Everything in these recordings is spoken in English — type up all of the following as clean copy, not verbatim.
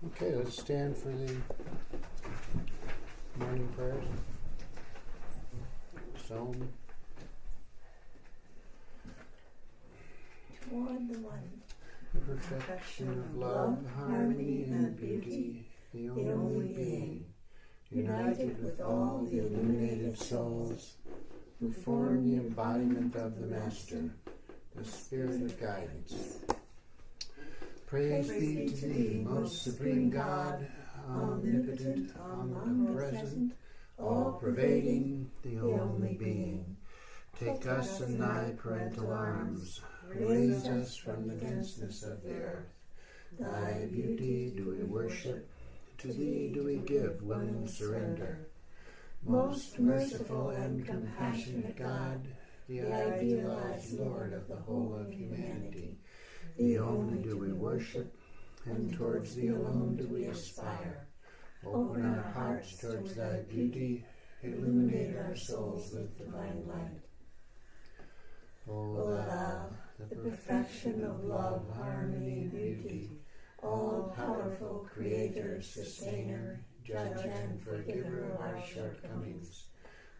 Okay, let's stand for the morning prayers. Psalm. Toward the one, The perfection of love, harmony, and beauty, the only being, united with all the illuminated souls, who form the embodiment of the Master, the Spirit of guidance. Praise be to thee, most supreme God, omnipotent, omnipresent, all-pervading, the only being. Take us in thy parental arms, raise us from the denseness of the earth. Thy beauty do we worship, to thee do we give willing surrender. Most merciful and compassionate God, the idealized Lord of the whole of humanity, thee only do we worship, and towards thee alone do we aspire. Open our hearts towards thy beauty, illuminate our souls with divine light. O thou, the perfection of love, harmony, and beauty, all-powerful Creator, Sustainer, Judge and Forgiver of our shortcomings,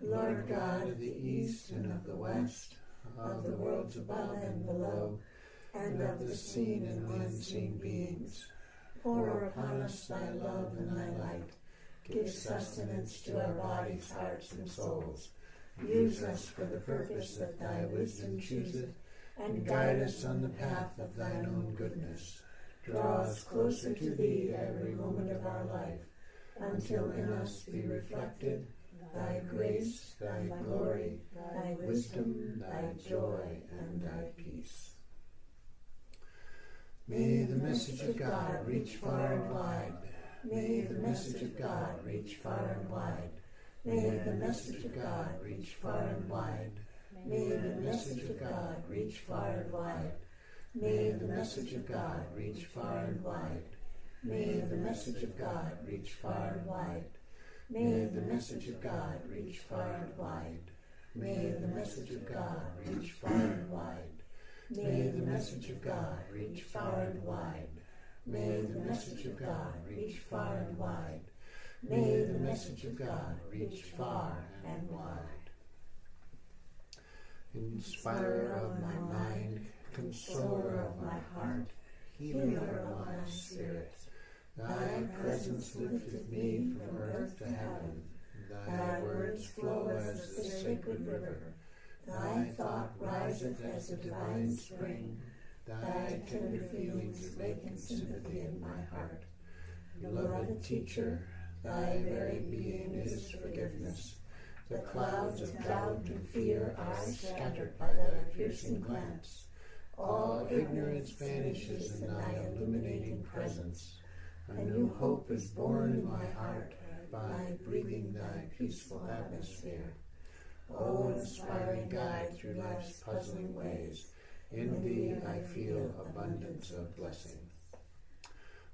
Lord God of the East and of the West, of the worlds above and below, and of the seen and the unseen beings, pour upon us thy love and thy light. Give sustenance to our bodies, hearts, and souls. Use us for the purpose that thy wisdom chooseth, and guide us on the path of thine own goodness. Draw us closer to thee every moment of our life, until in us be reflected thy grace, thy glory, thy wisdom, thy joy, and thy peace. May the message of God reach far and wide. May the message of God reach far and wide. May the message of God reach far and wide. May the message of God reach far and wide. May the message of God reach far and wide. May the message of God reach far and wide. May the message of God reach far and wide. May the message of God reach far and wide. May the message of God reach far and wide. May the message of God reach far and wide. May the message of God reach far and wide. Inspirer of my mind, consoler of my heart, healer of my spirit, thy presence lifteth me from earth to heaven. Thy words flow as the sacred river. Thy thought riseth as a divine spring. Thy tender feelings awaken sympathy in my heart. Beloved teacher, thy very being is forgiveness. The clouds of doubt and fear are scattered by thy piercing glance. All ignorance vanishes in thy illuminating presence. A new hope is born in my heart by breathing thy peaceful atmosphere. O inspiring guide through life's puzzling ways, in thee I feel abundance of blessing.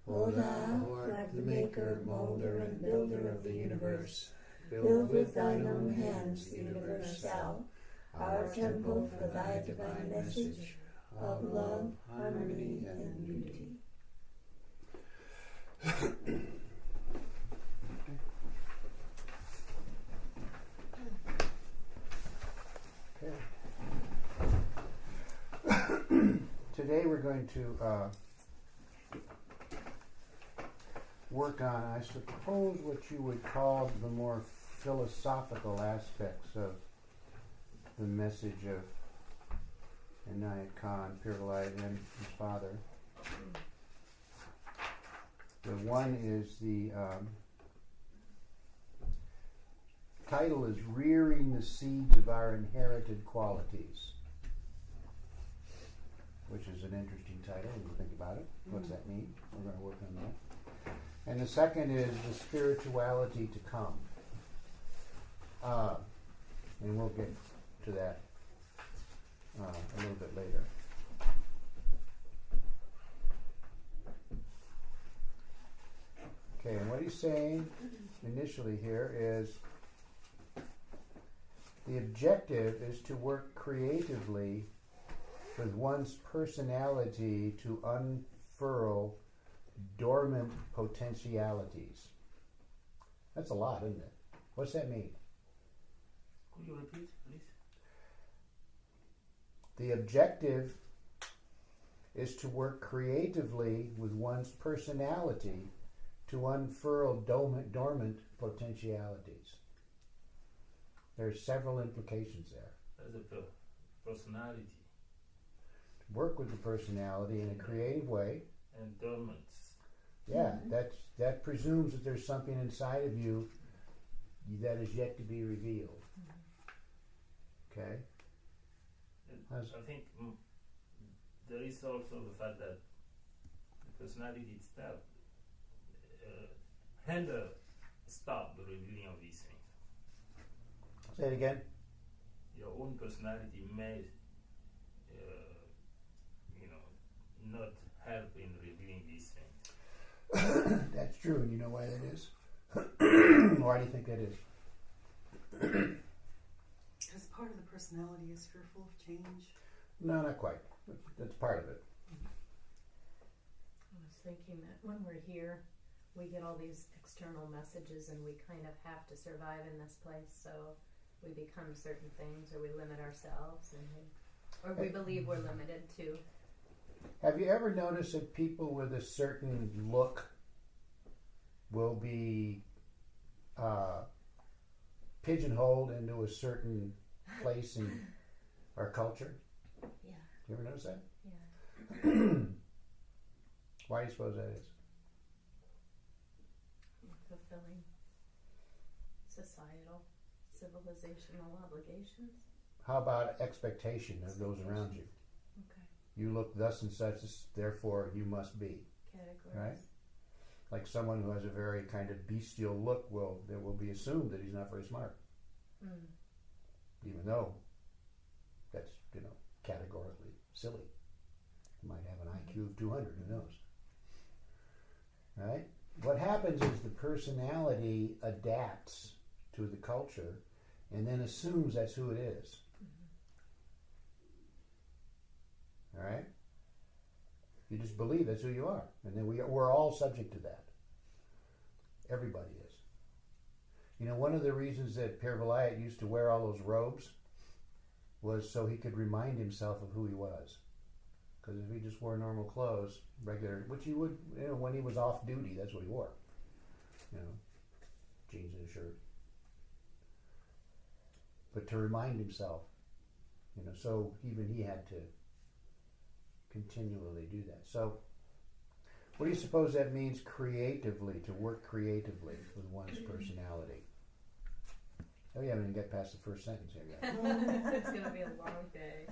O thou art the maker, molder, and builder of the universe, build with thine own hands the universal, our temple for thy divine message of love, harmony, and beauty. Today we're going to work on, I suppose, what you would call the more philosophical aspects of the message of Inayat Khan, Pure Light, and his father. The one is the title is Rearing the Seeds of Our Inherited Qualities, which is an interesting title when you think about it. What's that mean? We're going to work on that. And the second is the spirituality to come. And we'll get to that a little bit later. Okay, and what he's saying initially here is the objective is to work creatively with one's personality to unfurl dormant potentialities. That's a lot, isn't it? What's that mean? Could you repeat, please? The objective is to work creatively with one's personality to unfurl dormant potentialities. There's several implications there. As a personality. Work with the personality in a creative way. And dormant. Yeah, that presumes that there's something inside of you that is yet to be revealed. Okay? I think there is also the fact that the personality itself stop the revealing of these things. Say it again. Your own personality may, not help in revealing these things. That's true, and you know why that is? Why do you think that is? Because part of the personality is fearful of change. No, not quite. That's part of it. I was thinking that when we're here, we get all these external messages and we kind of have to survive in this place, so we become certain things or we limit ourselves or we believe we're limited too. Have you ever noticed that people with a certain look will be pigeonholed into a certain place in our culture? Yeah. You ever notice that? Yeah. Why do you suppose that is? Fulfilling societal, civilizational obligations. How about expectation of those around you? Okay. You look thus and such, therefore you must be. Categories. Right? Like someone who has a very kind of bestial look it will be assumed that he's not very smart. Mm. Even though that's, categorically silly. He might have an IQ of 200, who knows? Right? What happens is the personality adapts to the culture and then assumes that's who it is. All right? You just believe that's who you are. And then we're all subject to that. Everybody is. One of the reasons that Père Vilayet used to wear all those robes was so he could remind himself of who he was. Because if he just wore normal clothes, regular, which he would, when he was off duty, that's what he wore. Jeans and a shirt. But to remind himself, so even he had to continually do that. So, what do you suppose that means creatively, to work creatively with one's personality? Oh, you haven't even got past the first sentence here yet. It's going to be a long day.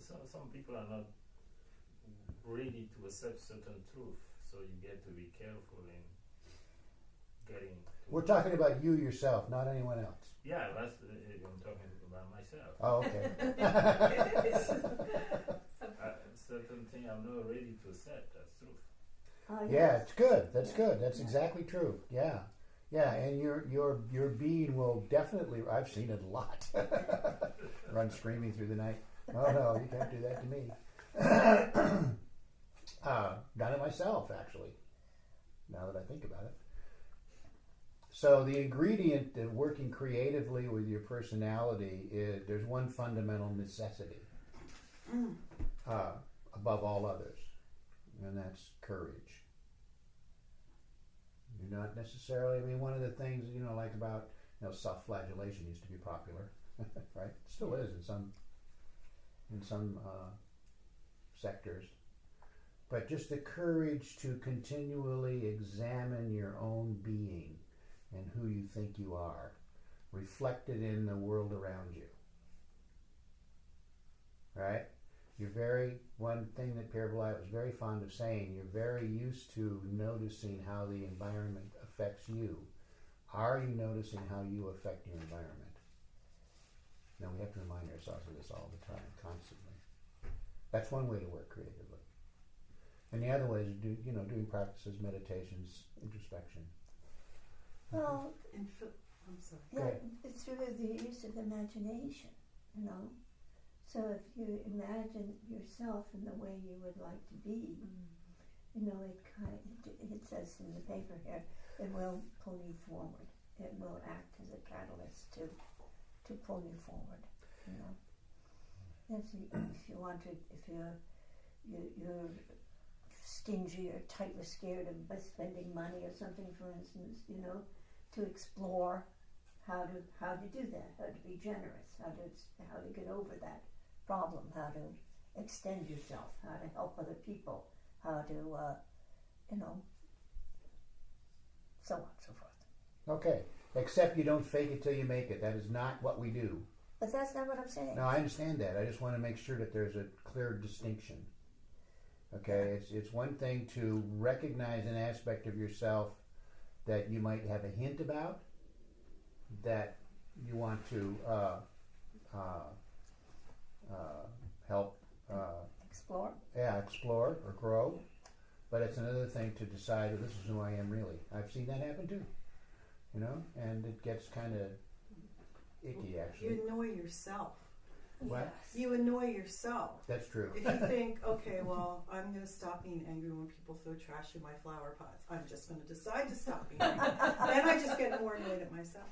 So some people are not ready to accept certain truth, so you get to be careful in getting. We're talking about you yourself, not anyone else. Yeah, that's I'm talking about myself. Oh, okay. Certain thing I'm not ready to accept as truth. Yeah, it's good. That's good. That's exactly true. Yeah. Yeah, and your being will definitely, I've seen it a lot, run screaming through the night. Oh no, you can't do that to me. Done it myself, actually, now that I think about it. So the ingredient of working creatively with your personality is, there's one fundamental necessity above all others, and that's courage. You're not necessarily, one of the things, like about, self-flagellation used to be popular, right? It still is in some sectors. But just the courage to continually examine your own being and who you think you are, reflected in the world around you. Right? One thing that Père Vilayet was very fond of saying, you're very used to noticing how the environment affects you. Are you noticing how you affect your environment? Now we have to remind ourselves of this all the time, constantly. That's one way to work creatively. And the other way is doing practices, meditations, introspection. Well, I'm sorry. yeah, it's through the use of imagination, So if you imagine yourself in the way you would like to be, it says in the paper here, it will pull you forward. It will act as a catalyst to pull you forward. If you want to, if you're stingy or tightly scared of spending money or something, for instance, to explore how to do that, how to be generous, how to get over that problem, how to extend yourself, how to help other people, how to so on and so forth. Okay, except you don't fake it till you make it. That is not what we do. But that's not what I'm saying. No, I understand that. I just want to make sure that there's a clear distinction. Okay, it's one thing to recognize an aspect of yourself that you might have a hint about, that you want to help Explore. explore or grow. But it's another thing to decide, this is who I am really. I've seen that happen too, and it gets kind of icky, actually. You annoy yourself. What? You annoy yourself. That's true. If you think, okay, well, I'm going to stop being angry when people throw trash in my flower pots. I'm just going to decide to stop being angry. Then I just get more annoyed at myself.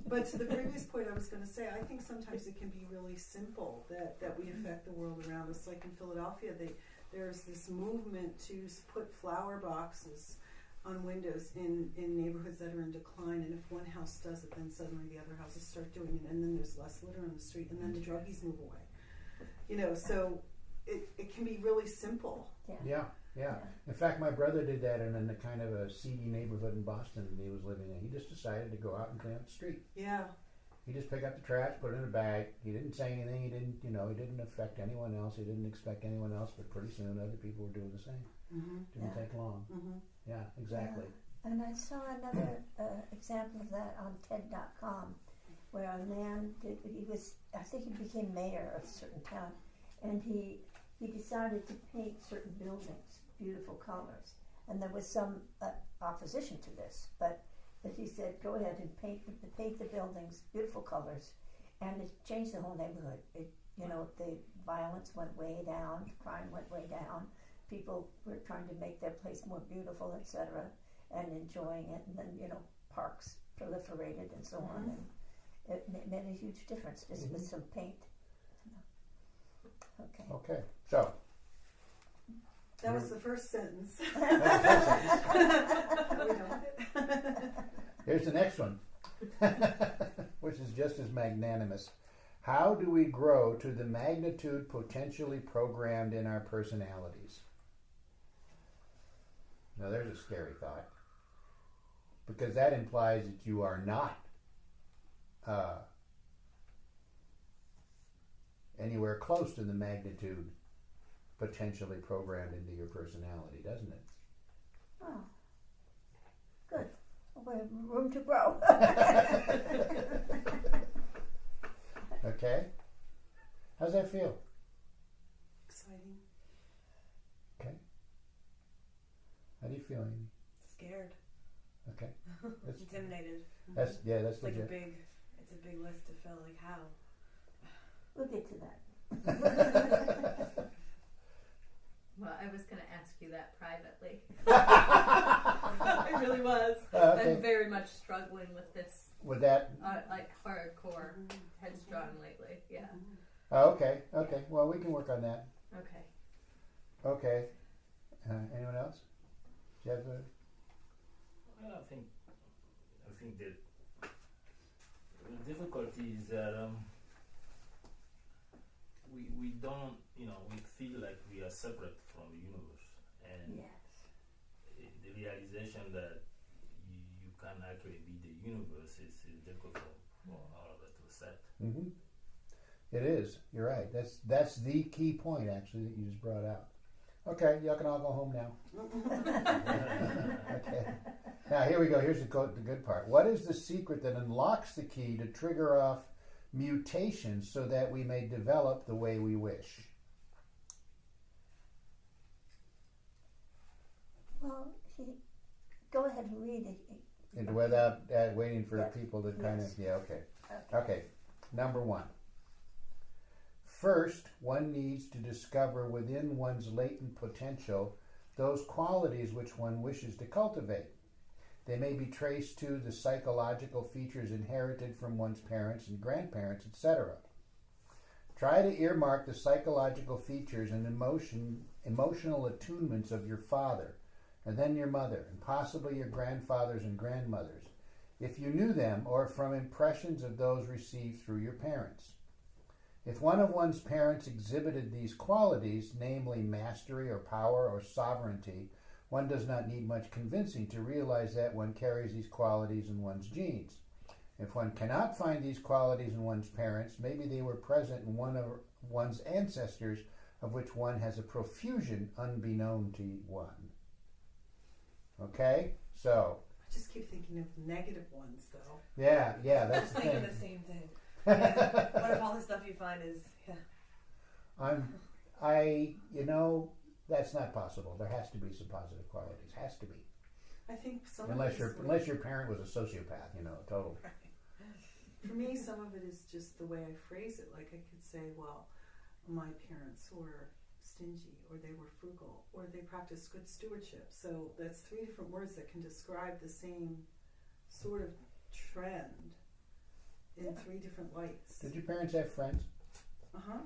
But to the previous point I was going to say, I think sometimes it can be really simple that we affect the world around us. Like in Philadelphia, there's this movement to put flower boxes on windows in neighborhoods that are in decline, and if one house does it, then suddenly the other houses start doing it, and then there's less litter on the street, and then the druggies move away. So it can be really simple. Yeah. In fact, my brother did that in a kind of a seedy neighborhood in Boston that he was living in. He just decided to go out and clean up the street. Yeah. He just picked up the trash, put it in a bag. He didn't say anything. He didn't affect anyone else. He didn't expect anyone else. But pretty soon, other people were doing the same. Mm-hmm. Didn't take long. Mm-hmm. Yeah, exactly. Yeah. And I saw another example of that on TED.com, where a man I think he became mayor of a certain town, and he decided to paint certain buildings beautiful colors, and there was some opposition to this, but he said, go ahead and paint the buildings beautiful colors, and it changed the whole neighborhood. The violence went way down, crime went way down, people were trying to make their place more beautiful, etc., and enjoying it, and then parks proliferated and so on, and it made a huge difference just with some paint. Okay, so That was the first sentence. here's the next one, which is just as magnanimous. How do we grow to the magnitude potentially programmed in our personalities? Now there's a scary thought, because that implies that you are not anywhere close to the magnitude potentially programmed into your personality, doesn't it? Oh, good. We have room to grow. Okay. How's that feel? Exciting. Okay. How do you feel, Amy? Scared. Okay. Intimidated. That's It's like legit. it's a big list to fill. Like how? We'll get to that. Well, I was going to ask you that privately. It really was. Okay. I'm very much struggling with this, With that. like hardcore headstrong lately. Yeah. Oh, okay. Okay. Well, we can work on that. Okay. Okay. Anyone else? Do you have a... Well, I think that the difficulty is that we don't, we feel like we are separate from the universe, and the realization that you can actually be the universe is difficult for all of us to accept. Mm-hmm. It is. You're right. That's the key point, actually, that you just brought out. Okay, y'all can all go home now. Okay. Now, here we go. Here's the good part. What is the secret that unlocks the key to trigger off mutations so that we may develop the way we wish? Well, go ahead and read it. And without waiting for Yes. people to kind of... Yes. Yeah, okay. Okay. Number 1. First, one needs to discover within one's latent potential those qualities which one wishes to cultivate. They may be traced to the psychological features inherited from one's parents and grandparents, etc. Try to earmark the psychological features and emotional attunements of your father, and then your mother, and possibly your grandfathers and grandmothers, if you knew them, or from impressions of those received through your parents. If one of one's parents exhibited these qualities, namely mastery or power or sovereignty, one does not need much convincing to realize that one carries these qualities in one's genes. If one cannot find these qualities in one's parents, maybe they were present in one of one's ancestors, of which one has a profusion unbeknown to one. Okay? So, I just keep thinking of the negative ones, though. yeah, that's Just the thinking thing. the same thing. What if all the stuff you find is, That's not possible. There has to be some positive qualities. Has to be. I think some Unless of your it is unless your parent was a sociopath, total. For me, some of it is just the way I phrase it. Like I could say, well, my parents were stingy, or they were frugal, or they practiced good stewardship. So that's 3 different words that can describe the same sort of trend in 3 different lights. Did your parents have friends? Uh-huh.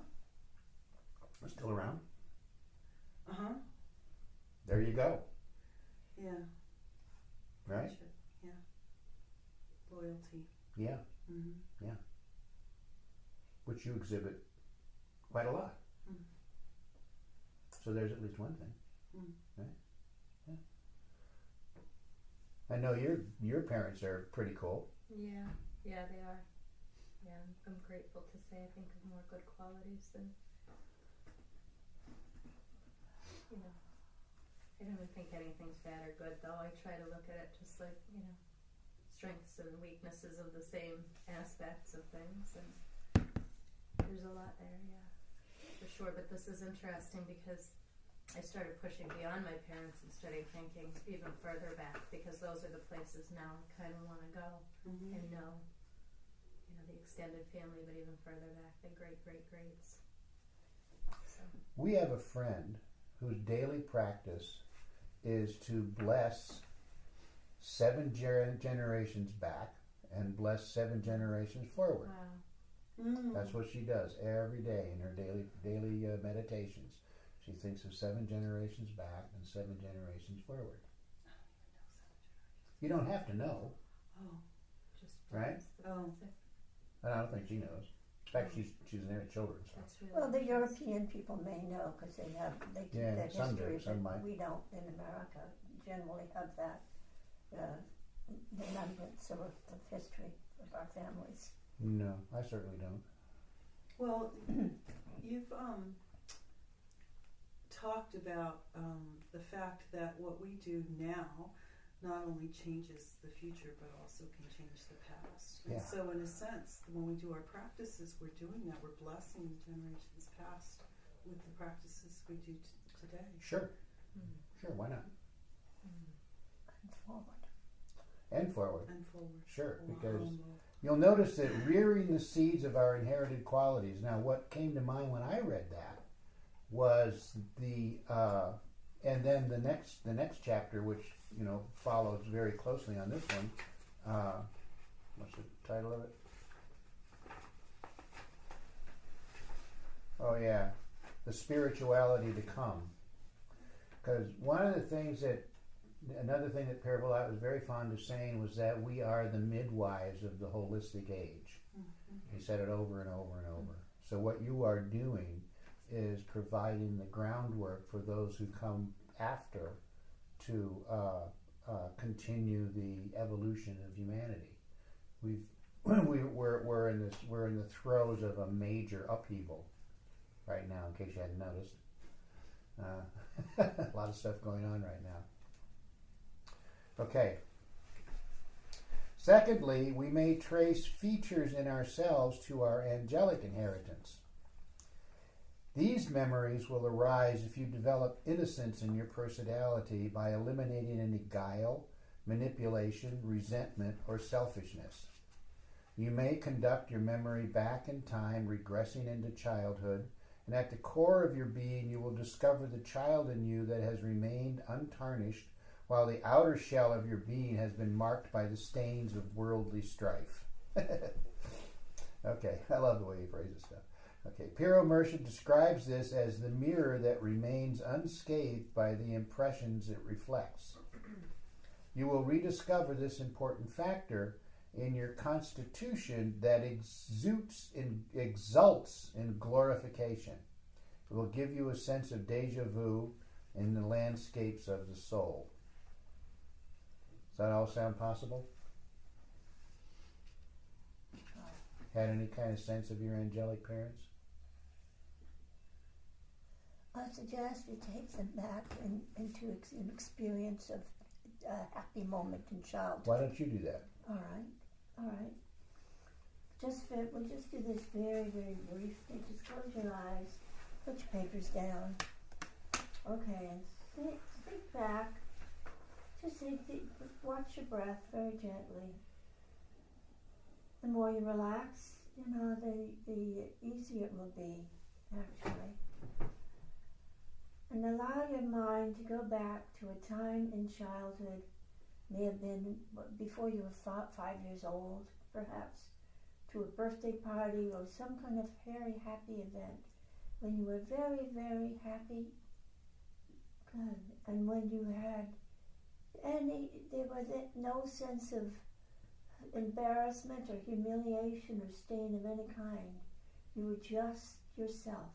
Still around? Uh-huh. There you go. Yeah. Right? Friendship. Yeah. Loyalty. Yeah. Mm-hmm. Which you exhibit quite a lot. Mm. So there's at least one thing. Mm. Right? Yeah. I know your parents are pretty cool. Yeah, they are. Yeah, I'm grateful to say I think of more good qualities than, I don't even think anything's bad or good, though. I try to look at it just like, strengths and weaknesses of the same aspects of things, and there's a lot there, yeah, for sure. But this is interesting because I started pushing beyond my parents and started thinking even further back, because those are the places now I kind of want to go and know, the extended family, but even further back, the great-great-greats. So. We have a friend whose daily practice is to bless 7 generations back and bless 7 generations forward. Wow. Mm. That's what she does every day in her daily meditations. She thinks of 7 generations back and 7 generations forward. You don't have to know, Oh. Just right? Oh. And I don't think she knows. In fact, she's an aunt children. So. That's really Well, the interesting. European people may know because they keep Yeah, their some do, history, some but might. we don't in America generally have that remembrance of history of our families. No, I certainly don't. Well, you've talked about the fact that what we do now not only changes the future but also can change the past. And Yeah. so in a sense, when we do our practices, we're doing that. We're blessing the generations past with the practices we do today. Sure. Mm. Sure, why not? And forward. And forward. And forward. Sure, because Along you'll notice that rearing the seeds of our inherited qualities. Now, what came to mind when I read that was and then the next chapter, which follows very closely on this one. What's the title of it? Oh yeah, the spirituality to come. Because another thing that Parabolat was very fond of saying was that we are the midwives of the holistic age. He said it over and over and over. So what you are doing is providing the groundwork for those who come after to continue the evolution of humanity. We're in the throes of a major upheaval right now, in case you hadn't noticed. A lot of stuff going on right now. Okay. Secondly, we may trace features in ourselves to our angelic inheritance. These memories will arise if you develop innocence in your personality by eliminating any guile, manipulation, resentment, or selfishness. You may conduct your memory back in time, regressing into childhood, and at the core of your being you will discover the child in you that has remained untarnished, while the outer shell of your being has been marked by the stains of worldly strife. Okay, I love the way he phrases stuff. Okay, Piero Merchant describes this as the mirror that remains unscathed by the impressions it reflects. You will rediscover this important factor in your constitution that exults in glorification. It will give you a sense of deja vu in the landscapes of the soul. Does that all sound possible? Had any kind of sense of your angelic parents? I suggest you take them back into an experience of a happy moment in childhood. Why don't you do that? All right. We'll just do this very, very briefly. Just close your eyes, put your papers down. Okay, and think back. Just watch your breath very gently. The more you relax, the easier it will be, actually. And allow your mind to go back to a time in childhood, may have been before you were 5 years old, perhaps, to a birthday party or some kind of very happy event, when you were very, very happy. Good. And when you had there was no sense of embarrassment or humiliation or stain of any kind. You were just yourself,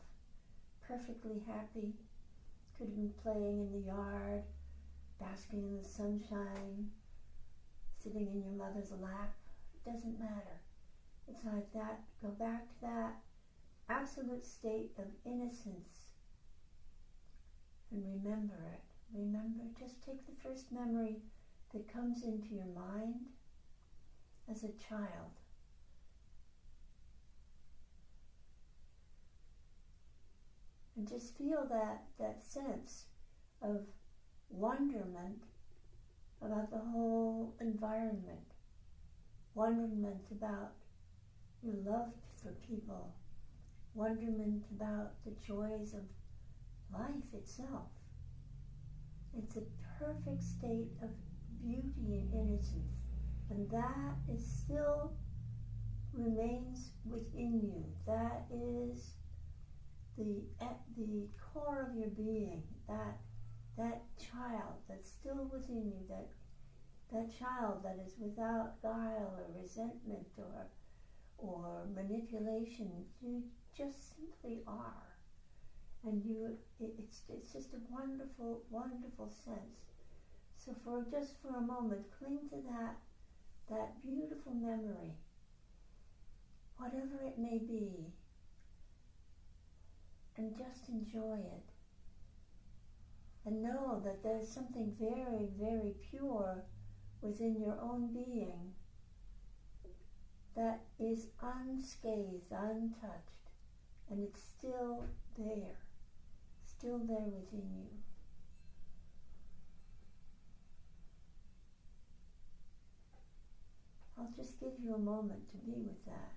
perfectly happy. Could have been playing in the yard, basking in the sunshine, sitting in your mother's lap. It doesn't matter. It's like that. Go back to that absolute state of innocence and remember it. Remember, just take the first memory that comes into your mind as a child. And just feel that sense of wonderment about the whole environment. Wonderment about your love for people. Wonderment about the joys of life itself. It's a perfect state of beauty and innocence. And that is still remains within you. That is the core of your being, that child that's still within you, that child that is without guile or resentment or manipulation. You just simply are. And it's just a wonderful, wonderful sense. So just for a moment, cling to that beautiful memory, whatever it may be, and just enjoy it. And know that there's something very, very pure within your own being that is unscathed, untouched, and it's still there within you. I'll just give you a moment to be with that.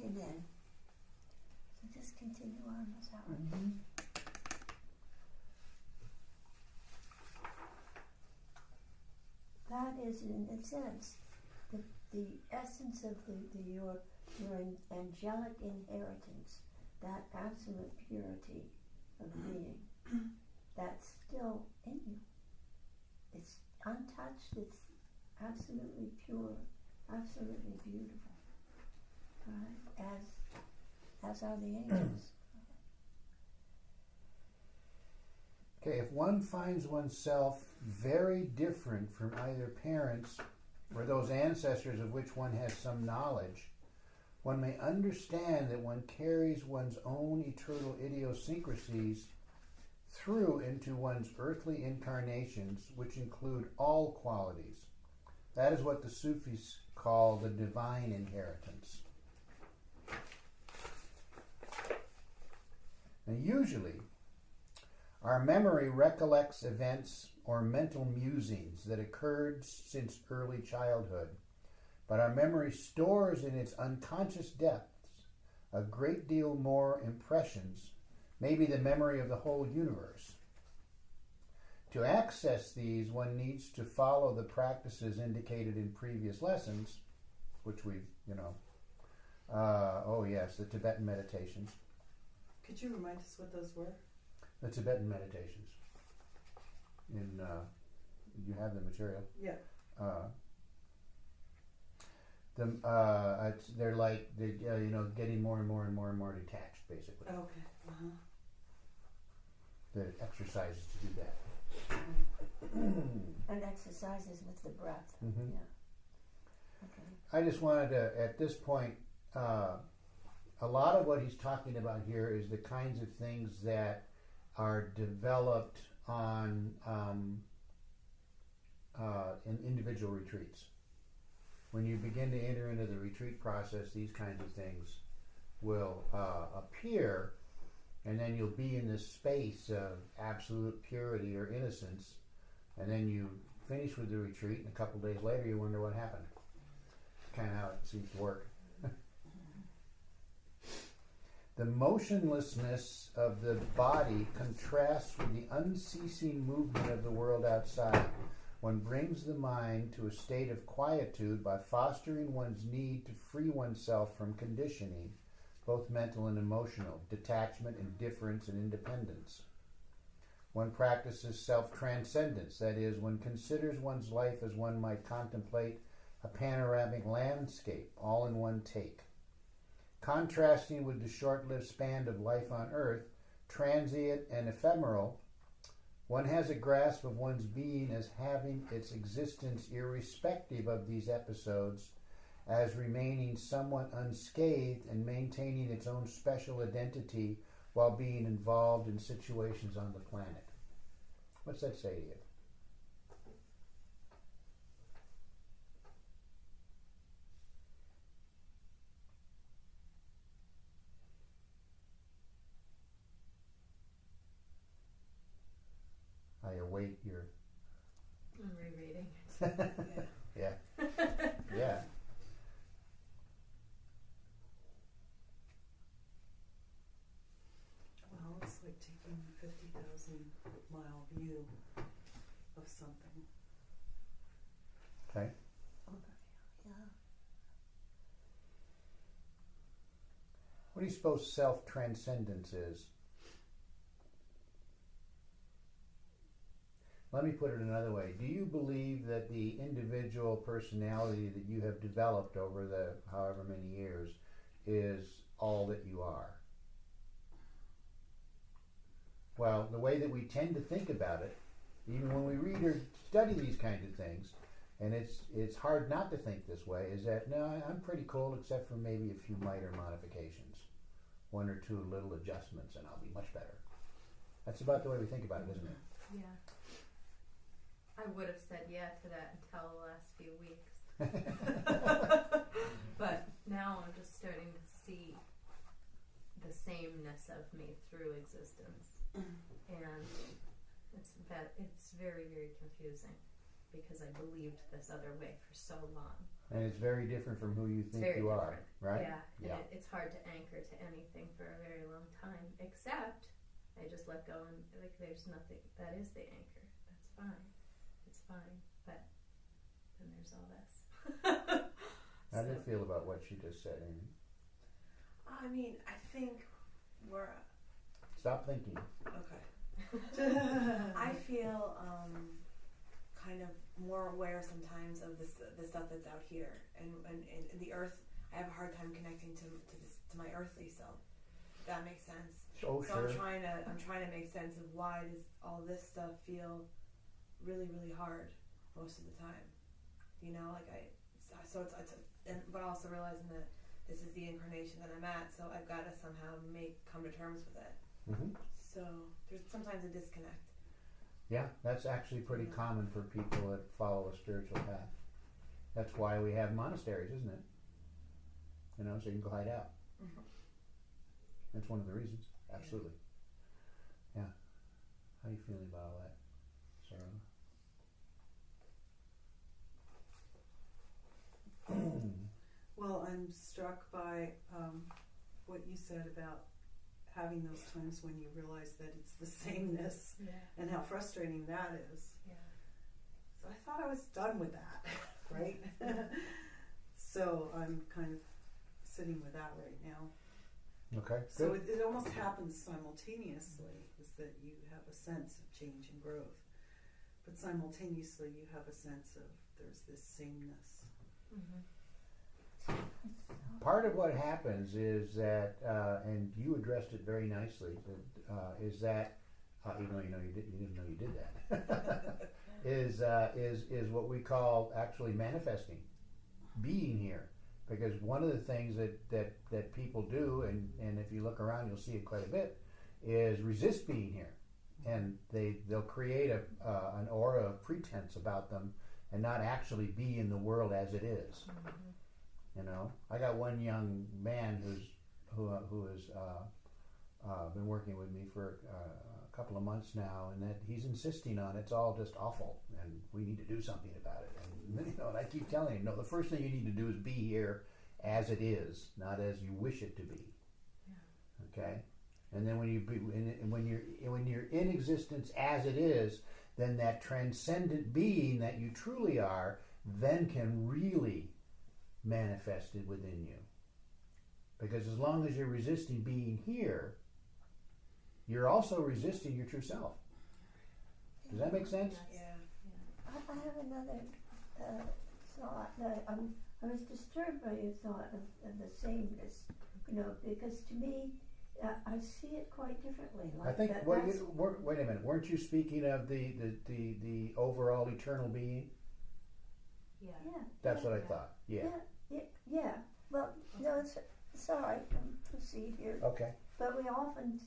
Amen. So just continue on with that one. That is, in a sense, the essence of your angelic inheritance, that absolute purity of being, that's still in you. It's untouched, it's absolutely pure, absolutely beautiful. Right? As are the angels. Okay, if one finds oneself very different from either parents or those ancestors of which one has some knowledge, one may understand that one carries one's own eternal idiosyncrasies through into one's earthly incarnations, which include all qualities. That is what the Sufis call the divine inheritance. Now, usually, our memory recollects events or mental musings that occurred since early childhood, but our memory stores in its unconscious depths a great deal more impressions, maybe the memory of the whole universe. To access these, one needs to follow the practices indicated in previous lessons, which we've, the Tibetan meditations. Could you remind us what those were? The Tibetan meditations. You have the material. Yeah. They're like getting more and more and more and more detached, basically. Okay. Uh-huh. The exercises to do that. And exercises with the breath. Mm-hmm. Yeah. Okay. I just wanted to, at this point, a lot of what he's talking about here is the kinds of things that are developed on in individual retreats. When you begin to enter into the retreat process, these kinds of things will appear, and then you'll be in this space of absolute purity or innocence, and then you finish with the retreat, and a couple days later you wonder what happened. Kind of how it seems to work. The motionlessness of the body contrasts with the unceasing movement of the world outside. One brings the mind to a state of quietude by fostering one's need to free oneself from conditioning, both mental and emotional, detachment, indifference, and independence. One practices self-transcendence, that is, one considers one's life as one might contemplate a panoramic landscape, all in one take. Contrasting with the short-lived span of life on earth, transient and ephemeral, one has a grasp of one's being as having its existence irrespective of these episodes, as remaining somewhat unscathed and maintaining its own special identity while being involved in situations on the planet. What's that say to you? I await your... I'm rereading. Yeah. Yeah. Well, it's like taking a 50,000 mile view of something. Okay. Yeah. What do you suppose self-transcendence is? Let me put it another way. Do you believe that the individual personality that you have developed over the however many years is all that you are? Well, the way that we tend to think about it, even when we read or study these kinds of things, and it's hard not to think this way, is that, no, I'm pretty cool except for maybe a few minor modifications. One or two little adjustments and I'll be much better. That's about the way we think about it, isn't it? Yeah. I would have said yeah to that until the last few weeks. But now I'm just starting to see the sameness of me through existence. And it's very, very confusing because I believed this other way for so long. And it's very different from who you think Very you are, different. right? Yeah, Yeah. and it's hard to anchor to anything for a very long time, except I just let go and like there's nothing, that is the anchor. That's fine. It's fine, but then there's all this. How do you feel about what she just said, Amy? I mean, I think we're Stop thinking. okay. I feel kind of more aware sometimes of the stuff that's out here, and the earth. I have a hard time connecting to my earthly self, that makes sense. Oh, So sure. I'm trying to make sense of why does all this stuff feel really, really hard most of the time. You know, like but also realizing that this is the incarnation that I'm at, so I've got to somehow come to terms with it. Mm-hmm. So there's sometimes a disconnect. Yeah, that's actually pretty common for people that follow a spiritual path. That's why we have monasteries, isn't it? You know, so you can glide out. Mm-hmm. That's one of the reasons. Absolutely. Yeah. How are you feeling about all that, Sarah? Well, I'm struck by what you said about having those times when you realize that it's the sameness and how frustrating that is. Yeah. So I thought I was done with that, right? So I'm kind of sitting with that right now. Okay, So good. it almost happens simultaneously, is that you have a sense of change and growth, but simultaneously you have a sense of there's this sameness. Mm-hmm. Part of what happens is that, and you addressed it very nicely, is that, even though you didn't know you did that, is what we call actually manifesting, being here. Because one of the things that people do, and if you look around you'll see it quite a bit, is resist being here. And they'll create an aura of pretense about them and not actually be in the world as it is. Mm-hmm. You know, I got one young man who has been working with me for a couple of months now, and that he's insisting on it's all just awful, and we need to do something about it. And you know, and I keep telling him, no, the first thing you need to do is be here as it is, not as you wish it to be. Yeah. Okay, and then when you're in existence as it is, then that transcendent being that you truly are then can really manifested within you. Because as long as you're resisting being here, you're also resisting your true self. Does that make sense? Yeah. I have another thought. I was disturbed by your thought of the sameness, you know, because to me, I see it quite differently. Like I think. that, wait a minute. Weren't you speaking of the overall eternal being? Yeah. Yeah. That's what I thought. Yeah. Yeah. Well, no, it's all right. Proceed here. Okay. But we often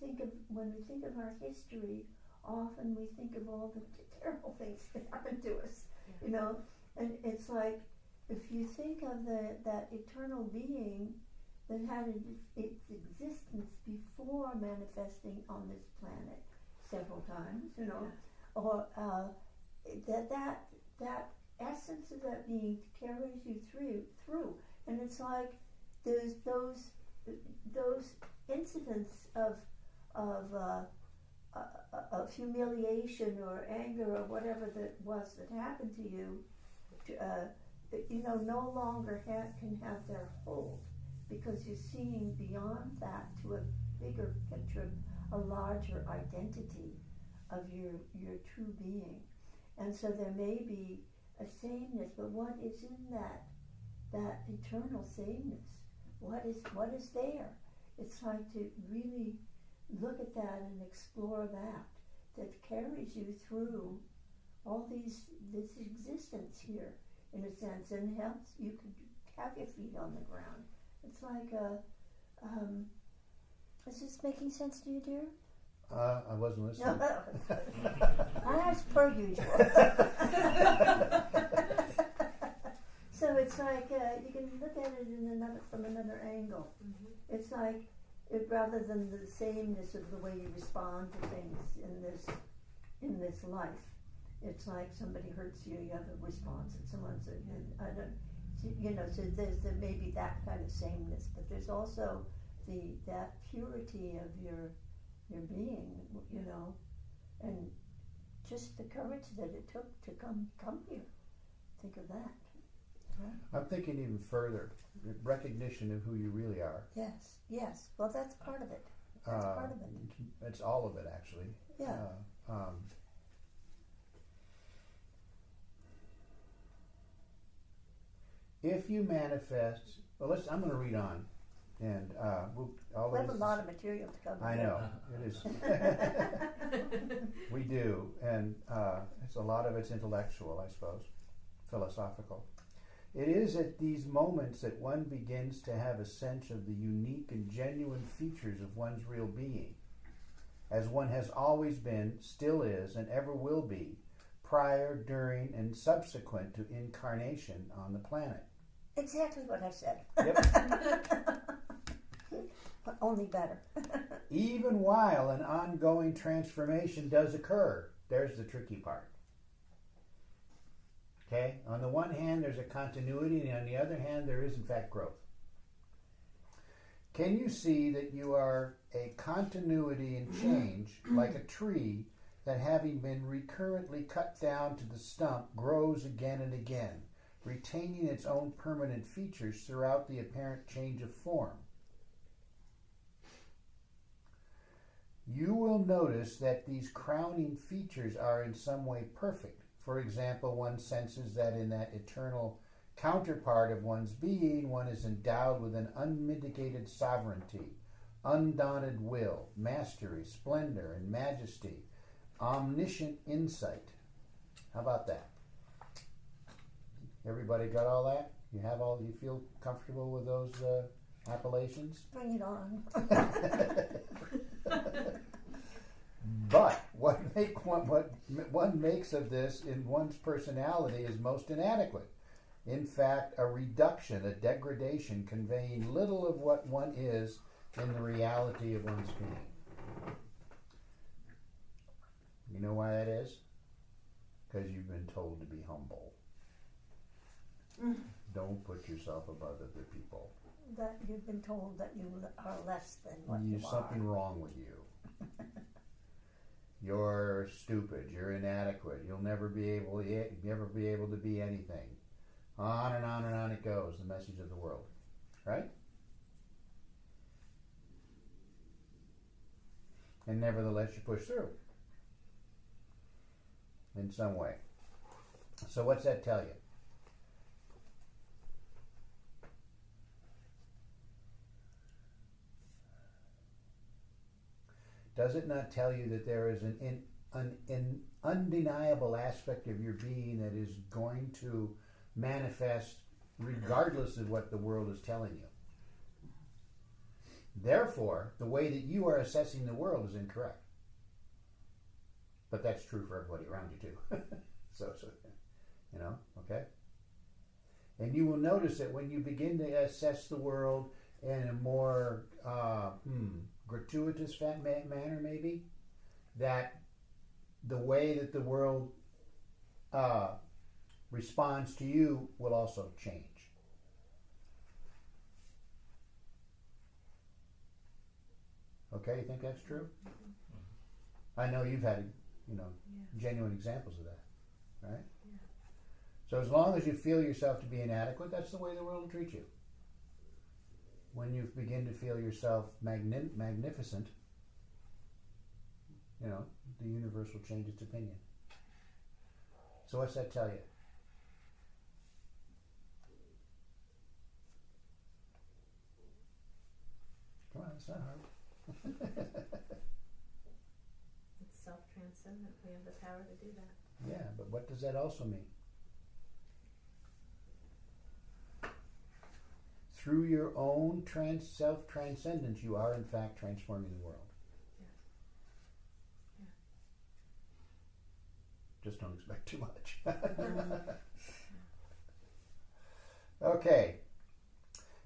when we think of our history, often we think of all the terrible things that happened to us, you know. And it's like, if you think of that eternal being that had its existence before manifesting on this planet several times, you know, or that essence of that being carries you through, and it's like there's those incidents of humiliation or anger or whatever that happened to you, you know, no longer can have their hold, because you're seeing beyond that to a bigger picture, a larger identity of your true being, and so there may be a sameness, but what is in that eternal sameness? What is there? It's like to really look at that and explore that carries you through all this existence here, in a sense, and helps you could have your feet on the ground. It's like is this making sense to you, dear? I wasn't listening. As per usual. So it's like you can look at it from another angle. Mm-hmm. It's like rather than the sameness of the way you respond to things in this life, it's like somebody hurts you, you have a response, and someone said, so there may be that kind of sameness, but there's also that purity of your being, you know, and just the courage that it took to come here. Think of that. I'm thinking even further, recognition of who you really are. Yes. Well, that's part of it. That's part of it. It's all of it, actually. Yeah. If you manifest, I'm going to read on. And all We have a this- lot of material to cover. I know it is. We do, and it's a lot of it's intellectual, I suppose, philosophical. It is at these moments that one begins to have a sense of the unique and genuine features of one's real being, as one has always been, still is, and ever will be, prior, during, and subsequent to incarnation on the planet. Exactly what I said. Yep. But only better. Even while an ongoing transformation does occur, there's the tricky part. Okay? On the one hand, there's a continuity, and on the other hand, there is in fact growth. Can you see that you are a continuity in change, like a tree that, having been recurrently cut down to the stump, grows again and again, retaining its own permanent features throughout the apparent change of form? You will notice that these crowning features are in some way perfect. For example, one senses that in that eternal counterpart of one's being, one is endowed with an unmitigated sovereignty, undaunted will, mastery, splendor, and majesty, omniscient insight. How about that? Everybody got all that? You feel comfortable with those appellations? Bring it on. But what one makes of this in one's personality is most inadequate. In fact, a reduction, a degradation, conveying little of what one is in the reality of one's being. You know why that is? Because you've been told to be humble. Don't put yourself above other people. That you've been told that you are less than what you There's are. something wrong with you. You're stupid. You're inadequate. You'll never be able to be anything. On and on and on it goes. The message of the world, right? And nevertheless, you push through in some way. So, what's that tell you? Does it not tell you that there is an undeniable aspect of your being that is going to manifest regardless of what the world is telling you? Therefore, the way that you are assessing the world is incorrect. But that's true for everybody around you too. so, okay? And you will notice that when you begin to assess the world in a more gratuitous manner, maybe, that the way that the world responds to you will also change. Okay, you think that's true? I know you've had, genuine examples of that, right? Yeah. So as long as you feel yourself to be inadequate, that's the way the world will treat you. When you begin to feel yourself magnificent, the universe will change its opinion. So what's that tell you? Come on, it's not hard. It's self-transcendent. We have the power to do that. Yeah, but what does that also mean? Through your own self-transcendence, you are in fact transforming the world. Yeah. Just don't expect too much. Okay.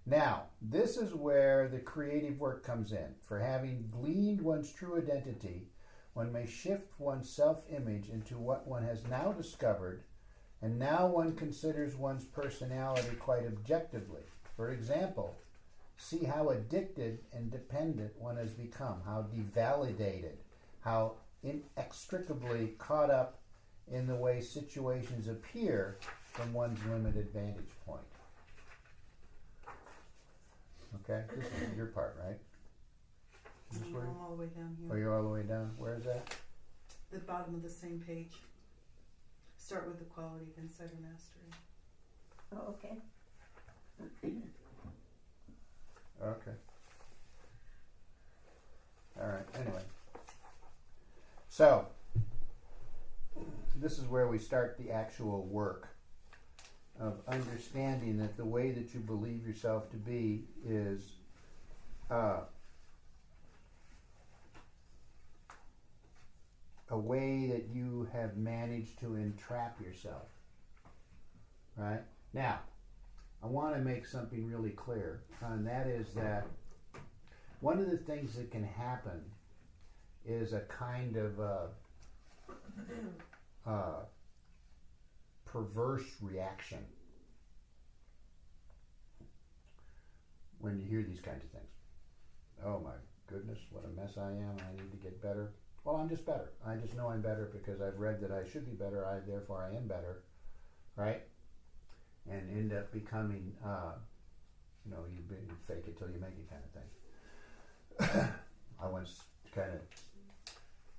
Now, this is where the creative work comes in. For having gleaned one's true identity, one may shift one's self-image into what one has now discovered, and now one considers one's personality quite objectively. For example, see how addicted and dependent one has become, how devalidated, how inextricably caught up in the way situations appear from one's limited vantage point. Okay, this is your part, right? Is this where- I'm all the way down Oh, here. you're all the way down. Where is that? The bottom of the same page. Start with the quality of insider mastery. Oh, okay. Okay. All right. Anyway. So, this is where we start the actual work of understanding that the way that you believe yourself to be is a way that you have managed to entrap yourself. Right? Now, I want to make something really clear, and that is that one of the things that can happen is a kind of perverse reaction when you hear these kinds of things. Oh my goodness, what a mess I am. I need to get better. Well, I'm just better. I just know I'm better because I've read that I should be better. Therefore I am better. Right? And end up becoming, you fake it till you make it kind of thing. I once kind of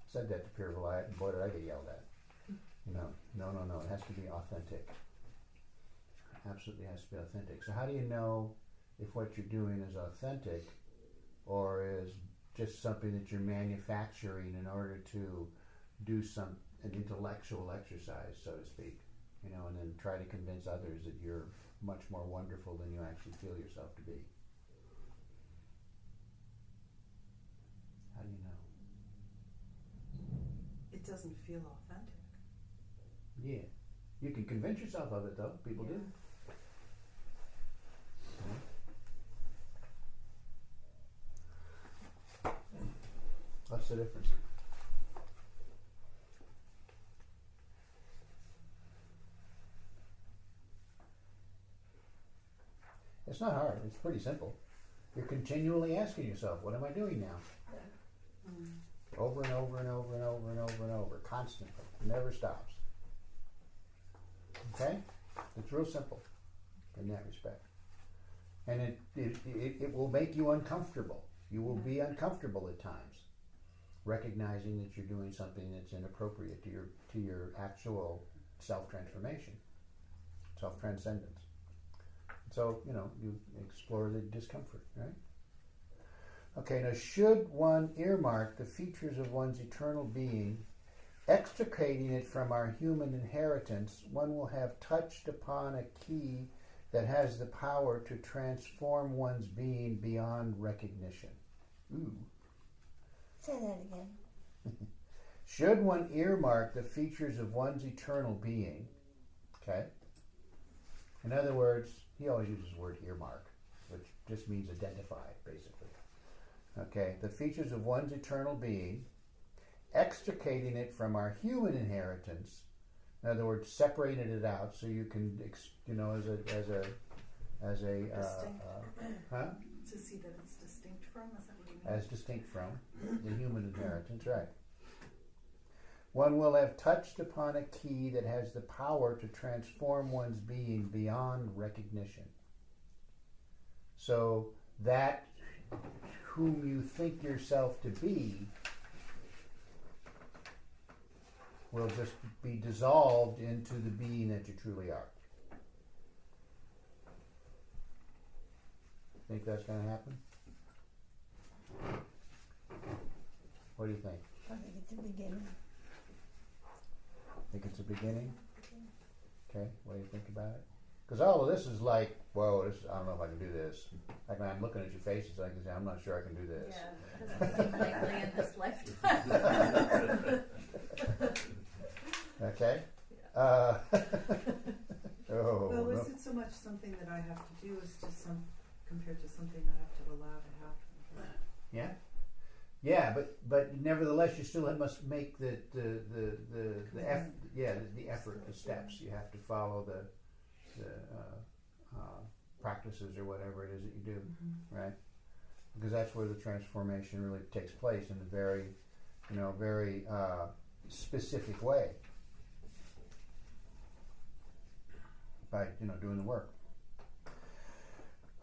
said that to Pierre Vilayet, and boy, did I get yelled at. No. It has to be authentic. Absolutely has to be authentic. So how do you know if what you're doing is authentic or is just something that you're manufacturing in order to do an intellectual exercise, so to speak? And then try to convince others that you're much more wonderful than you actually feel yourself to be. How do you know? It doesn't feel authentic. Yeah. You can convince yourself of it, though. People do. Yeah. What's the difference? It's not hard. It's pretty simple. You're continually asking yourself, what am I doing now? Over and over and over and over and over and over. Constantly. It never stops. Okay? It's real simple in that respect. And it will make you uncomfortable. You will be uncomfortable at times, recognizing that you're doing something that's inappropriate to your actual self-transformation, self-transcendence. So, you explore the discomfort, right? Okay, now should one earmark the features of one's eternal being, extricating it from our human inheritance, one will have touched upon a key that has the power to transform one's being beyond recognition. Ooh. Say that again. Should one earmark the features of one's eternal being, okay? In other words, he always uses the word earmark, which just means identify, basically. Okay, the features of one's eternal being, extricating it from our human inheritance. In other words, separating it out so you can, as a To see that it's distinct from, is that what you mean? As distinct from the human inheritance, right? One will have touched upon a key that has the power to transform one's being beyond recognition. So that whom you think yourself to be will just be dissolved into the being that you truly are. Think that's going to happen? What do you think? I think it's a beginning. Think it's a beginning? Okay, what do you think about it? Because all of this is like, whoa, I don't know if I can do this. Like when I'm looking at your faces, I can say, I'm not sure I can do this. Yeah, it doesn't seem likely in this lifetime. Okay? Well, no. is it so much something that I have to do as just compared to something I have to allow to happen? Yeah? Yeah, but nevertheless, you still must make the effort, the steps. You have to follow the practices or whatever it is that you do, right? Because that's where the transformation really takes place in a very specific way by doing the work.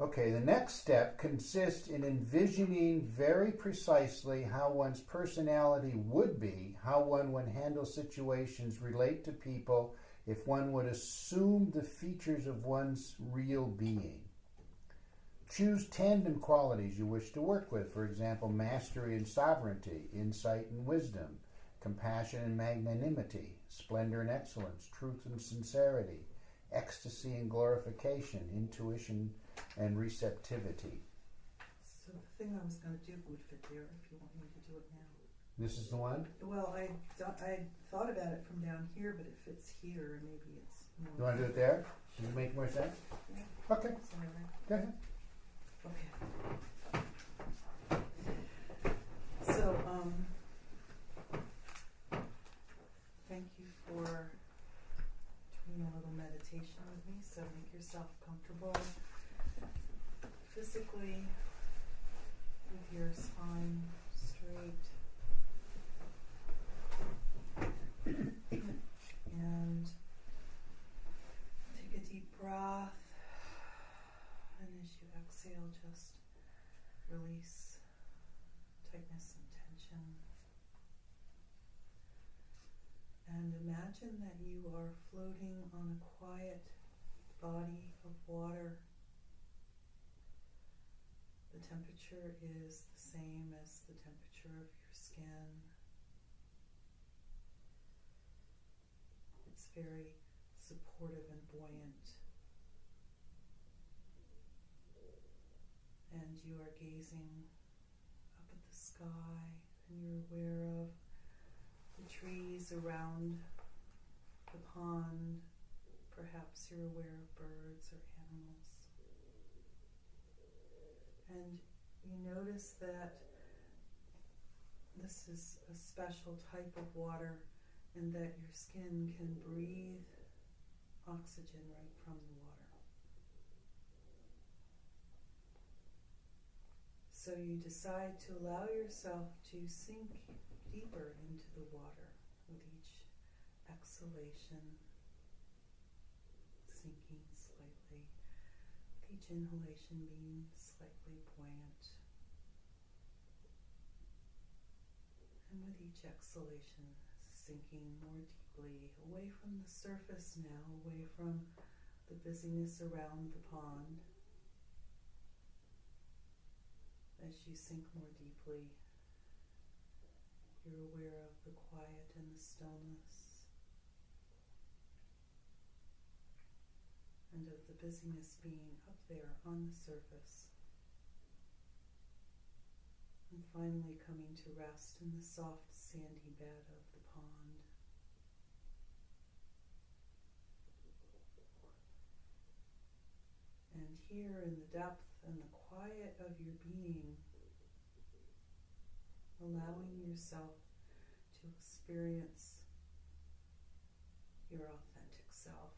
Okay, the next step consists in envisioning very precisely how one's personality would be, how one would handle situations, relate to people, if one would assume the features of one's real being. Choose tandem qualities you wish to work with. For example, mastery and sovereignty, insight and wisdom, compassion and magnanimity, splendor and excellence, truth and sincerity, ecstasy and glorification, intuition and receptivity. So the thing I was going to do would fit there if you want me to do it now. This is the one? Well, I thought about it from down here, but it fits here, and maybe it's more. You want to do it there? Does it make more sense? Yeah. Okay, Sorry. go ahead. Okay. So, thank you for doing a little meditation with me. So make yourself comfortable physically with your spine straight. And take a deep breath. And as you exhale, just release tightness and tension. And imagine that you are floating on a quiet body of water. The temperature is the same as the temperature of your skin. It's very supportive and buoyant. And you are gazing up at the sky, and you're aware of the trees around the pond. Perhaps you're aware of birds or animals. And you notice that this is a special type of water, and that your skin can breathe oxygen right from the water. So you decide to allow yourself to sink deeper into the water with each exhalation, sinking slightly, with each inhalation being slightly buoyant, and with each exhalation sinking more deeply away from the surface now, away from the busyness around the pond. As you sink more deeply, you're aware of the quiet and the stillness, and of the busyness being up there on the surface, and finally coming to rest in the soft sandy bed of the pond. And here in the depth and the quiet of your being, allowing yourself to experience your authentic self,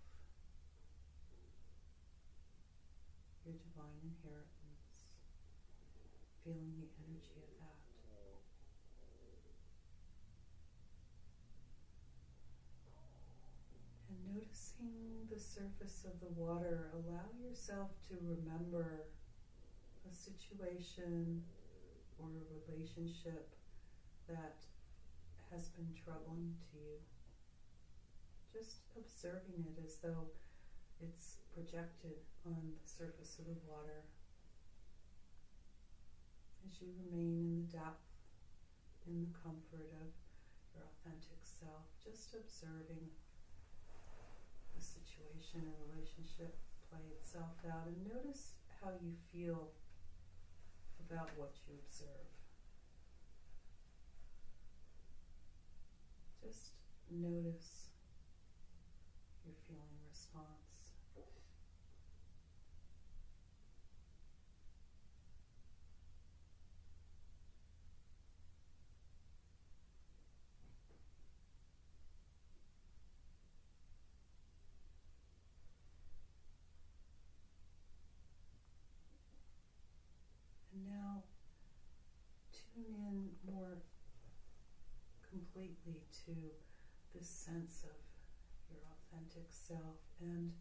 your divine inheritance, feeling the energy of that. And noticing the surface of the water, allow yourself to remember a situation or a relationship that has been troubling to you. Just observing it as though it's projected on the surface of the water. As you remain in the depth, in the comfort of your authentic self, just observing the situation or relationship play itself out, and notice how you feel about what you observe. Just notice your feeling response. And now tune in more completely to this sense of your authentic self, and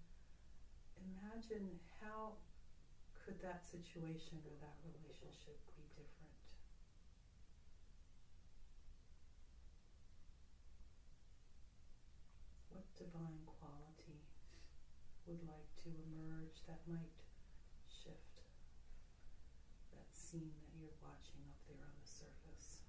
imagine how could that situation or that relationship be different. What divine quality would like to emerge that might shift scene that you're watching up there on the surface.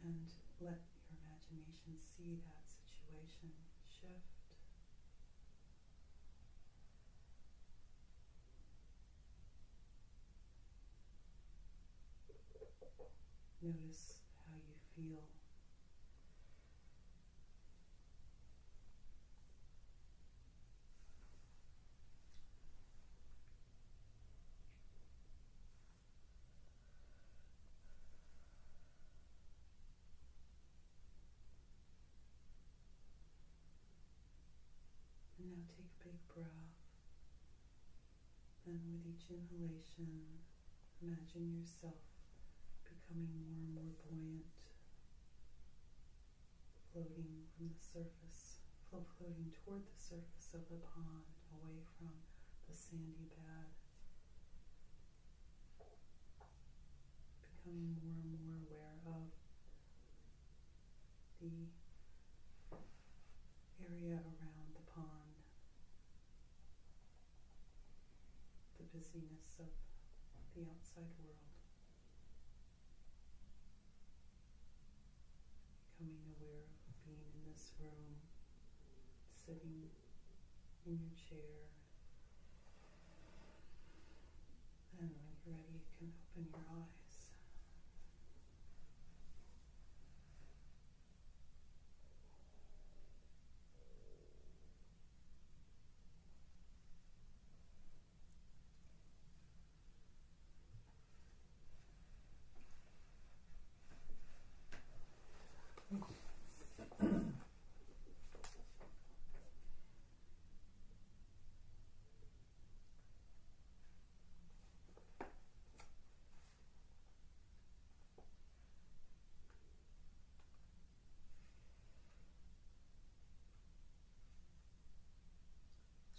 And let your imagination see that situation shift. Notice how you feel. And now take a big breath. And with each inhalation, imagine yourself becoming more and more buoyant, floating from the surface, floating toward the surface of the pond, away from the sandy bed, becoming more and more aware of the area around the pond, the busyness of the outside world. Becoming aware of being in this room, sitting in your chair. And when you're ready, you can open your eyes.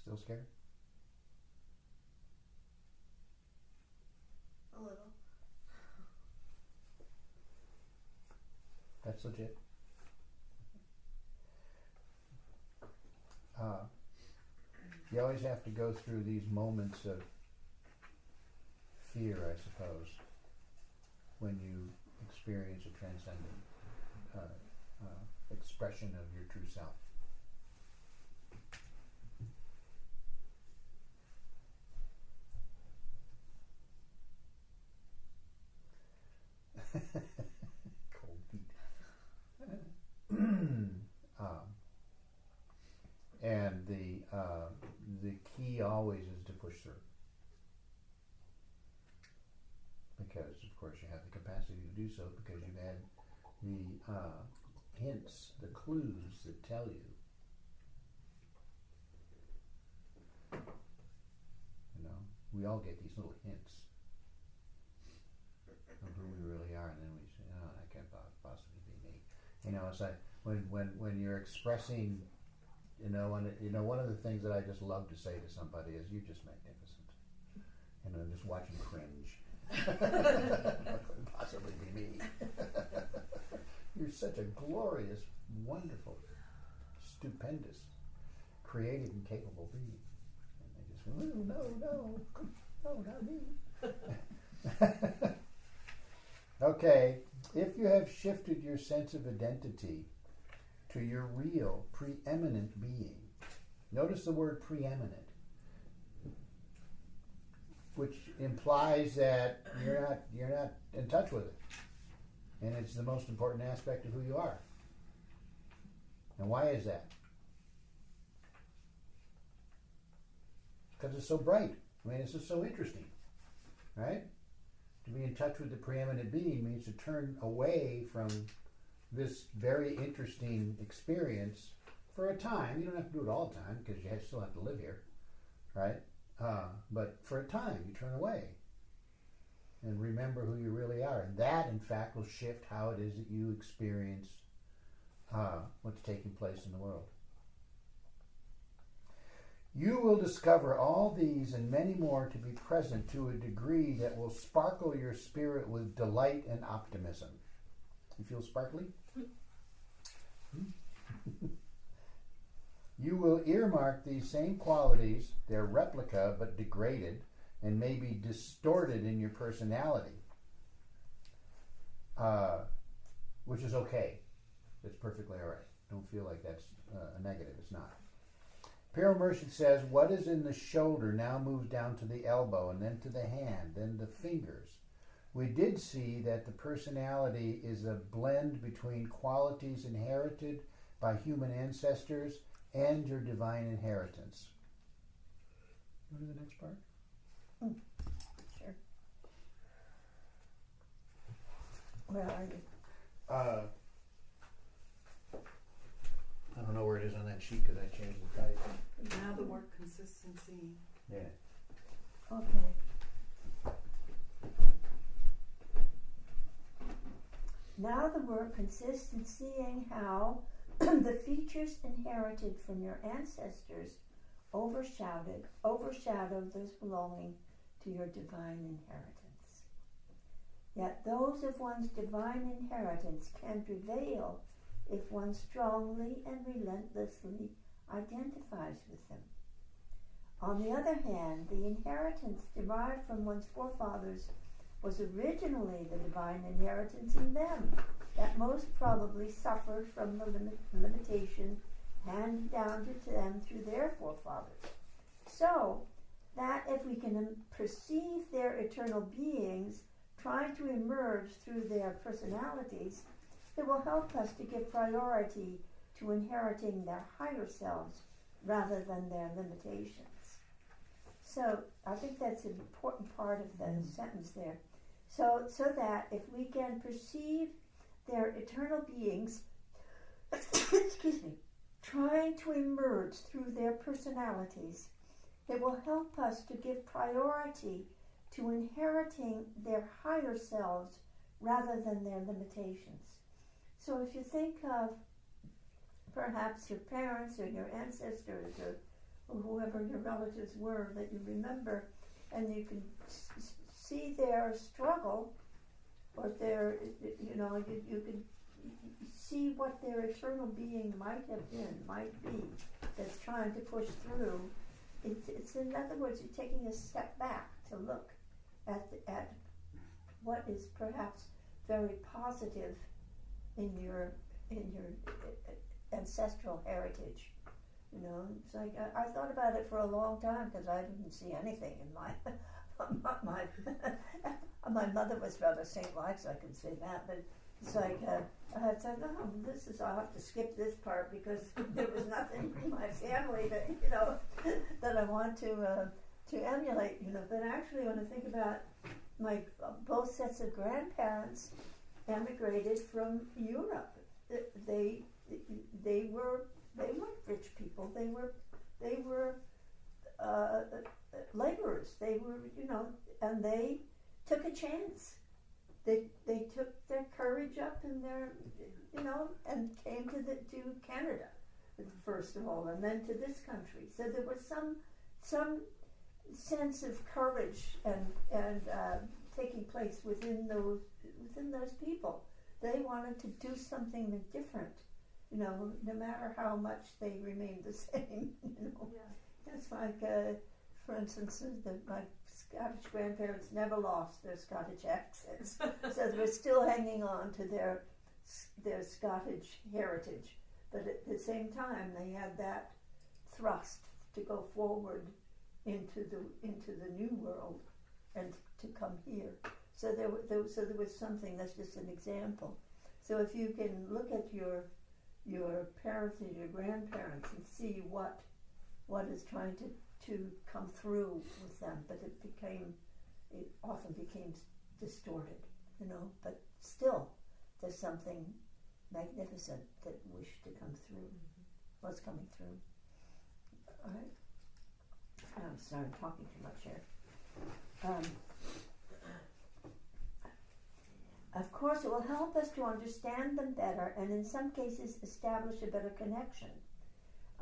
Still scared? A little. That's legit. You always have to go through these moments of fear, I suppose, when you experience a transcendent expression of your true self. Cold feet. And the key always is to push through, because of course you have the capacity to do so, because you've had the hints, the clues that tell you. You know, we all get these little hints of who we really are, and then we say, "Oh, that can't possibly be me." You know, it's like when you're expressing, one of the things that I just love to say to somebody is, "You're just magnificent," and I'm just watching cringe. That couldn't possibly be me. You're such a glorious, wonderful, stupendous, creative and capable being. And they just go, no, not me. Okay, if you have shifted your sense of identity to your real, preeminent being, notice the word preeminent, which implies that you're not in touch with it. And it's the most important aspect of who you are. And why is that? Because it's so bright. I mean, it's just so interesting, right? To be in touch with the preeminent being means to turn away from this very interesting experience for a time. You don't have to do it all the time, because you still have to live here, right? But for a time, you turn away and remember who you really are. And that, in fact, will shift how it is that you experience what's taking place in the world. You will discover all these and many more to be present to a degree that will sparkle your spirit with delight and optimism. You feel sparkly? You will earmark these same qualities, their replica but degraded, and maybe distorted in your personality, which is okay. It's perfectly all right. Don't feel like that's a negative. It's not. Piro Murshid says, what is in the shoulder now moves down to the elbow, and then to the hand, then the fingers. We did see that the personality is a blend between qualities inherited by human ancestors and your divine inheritance. Go to the next part. Sure. Where are you? I don't know where it is on that sheet because I changed the type. Now the word consistency. Yeah. Okay. Now the work consists in seeing how the features inherited from your ancestors overshadow those belonging to your divine inheritance. Yet those of one's divine inheritance can prevail if one strongly and relentlessly identifies with them. On the other hand, the inheritance derived from one's forefathers was originally the divine inheritance in them that most probably suffered from the limitation handed down to them through their forefathers. So that if we can perceive their eternal beings trying to emerge through their personalities, it will help us to give priority to inheriting their higher selves rather than their limitations. So I think that's an important part of the sentence there. So that if we can perceive their eternal beings, excuse me, trying to emerge through their personalities, it will help us to give priority to inheriting their higher selves rather than their limitations. So if you think of perhaps your parents or your ancestors or whoever your relatives were that you remember, and you can see their struggle, or their, you can see what their eternal being might have been, might be, that's trying to push through. It's in other words, you're taking a step back to look at what is perhaps very positive in your ancestral heritage. It's like I thought about it for a long time because I didn't see anything in my my mother was rather saint-like, so I can say that. But it's like I had said, I'll have to skip this part because there was nothing in my family that I want to emulate. But actually, when I think about my both sets of grandparents emigrated from Europe. They weren't rich people. They were laborers. They were, and they took a chance. They took their courage up and and came to Canada first of all, and then to this country. So there was some sense of courage and taking place within those people. They wanted to do something different, no matter how much they remained the same. Yeah. It's like, for instance, my Scottish grandparents never lost their Scottish accents, so they were still hanging on to their Scottish heritage. But at the same time, they had that thrust to go forward into the new world and to come here. So there was something. That's just an example. So if you can look at your parents and your grandparents and see what is trying to come through with them, but it often became distorted, But still, there's something magnificent that wished to come through. Was coming through. All right. I'm sorry, I'm talking too much here. Of course, it will help us to understand them better and in some cases establish a better connection.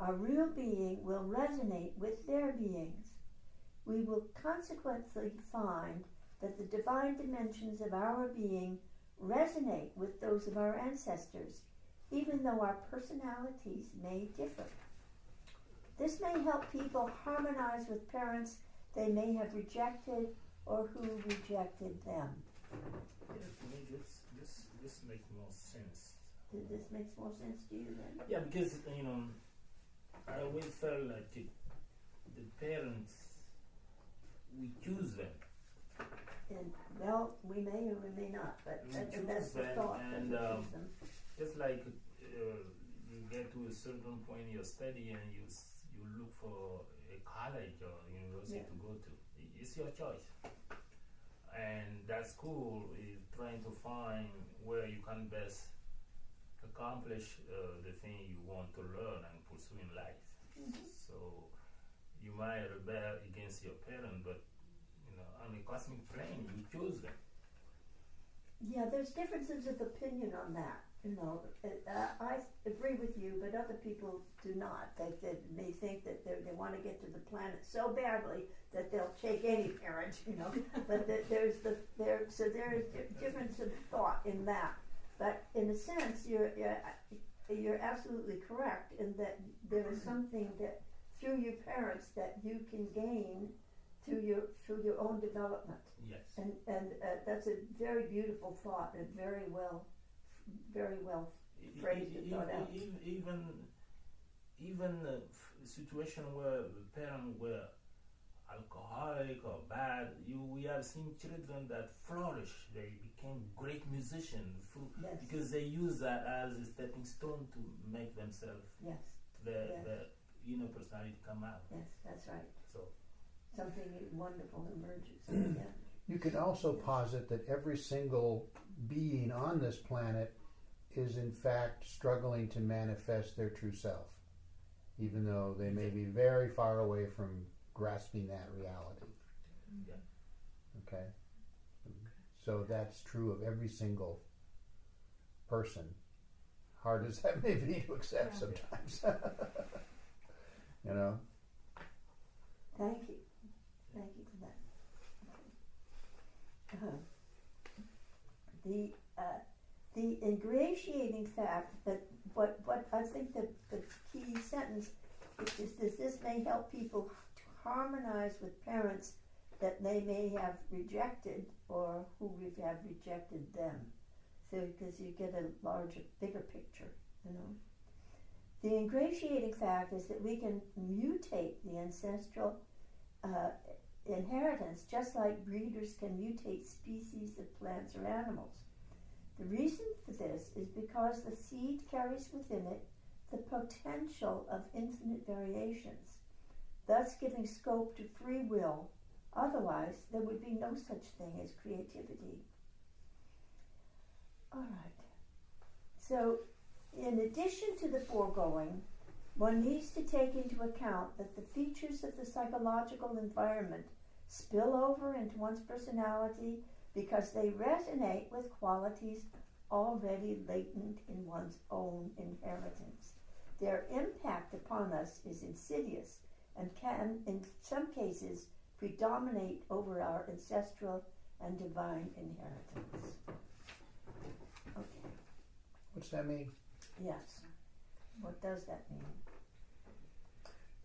our real being will resonate with their beings. We will consequently find that the divine dimensions of our being resonate with those of our ancestors, even though our personalities may differ. This may help people harmonize with parents they may have rejected or who rejected them. Yeah, to me, this makes more sense. This makes more sense to you then? Yeah, because I always felt like the parents, we choose them. And, well, we may or we may not, but We that's choose the them, thought. that and we choose them. just like you get to a certain point in your study and you look for a college or university Yeah. to go to. It's your choice. And that school is trying to find where you can best accomplish the thing you want to learn and pursue in life. Mhm. So you might rebel against your parent, but on a cosmic plane, you choose them. Yeah, there's differences of opinion on that. I agree with you, but other people do not. They think that they want to get to the planet so badly that they'll take any parent, But there's difference of thought in that. But in a sense, you're absolutely correct in that there is something that through your parents that you can gain through your own development. Yes. And that's a very beautiful thought and very well phrased and thought out. Even a situation where the parents were alcoholic or bad, we have seen children that flourish. They became great musicians Yes. because they use that as a stepping stone to make themselves Yes, their personality come out. yes, that's right. So Something wonderful emerges. Yeah. You can also posit that every single being on this planet is in fact struggling to manifest their true self, even though they may be very far away from grasping that reality. yeah. Okay? So that's true of every single person. Hard as that may be to accept sometimes. Thank you. Thank you for that. The ingratiating fact that what I think the key sentence is this may help people to harmonize with parents that they may have rejected or who have rejected them. So because you get a bigger picture, The ingratiating fact is that we can mutate the ancestral inheritance just like breeders can mutate species of plants or animals. The reason for this is because the seed carries within it the potential of infinite variations, thus giving scope to free will. Otherwise, there would be no such thing as creativity. All right. So, in addition to the foregoing, one needs to take into account that the features of the psychological environment spill over into one's personality because they resonate with qualities already latent in one's own inheritance. Their impact upon us is insidious and can, in some cases, predominate over our ancestral and divine inheritance. Okay. What's that mean? Yes. What does that mean?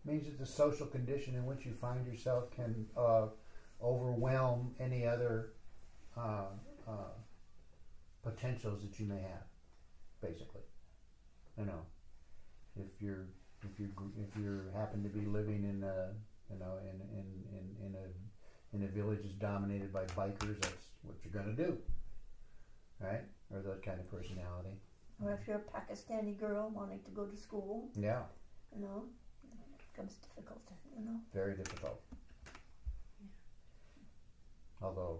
Means that the social condition in which you find yourself can overwhelm any other potentials that you may have. Basically, if you happen to be living in a village that's dominated by bikers, that's what you're going to do, right? Or that kind of personality. Or if you're a Pakistani girl wanting to go to school, Yeah. it becomes difficult, Very difficult. Although,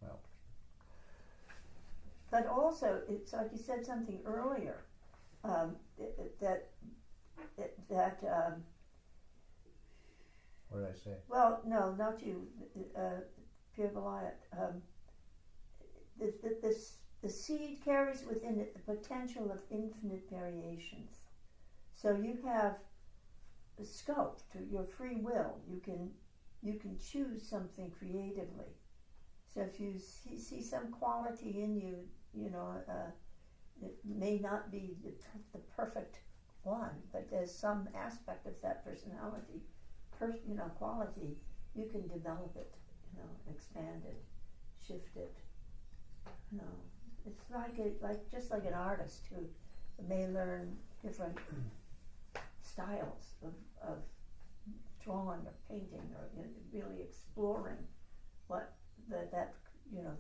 well. But also, it's like you said something earlier, that What did I say? well, no, not you, Pierre Vilayet. The seed carries within it the potential of infinite variations. So you have the scope to your free will. You can choose something creatively. So if you see some quality in you, it may not be the perfect one, but there's some aspect of that personality, quality, you can develop it, expand it, shift it. It's just like an artist who may learn different styles of drawing or painting, or really exploring what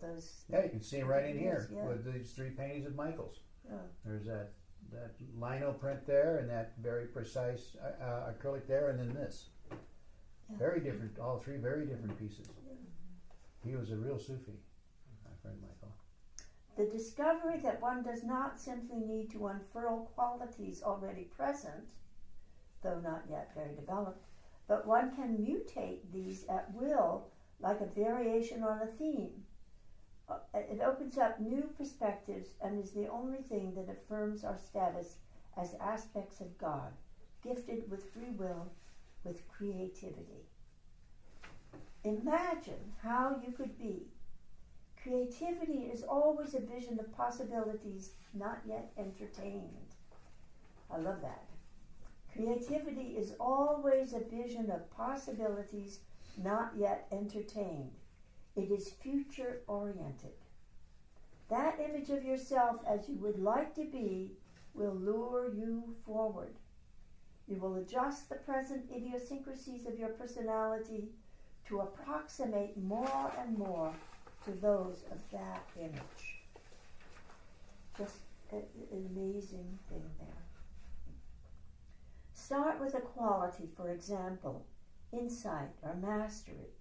those. Yeah, you can see him right in here Yeah. with these 3 paintings of Michael's. Yeah. There's that lino print there, and that very precise acrylic there, and then this. Yeah. Very different, all 3 very different pieces. Yeah. He was a real Sufi, my friend Michael. The discovery that one does not simply need to unfurl qualities already present, though not yet very developed, but one can mutate these at will like a variation on a theme. It opens up new perspectives and is the only thing that affirms our status as aspects of God, gifted with free will, with creativity. Imagine how you could be. Creativity is always a vision of possibilities not yet entertained. I love that. Creativity is always a vision of possibilities not yet entertained. It is future-oriented. That image of yourself as you would like to be will lure you forward. You will adjust the present idiosyncrasies of your personality to approximate more and more to those of that image. Just an amazing thing there. Start with a quality, for example, insight or mastery.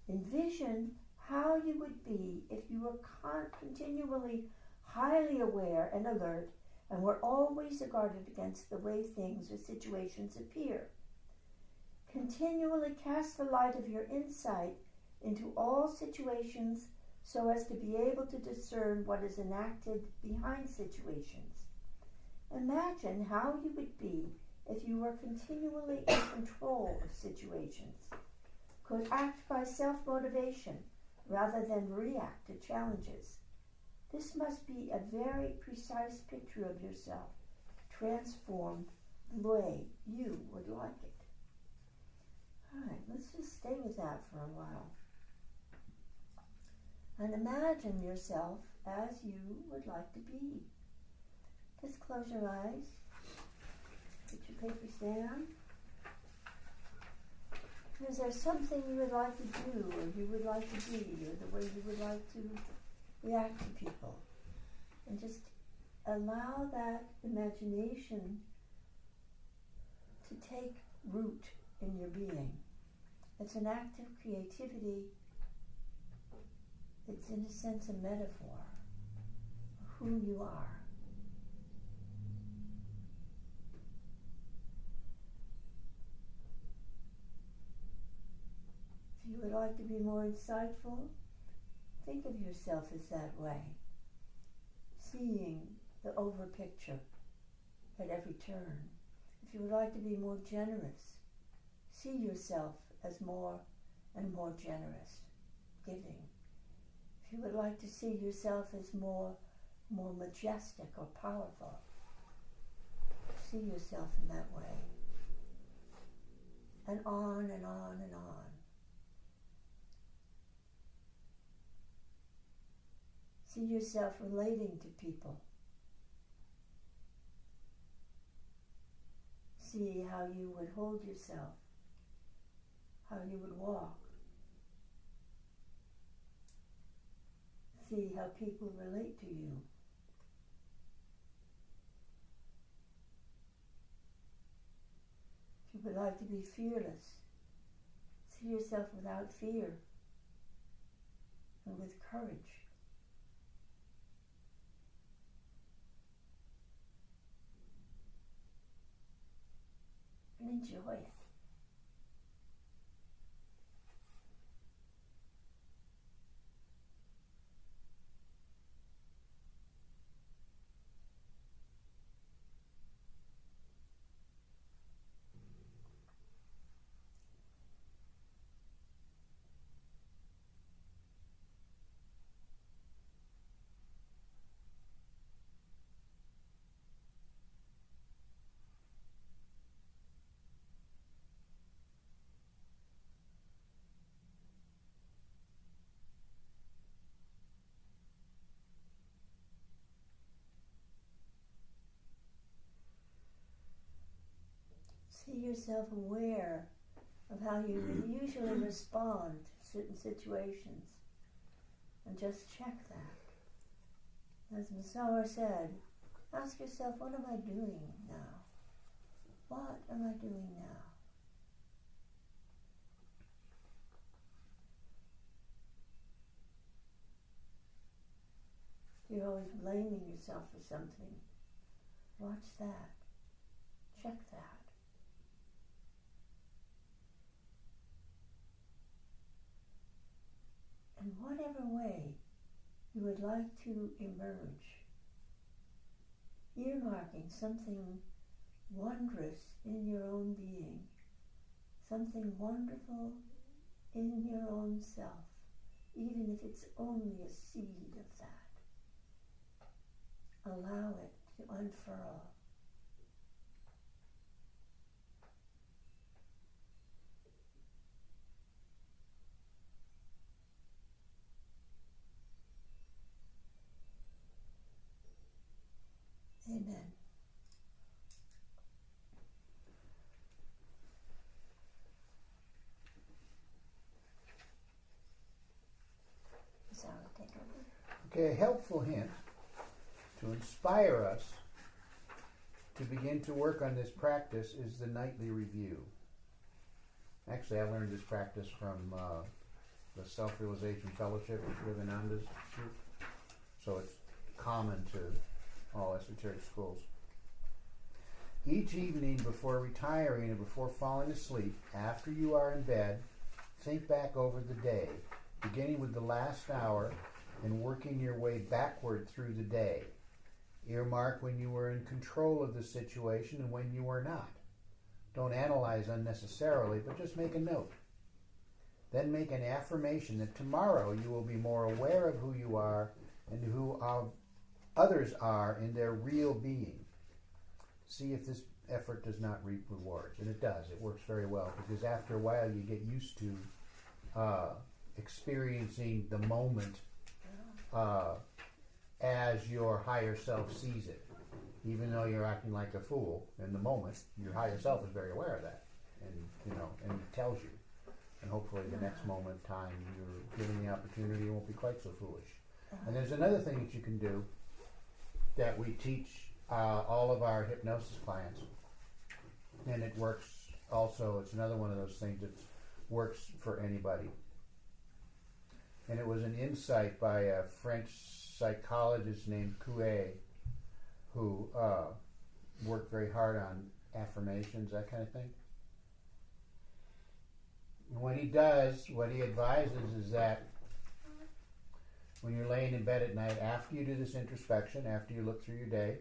Envision how you would be if you were continually highly aware and alert and were always guarded against the way things or situations appear. Continually cast the light of your insight into all situations so as to be able to discern what is enacted behind situations. Imagine how you would be if you were continually in control of situations, could act by self-motivation rather than react to challenges. This must be a very precise picture of yourself, transformed the way you would like it. All right, let's just stay with that for a while. And imagine yourself as you would like to be. Just close your eyes. Put your papers down. Is there something you would like to do, or you would like to be, or the way you would like to react to people? And just allow that imagination to take root in your being. It's an act of creativity. It's in a sense a metaphor of who you are. If you would like to be more insightful, think of yourself as that way, seeing the over picture at every turn. If you would like to be more generous, see yourself as more and more generous, giving. If you would like to see yourself as more majestic or powerful, see yourself in that way. And on and on and on. See yourself relating to people. See how you would hold yourself, how you would walk. See how people relate to you. If you would like to be fearless, see yourself without fear and with courage. And enjoy it. yourself aware of how you would usually respond to certain situations. And just check that. As Masawa said, ask yourself, what am I doing now? What am I doing now? You're always blaming yourself for something. Watch that. Check that. In whatever way you would like to emerge, earmarking something wondrous in your own being, something wonderful in your own self, even if it's only a seed of that. Allow it to unfurl. Amen. Sorry, take over. Okay, a helpful hint to inspire us to begin to work on this practice is the nightly review. Actually, I learned this practice from the Self-Realization Fellowship with Vivekananda's group, so it's common to all esoteric schools. Each evening before retiring and before falling asleep, after you are in bed, think back over the day, beginning with the last hour and working your way backward through the day. Earmark when you were in control of the situation and when you were not. Don't analyze unnecessarily, but just make a note. Then make an affirmation that tomorrow you will be more aware of who you are and who others are in their real being. See if this effort does not reap rewards. And it does. It works very well because after a while you get used to experiencing the moment as your higher self sees it. Even though you're acting like a fool in the moment, your higher self is very aware of that, and tells you. And hopefully the next moment in time you're given the opportunity, you won't be quite so foolish. And there's another thing that you can do that we teach all of our hypnosis clients, and it works also. It's another one of those things that works for anybody. And it was an insight by a French psychologist named Coué, who worked very hard on affirmations, that kind of thing. And what he does, what he advises is that when you're laying in bed at night, after you do this introspection, after you look through your day,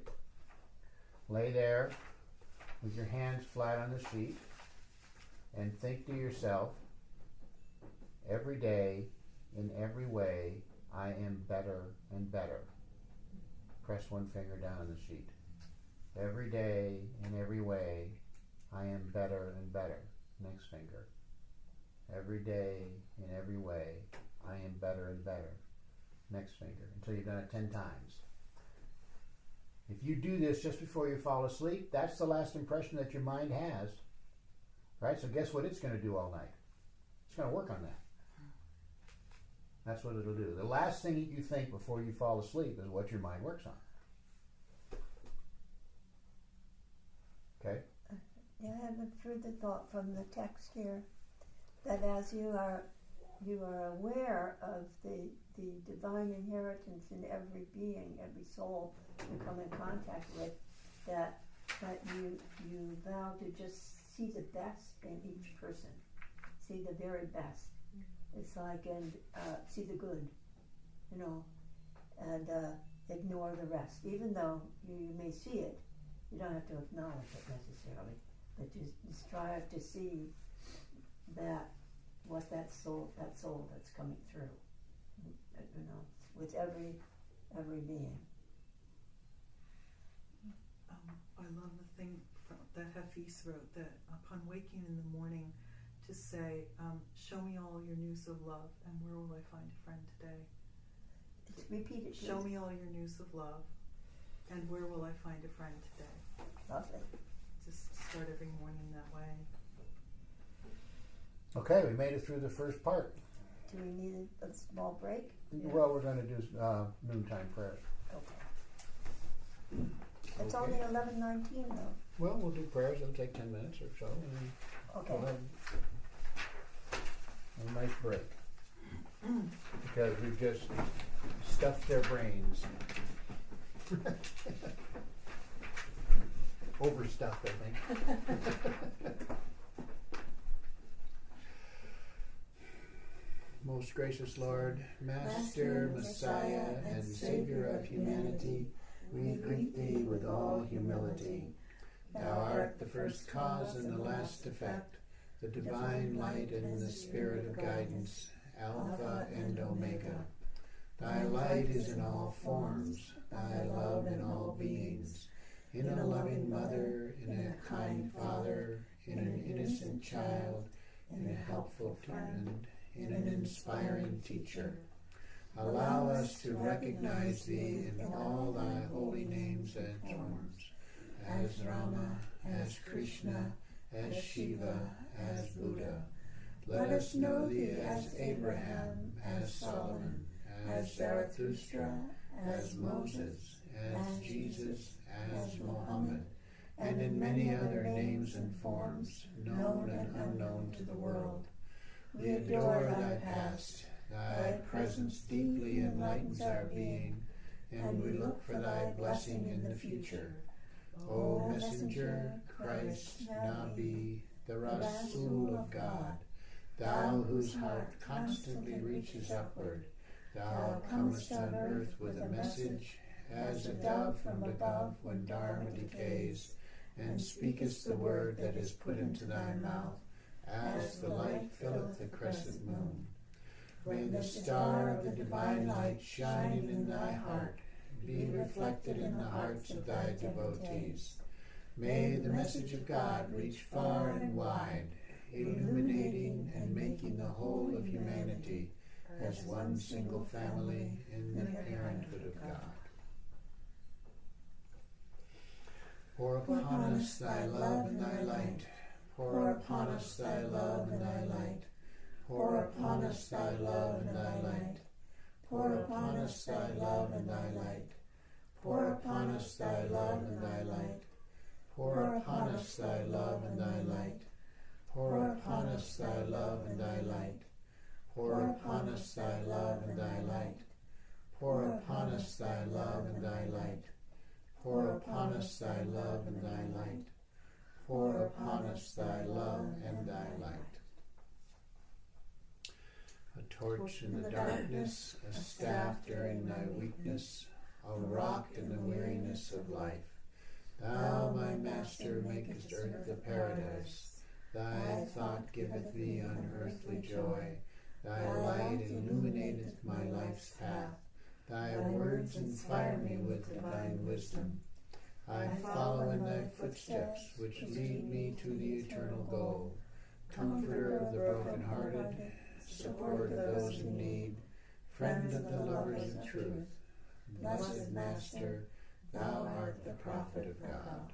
lay there with your hands flat on the sheet and think to yourself, every day, in every way, I am better and better. Press one finger down on the sheet. Every day, in every way, I am better and better. Next finger. Every day, in every way, I am better and better. Next finger. Until you've done it 10 times. If you do this just before you fall asleep, that's the last impression that your mind has. Right? So guess what it's going to do all night? It's going to work on that. That's what it'll do. The last thing that you think before you fall asleep is what your mind works on. Okay? Yeah, I have a further thought from the text here, that as you are aware of the divine inheritance in every being, every soul you come in contact with, that you vow to just see the best in each person, see the very best. It's like, and see the good, and ignore the rest. Even though you may see it, you don't have to acknowledge it necessarily, but you strive to see that soul that's coming through, with every being. I love the thing that Hafiz wrote, that upon waking in the morning, to say, show me all your news of love, and where will I find a friend today? Repeat it. Show me all your news of love, and where will I find a friend today? Lovely. just start every morning that way. Okay, we made it through the first part. Do we need a small break? Well, we're going to do noontime prayers. Okay. It's Okay. only 11:19 though. Well, we'll do prayers. It'll take 10 minutes or so. And then Okay. we'll have a nice break. Because we've just stuffed their brains. Overstuffed, I think. Most gracious Lord, Master, Messiah, and Savior of humanity, we greet Thee with all humility. Thou art the first cause and the last effect, the divine light and the spirit of guidance, Alpha and Omega. Thy light is in all forms, Thy love in all beings, in a loving mother, in a kind father, in an innocent child, in a helpful friend, in an inspiring teacher. Allow us to recognize Thee in all Thy holy names and forms, as Rama, as Krishna, as Shiva, as Buddha. Let us know Thee as Abraham, as Solomon, as Zarathustra, as Moses, as Jesus, as Mohammed, and in many other names and forms, known and unknown to the world. We adore Thy past, Thy presence deeply enlightens our being, and we look for Thy blessing in the future. O Messenger, Christ, Nabi, the Rasul of God, Thou whose heart constantly reaches upward, Thou comest on earth with a message, as a dove from above when Dharma decays, and speakest the word that is put into Thy mouth, as the light filleth the crescent moon. May the star of the divine light shining in Thy heart be reflected in the hearts of Thy devotees. May the message of God reach far and wide, illuminating and making the whole of humanity as one single family in the parenthood of God. Pour upon us Thy love and Thy light. Pour upon us Thy love and Thy light. Pour upon us Thy love and Thy light. Pour upon us Thy love and Thy light. Pour upon us Thy love and Thy light. Pour upon us Thy love and Thy light. Pour upon us Thy love and Thy light. Pour upon us Thy love and Thy light. Pour upon us Thy love and Thy light. Pour upon us Thy love and Thy light. Pour upon us Thy love and Thy light. A torch in the darkness, a staff during Thy weakness, a rock in the weariness of life. Thou, my Master, makest earth a paradise. Thy thought giveth Thee unearthly joy. Thy light illuminateth my life's path. Thy words inspire me with divine wisdom. I follow in Thy footsteps, which lead me to the eternal goal. Comforter of the brokenhearted, support of those in need, friend of the lovers of truth. Blessed Master, Thou art the prophet of God.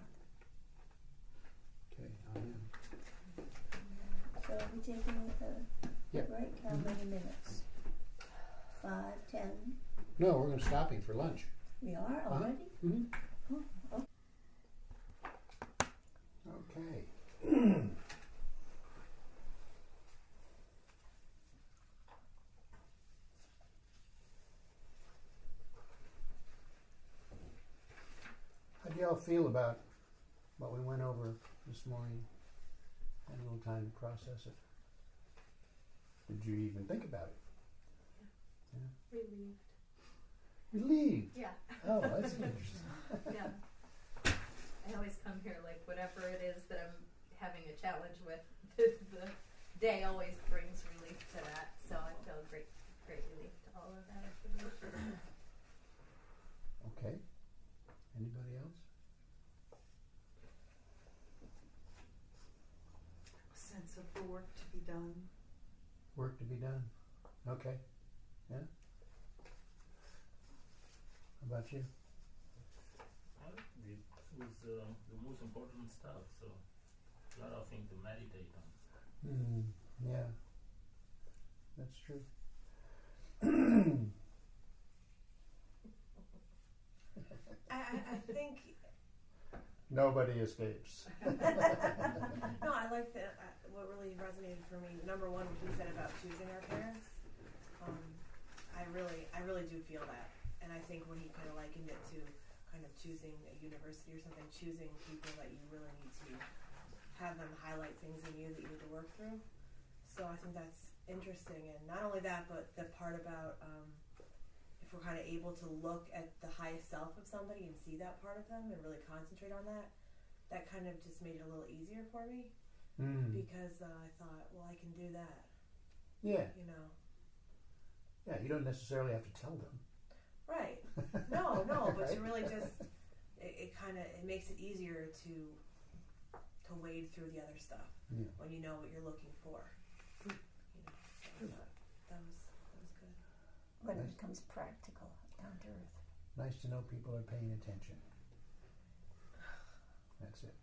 Okay, amen. So are we taking a Yeah. break? How many minutes? 5, 10? No, we're going to stopping for lunch. We are already? Mm-hmm. Oh, Okay. How do y'all feel about what we went over this morning? Had a little time to process it. Did you even think about it? Relieved. Relieved. Yeah. Oh, that's interesting. Yeah. I always come here like whatever it is that I'm having a challenge with, the day always brings relief to that. So I feel great relief to all of that information. Okay. Anybody else? A sense of the work to be done. Work to be done. Okay. Yeah. How about you? It was the most important stuff. So a lot of things to meditate on. Yeah, that's true. I think Nobody escapes. no, I like that. What really resonated for me, number one, what he said about choosing our parents. I really do feel that, and I think when he kind of likened it to kind of choosing a university or something, choosing people that you really need to have them highlight things in you that you need to work through. So I think that's interesting, and not only that, but the part about if we're kind of able to look at the highest self of somebody and see that part of them and really concentrate on that, that kind of just made it a little easier for me because I thought, well, I can do that. Yeah. You know. Yeah, you don't necessarily have to tell them. Right. No, but Right? you really just it makes it easier to wade through the other stuff when you know what you're looking for. You know, so I thought that was good. When Nice. it becomes practical, down to earth. Nice to know people are paying attention. That's it.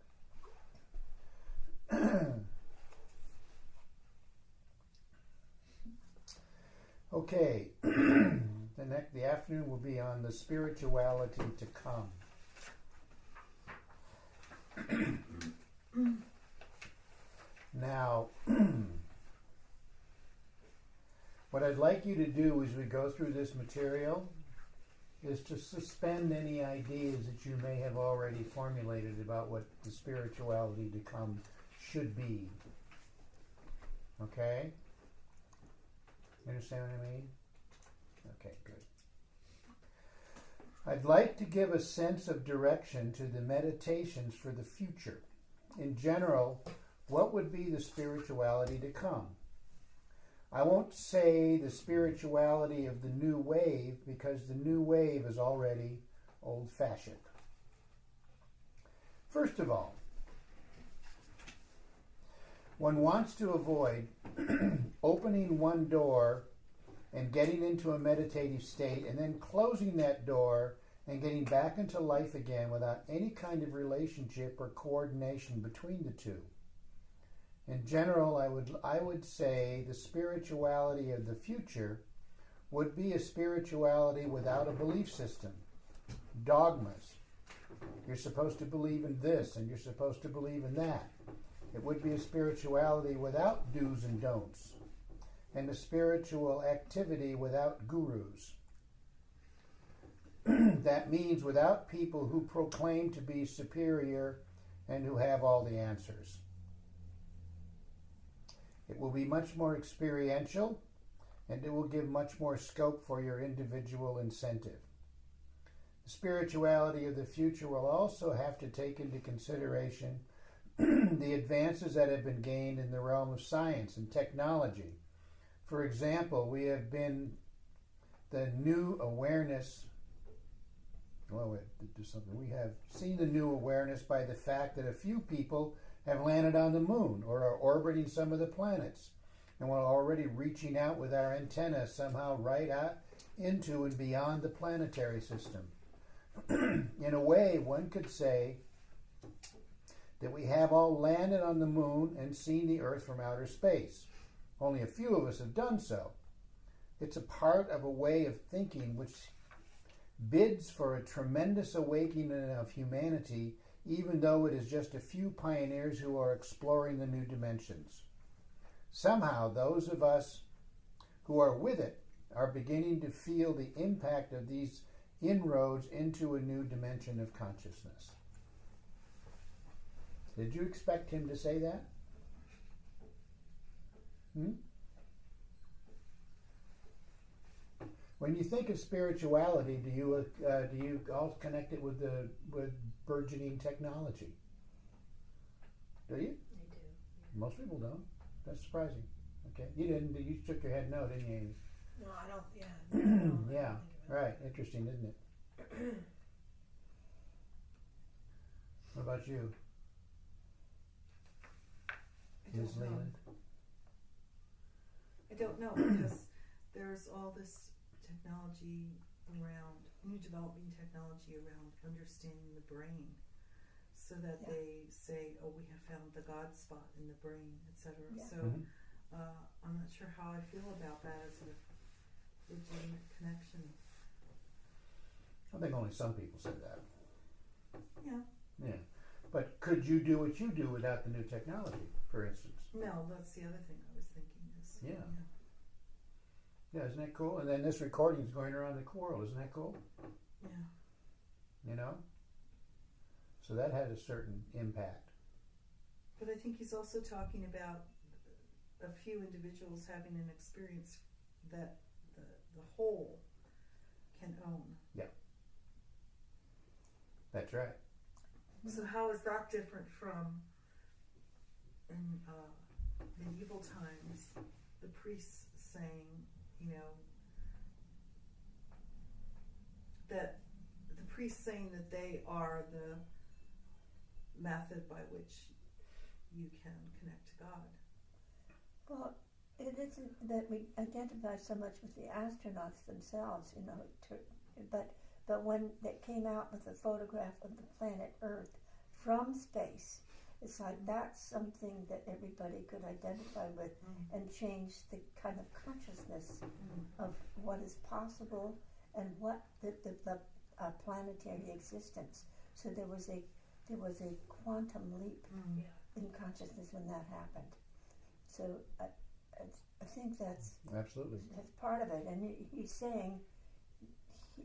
Okay, the afternoon will be on the spirituality to come. Now, what I'd like you to do as we go through this material is to suspend any ideas that you may have already formulated about what the spirituality to come should be. Okay? You understand what I mean? Okay, good. I'd like to give a sense of direction to the meditations for the future. In general, what would be the spirituality to come? I won't say the spirituality of the new wave because the new wave is already old-fashioned. First of all, one wants to avoid opening one door and getting into a meditative state and then closing that door and getting back into life again without any kind of relationship or coordination between the two. In general, I would say the spirituality of the future would be a spirituality without a belief system, dogmas. You're supposed to believe in this and you're supposed to believe in that. It would be a spirituality without do's and don'ts, and a spiritual activity without gurus. That means without people who proclaim to be superior and who have all the answers. It will be much more experiential, and it will give much more scope for your individual incentive. The spirituality of the future will also have to take into consideration the advances that have been gained in the realm of science and technology. For example, we have been the new awareness. We have seen the new awareness by the fact that a few people have landed on the moon or are orbiting some of the planets, and we're already reaching out with our antenna somehow right out into and beyond the planetary system. In a way, one could say that we have all landed on the moon and seen the Earth from outer space. Only a few of us have done so. It's a part of a way of thinking which bids for a tremendous awakening of humanity, even though it is just a few pioneers who are exploring the new dimensions. Somehow, those of us who are with it are beginning to feel the impact of these inroads into a new dimension of consciousness. Did you expect him to say that? When you think of spirituality, do you all connect it with burgeoning technology? Do you? I do. Most people don't. That's surprising. Okay, you didn't. You shook your head no, didn't you? No, I don't. Yeah. No, I don't Yeah. think of it. Right. Interesting, isn't it? What about you, I Ms. don't know. Leland? I don't know because there's all this technology around, new developing technology around understanding the brain. so that Yeah. they say, oh, we have found the God spot in the brain, etc. Yeah. So Mhm. I'm not sure how I feel about that as a legitimate connection. I think only some people say that. Yeah. Yeah. But could you do what you do without the new technology, for instance? No, that's the other thing I was thinking is. Yeah. Yeah, isn't that cool? And then this recording is going around the world. Isn't that cool? Yeah. You know? So that had a certain impact. But I think he's also talking about a few individuals having an experience that the whole can own. That's right. So how is that different from in medieval times, the priests saying, you know, that the priests saying that they are the method by which you can connect to God? Well, it isn't that we identify so much with the astronauts themselves, you know, but when they came out with a photograph of the planet Earth from space, it's like that's something that everybody could identify with and change the kind of consciousness of what is possible and what the planetary existence. So there was a quantum leap in consciousness when that happened. So I think that's Absolutely. part of it. And he's saying,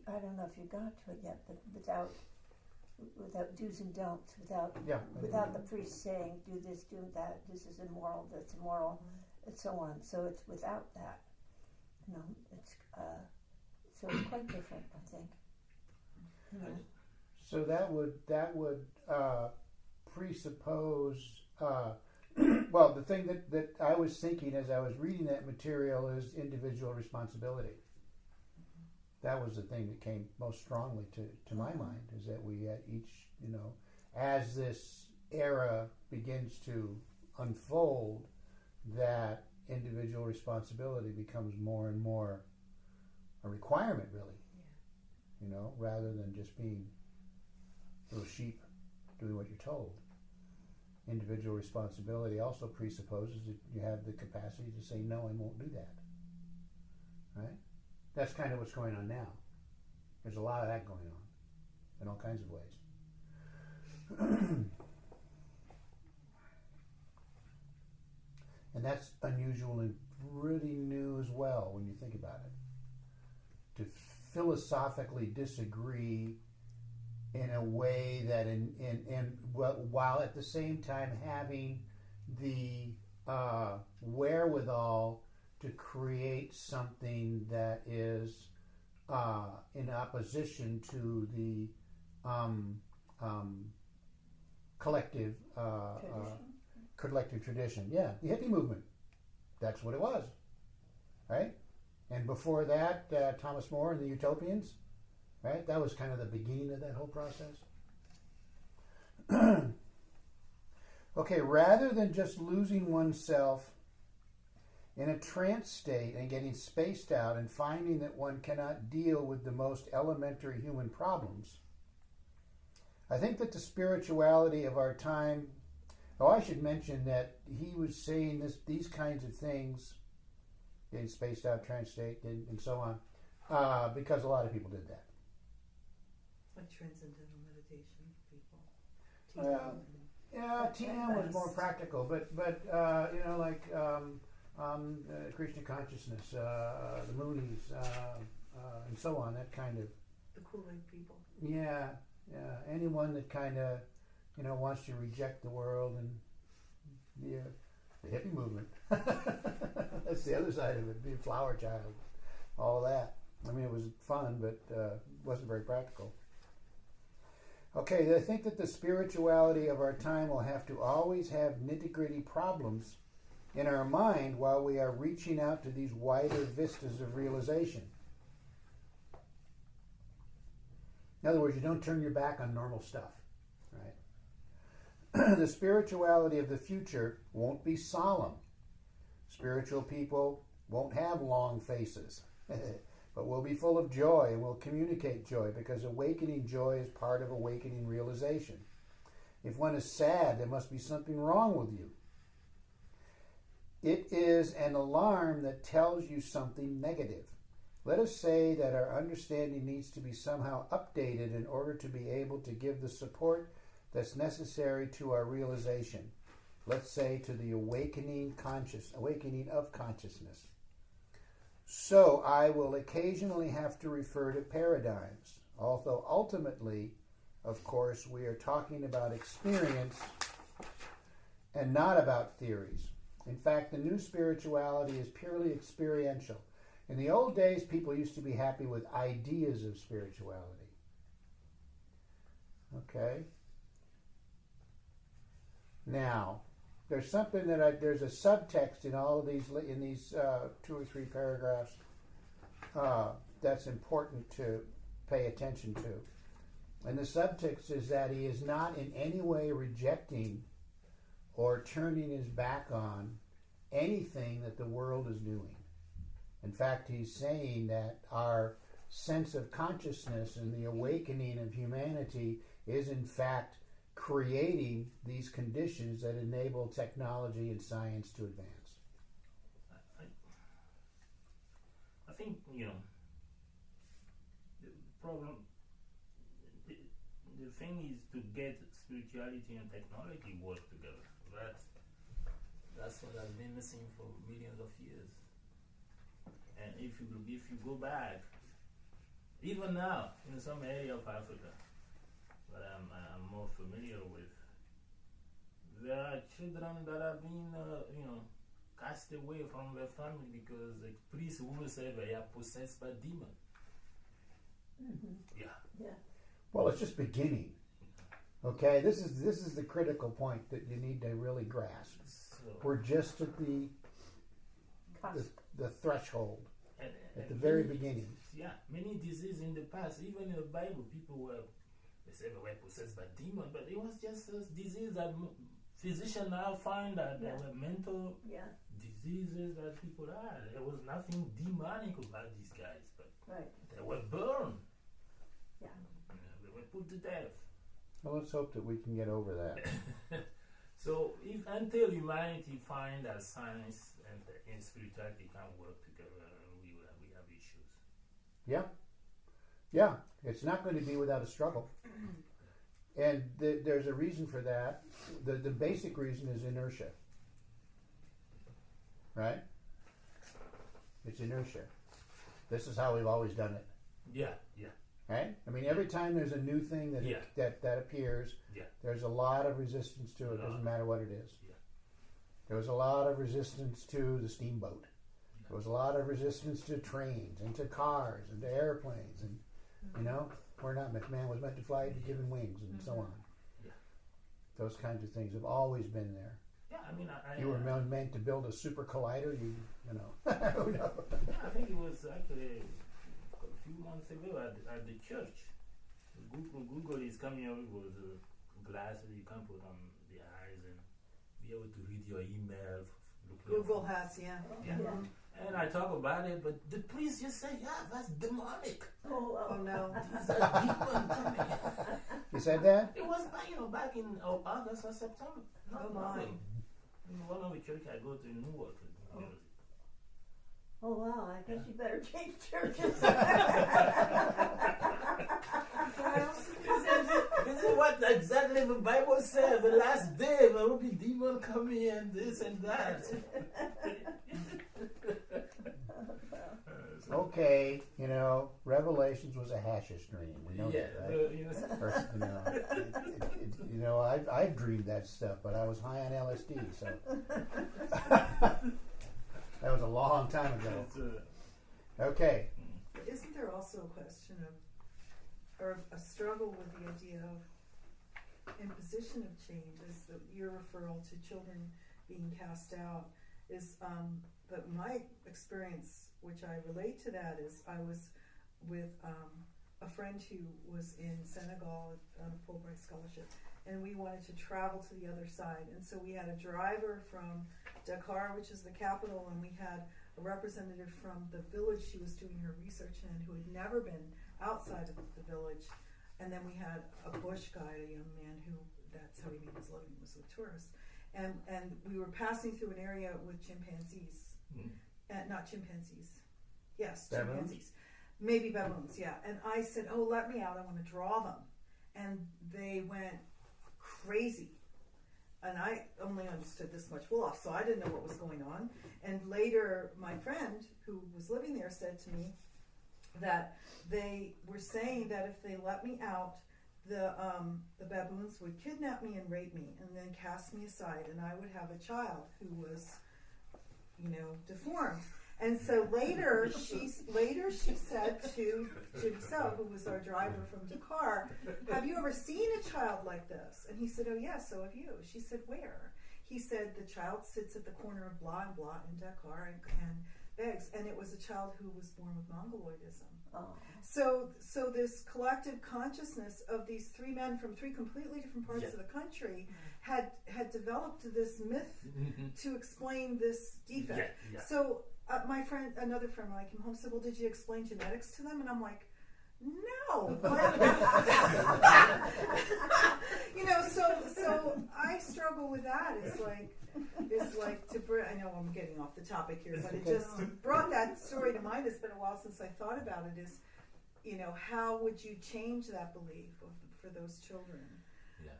I don't know if you got to it yet, but without do's and don'ts, without the priest saying do this, do that, this is immoral, that's immoral, and so on. So it's without that. You know, it's so it's quite different, I think. You know. So that would presuppose. Well, the thing that I was thinking as I was reading that material is individual responsibility. That was the thing that came most strongly to my mind, is that we at each, you know, as this era begins to unfold, that individual responsibility becomes more and more a requirement, really. You know, rather than just being little sheep doing what you're told. Individual responsibility also presupposes that you have the capacity to say, no, I won't do that. Right? That's kind of what's going on now. There's a lot of that going on in all kinds of ways. And that's unusual and pretty new as well when you think about it. To philosophically disagree in a way that while at the same time having the wherewithal to create something that is in opposition to the collective tradition. Yeah, the hippie movement. That's what it was, right? And before that, Thomas More and the Utopians, right? That was kind of the beginning of that whole process. Okay, rather than just losing oneself in a trance state and getting spaced out and finding that one cannot deal with the most elementary human problems, I think that the spirituality of our time, I should mention that he was saying these kinds of things, getting spaced out, trance state, and so on, because a lot of people did that. Like transcendental meditation people. Yeah, TM was more practical, but you know, like Krishna consciousness, the Moonies, and so on. That kind of The Kool-Aid people. yeah. Anyone that kind of, you know, wants to reject the world and the hippie movement. That's the other side of it. Being a flower child, all of that. I mean, it was fun, but wasn't very practical. Okay, I think that the spirituality of our time will have to always have nitty-gritty problems in our mind while we are reaching out to these wider vistas of realization. In other words, you don't turn your back on normal stuff, right? The spirituality of the future won't be solemn. Spiritual people won't have long faces, but will be full of joy and will communicate joy, because awakening joy is part of awakening realization. If one is sad, there must be something wrong with you. It is an alarm that tells you something negative. Let us say that our understanding needs to be somehow updated in order to be able to give the support that's necessary to our realization. Let's say to the awakening of consciousness. So I will occasionally have to refer to paradigms, although ultimately, of course, we are talking about experience and not about theories. In fact, the new spirituality is purely experiential. In the old days, people used to be happy with ideas of spirituality. Okay? Now, there's something there's a subtext in all of these, in these 2 or 3 paragraphs that's important to pay attention to. And the subtext is that he is not in any way rejecting or turning his back on anything that the world is doing. In fact, he's saying that our sense of consciousness and the awakening of humanity is in fact creating these conditions that enable technology and science to advance. I think, the problem, the thing is to get spirituality and technology work together. That's what has been missing for millions of years. And if you go back, even now in some area of Africa that I'm more familiar with, there are children that have been cast away from their family because the priest will say they are possessed by demons. Mm-hmm. Yeah. Well, it's just beginning. Okay, this is the critical point that you need to really grasp. So, We're just at the threshold, at the very beginning. Yeah, many diseases in the past, even in the Bible, they say they were possessed by demons, but it was just a disease that physicians now find that there were mental diseases that people had. There was nothing demonic about these guys, but they were burned. Yeah. They were put to death. Well, let's hope that we can get over that. So, until humanity find that science and spirituality can work together, we have issues. Yeah, it's not going to be without a struggle. And there's a reason for that. The basic reason is inertia. Right? It's inertia. This is how we've always done it. Yeah. Right? I mean, every time there's a new thing that appears, there's a lot of resistance to it. Doesn't matter what it is. Yeah. There was a lot of resistance to the steamboat. There was a lot of resistance to trains and to cars and to airplanes, and man was meant to fly to give him wings and so on. Yeah. Those kinds of things have always been there. Yeah, I mean, You were meant to build a super collider. Who knows? I think it was actually a few months ago at the church. Google is coming up with glasses you can put on the eyes and be able to read your email. Google has, yeah. And I talk about it, but the priest just said, that's demonic. Oh no. These are demons coming. You said that? It was back in August or September. Oh my. In one of the church I go to in Newark. Oh wow, I guess you better change churches. This is what exactly the Bible says. The last day there will be demons coming and this and that. Okay, Revelations was a hashish dream. We know that, right? Or, I've dreamed that stuff, but I was high on LSD, so that was a long time ago. Okay. Isn't there also a question or a struggle with the idea of imposition of change? Is your referral to children being cast out is, but my experience, which I relate to that, is I was with a friend who was in Senegal on a Fulbright scholarship, and we wanted to travel to the other side, and so we had a driver from Dakar, which is the capital, and we had a representative from the village she was doing her research in who had never been outside of the village, and then we had a bush guide, a young man who that's how he made his living, was with tourists. And we were passing through an area with chimpanzees. Not chimpanzees. Yes, Baboons? chimpanzees. Maybe baboons, yeah. And I said, oh, let me out. I want to draw them. And they went crazy. And I only understood this much Wolof, so I didn't know what was going on. And later, my friend who was living there said to me that they were saying that if they let me out, the baboons would kidnap me and rape me and then cast me aside, and I would have a child who was, deformed. And so later she said to Giselle, who was our driver from Dakar, have you ever seen a child like this? And he said, oh yes, so have you. She said, where? He said, the child sits at the corner of blah and blah in Dakar and begs. And it was a child who was born with mongoloidism. Oh. So this collective consciousness of these three men from three completely different parts of the country had developed this myth to explain this defect. So another friend, when I came home, said, well, did you explain genetics to them? And I'm like, no. So I struggle with that. It's like I know I'm getting off the topic here, but it just brought that story to mind. It's been a while since I thought about it. Is, how would you change that belief for those children? Yeah.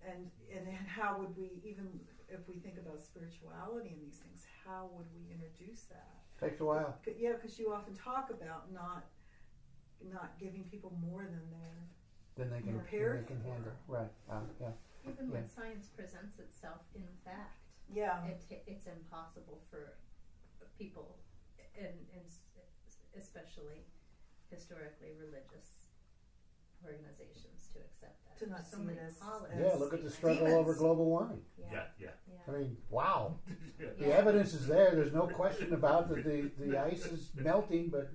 And how would we, even if we think about spirituality and these things, how would we introduce that? Takes a while. Yeah, because you often talk about not giving people more than Then they can prepared for. handle. Right. Yeah. Even when science presents itself in fact, it's impossible for people, and especially historically religious organizations, to accept that. To not so see many it as Yeah, look at the struggle demons. over global warming. Yeah. I mean, wow. Yeah. The evidence is there. There's no question about that the ice is melting, but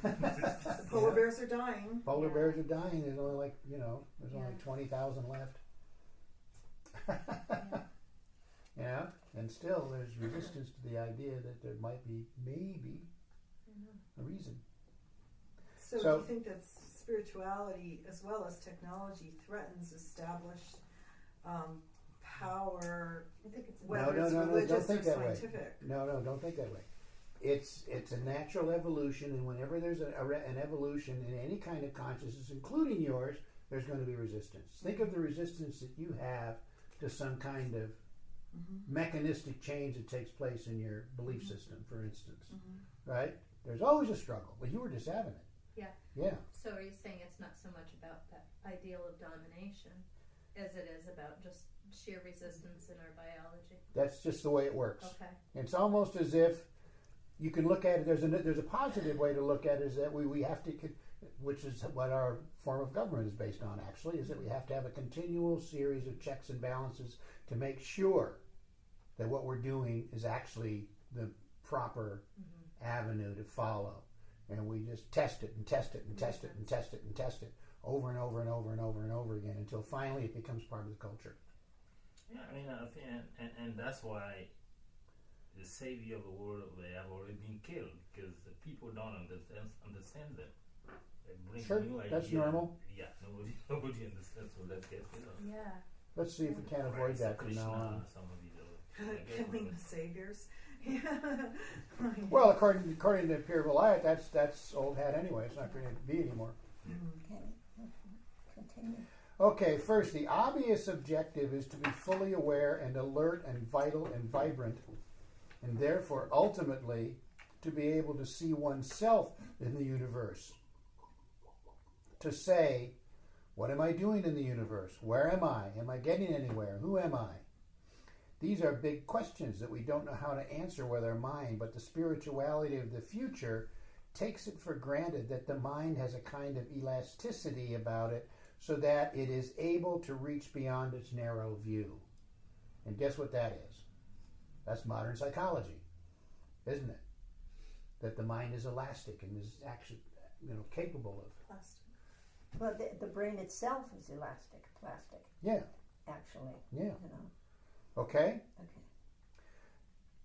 The polar bears are dying. polar bears are dying. There's only there's only 20,000 left. And still there's resistance to the idea that there might be maybe a reason. So do you think that spirituality as well as technology threatens established power, whether it's religious don't think or that way. scientific? No, don't think that way. It's a natural evolution, and whenever there's an evolution in any kind of consciousness, including yours, there's going to be resistance. Think of the resistance that you have to some kind of mechanistic change that takes place in your belief system, for instance. Right? There's always a struggle. Well, you were just having it. Yeah. So are you saying it's not so much about that ideal of domination as it is about just sheer resistance in our biology? That's just the way it works. Okay. It's almost as if you can look at it. There's a positive way to look at it, is that we have to, which is what our form of government is based on, actually, is that we have to have a continual series of checks and balances to make sure that what we're doing is actually the proper avenue to follow. And we just test it and test it and test it and test it and test it over and over and over and over and over again until finally it becomes part of the culture. Yeah, I mean, I think, and that's why the savior of the world, they have already been killed, because the people don't understand them. They bring Sure, new that's ideas. normal. Yeah, nobody understands, so let's get rid of it. Yeah. Let's see if we can't avoid that from now on. Some of these other Killing the saviors. Well, according to Pierre Vilayet, that's old hat anyway. It's not going to be anymore. Okay. Continue. Okay, first, the obvious objective is to be fully aware and alert and vital and vibrant, and therefore ultimately to be able to see oneself in the universe. To say, what am I doing in the universe? Where am I? Am I getting anywhere? Who am I? These are big questions that we don't know how to answer with our mind, but the spirituality of the future takes it for granted that the mind has a kind of elasticity about it so that it is able to reach beyond its narrow view. And guess what that is? That's modern psychology, isn't it? That the mind is elastic and is actually, capable of. Plastic. Well, the brain itself is elastic, plastic. Yeah. Actually. Yeah. Okay?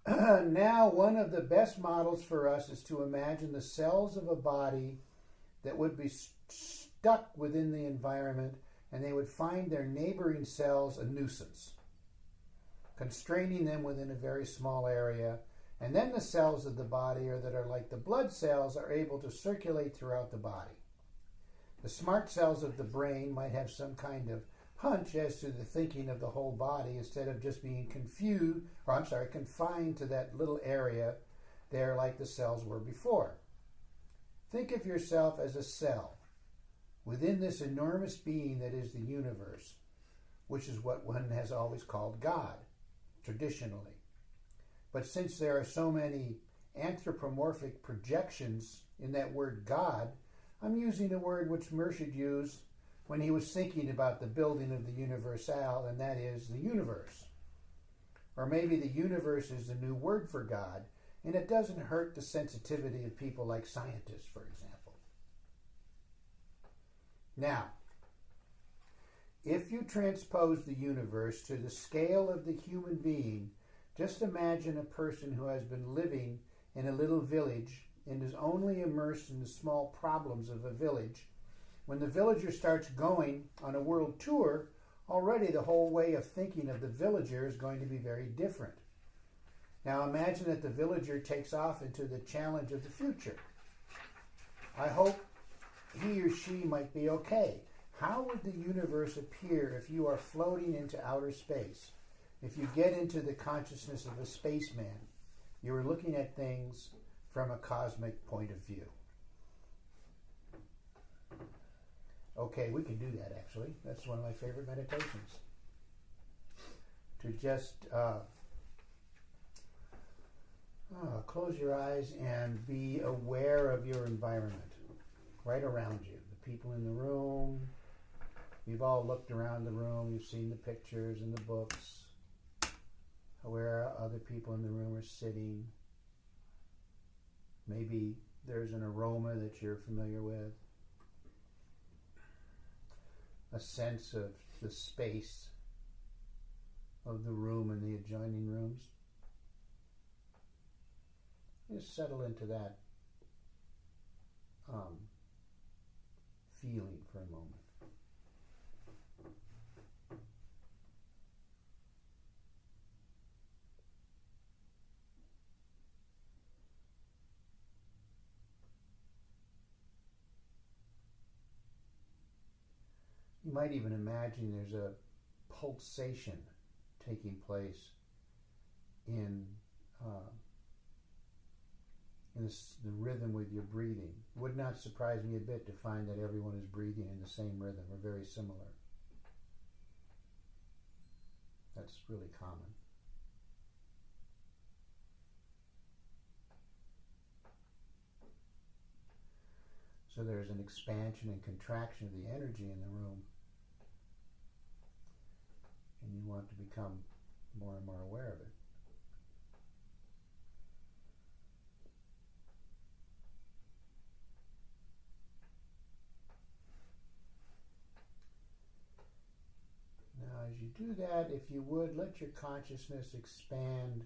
Okay. Now, one of the best models for us is to imagine the cells of a body that would be stuck within the environment and they would find their neighboring cells a nuisance, constraining them within a very small area. And then the cells of the body, or that are like the blood cells, are able to circulate throughout the body. The smart cells of the brain might have some kind of hunch as to the thinking of the whole body, instead of just being confined to that little area there like the cells were before. Think of yourself as a cell within this enormous being that is the universe, which is what one has always called God, traditionally. But since there are so many anthropomorphic projections in that word God, I'm using a word which Murshid used when he was thinking about the building of the universal, and that is the universe. Or maybe the universe is the new word for God, and it doesn't hurt the sensitivity of people like scientists, for example. Now, if you transpose the universe to the scale of the human being, just imagine a person who has been living in a little village and is only immersed in the small problems of a village. When the villager starts going on a world tour, already the whole way of thinking of the villager is going to be very different. Now imagine that the villager takes off into the challenge of the future. I hope he or she might be okay. How would the universe appear if you are floating into outer space? If you get into the consciousness of a spaceman, you are looking at things from a cosmic point of view. Okay, we can do that actually. That's one of my favorite meditations. To just close your eyes and be aware of your environment right around you. The people in the room. You've all looked around the room. You've seen the pictures and the books. Where other people in the room are sitting. Maybe there's an aroma that you're familiar with. A sense of the space of the room and the adjoining rooms. Just settle into that feeling for a moment. You might even imagine there's a pulsation taking place in the rhythm with your breathing. It would not surprise me a bit to find that everyone is breathing in the same rhythm or very similar. That's really common. So there's an expansion and contraction of the energy in the room. And you want to become more and more aware of it. Now, as you do that, if you would, let your consciousness expand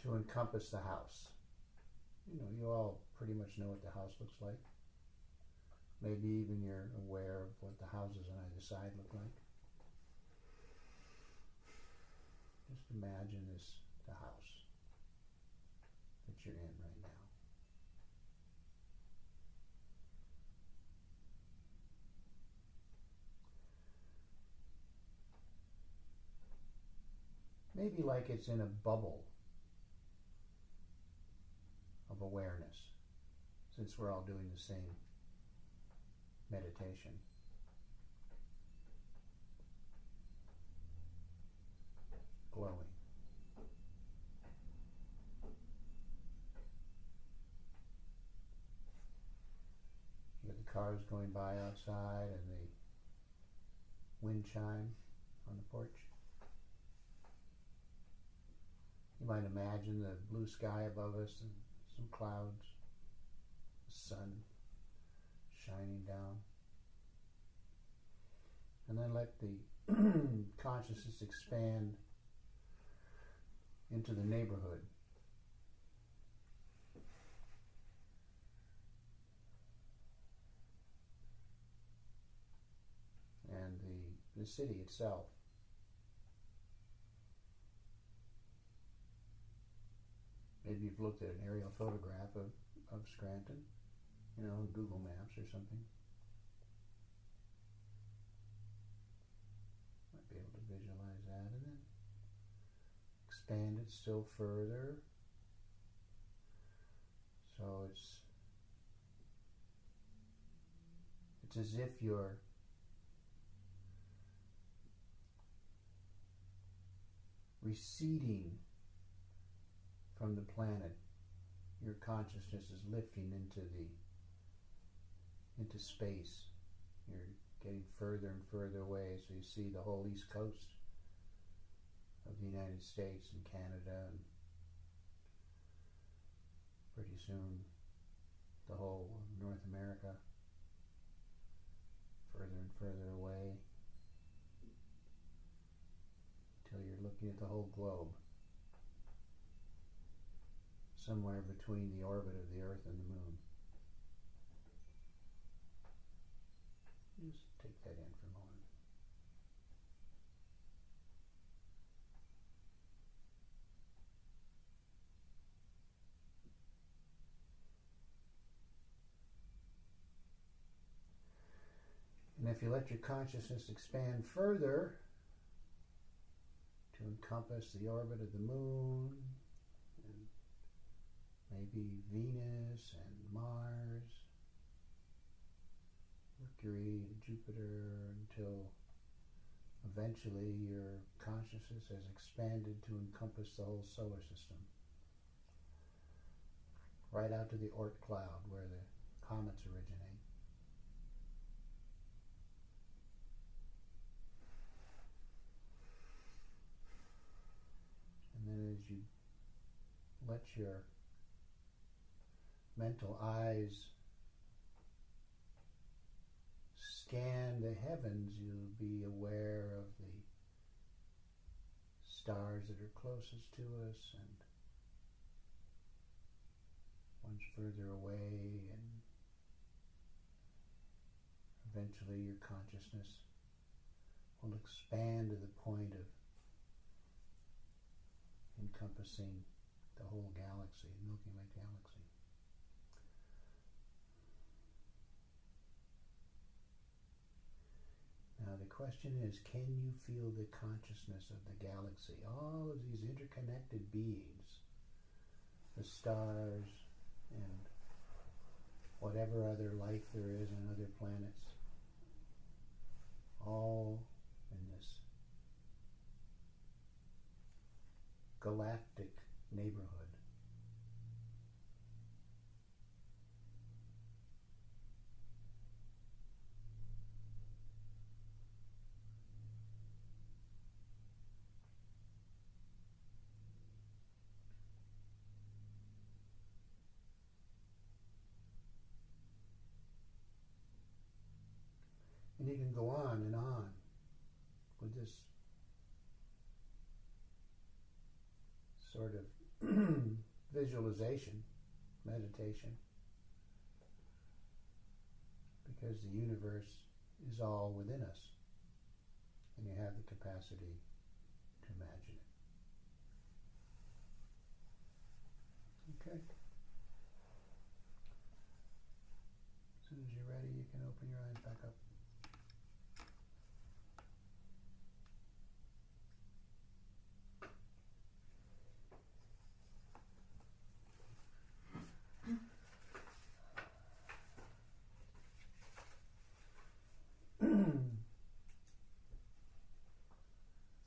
to encompass the house. You know, you all pretty much know what the house looks like. Maybe even you're aware of what the houses on either side look like. Just imagine the house that you're in right now. Maybe like it's in a bubble of awareness, since we're all doing the same meditation. Glowing. You got the cars going by outside and the wind chime on the porch. You might imagine the blue sky above us and some clouds, the sun shining down. And then let the consciousness expand into the neighborhood. the city itself. Maybe you've looked at an aerial photograph of Scranton, Google Maps or something. Might be able to visualize that, and then expand it still further. So it's as if you're receding from the planet. Your consciousness is lifting into space. You're getting further and further away, so you see the whole east coast of the United States and Canada, and pretty soon the whole of North America, further and further away, till you're looking at the whole globe, somewhere between the orbit of the Earth and the Moon. Just take that in for a moment. And if you let your consciousness expand further to encompass the orbit of the Moon, and maybe Venus and Mars, Mercury and Jupiter, until eventually your consciousness has expanded to encompass the whole solar system, right out to the Oort cloud where the comets originate. And then as you let your mental eyes scan the heavens, you'll be aware of the stars that are closest to us and ones further away, and eventually your consciousness will expand to the point of encompassing the whole galaxy, Milky Way galaxy. Now the question is, can you feel the consciousness of the galaxy? All of these interconnected beings, the stars and whatever other life there is on other planets, all in this galactic neighborhood. And you can go on and on with this sort of visualization, meditation, because the universe is all within us, and you have the capacity to imagine it. Okay. As soon as you're ready, you can open your eyes back up.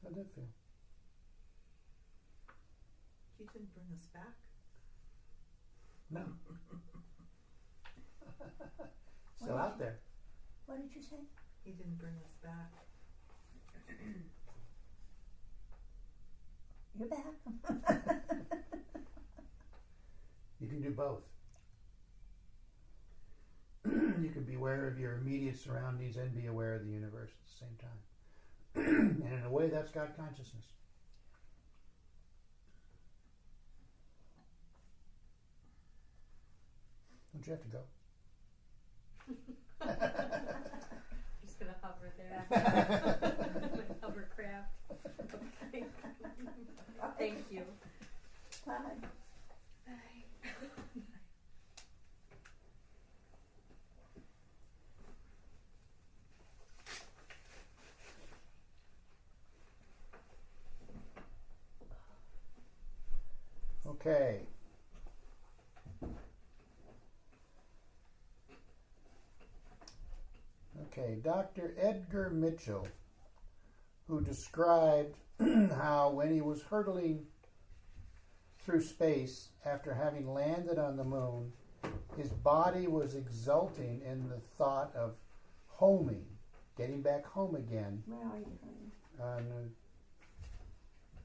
How'd that feel? He didn't bring us back. No. Still out there. What did you say? He didn't bring us back. You're back. You can do both. You can be aware of your immediate surroundings and be aware of the universe at the same time. And in a way, that's God consciousness. Don't you have to go? Just gonna hover there. Thank you. Bye. Okay. Okay, Dr. Edgar Mitchell, who described how when he was hurtling through space after having landed on the moon, his body was exulting in the thought of homing, getting back home again. Where are you, honey?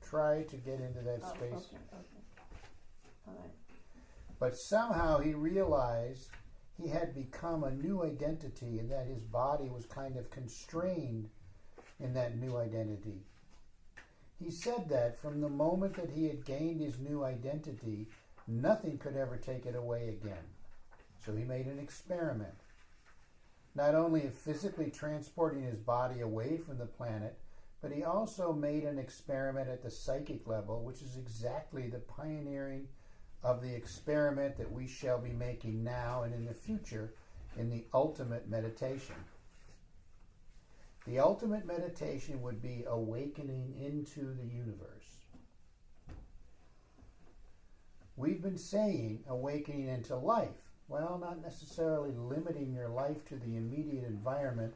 Try to get into that Oh, space. okay. All right. But somehow he realized he had become a new identity and that his body was kind of constrained in that new identity. He said that from the moment that he had gained his new identity, nothing could ever take it away again. So he made an experiment, not only of physically transporting his body away from the planet, but he also made an experiment at the psychic level, which is exactly the pioneering of the experiment that we shall be making now and in the future in the ultimate meditation. The ultimate meditation would be awakening into the universe. We've been saying awakening into life. Well, not necessarily limiting your life to the immediate environment,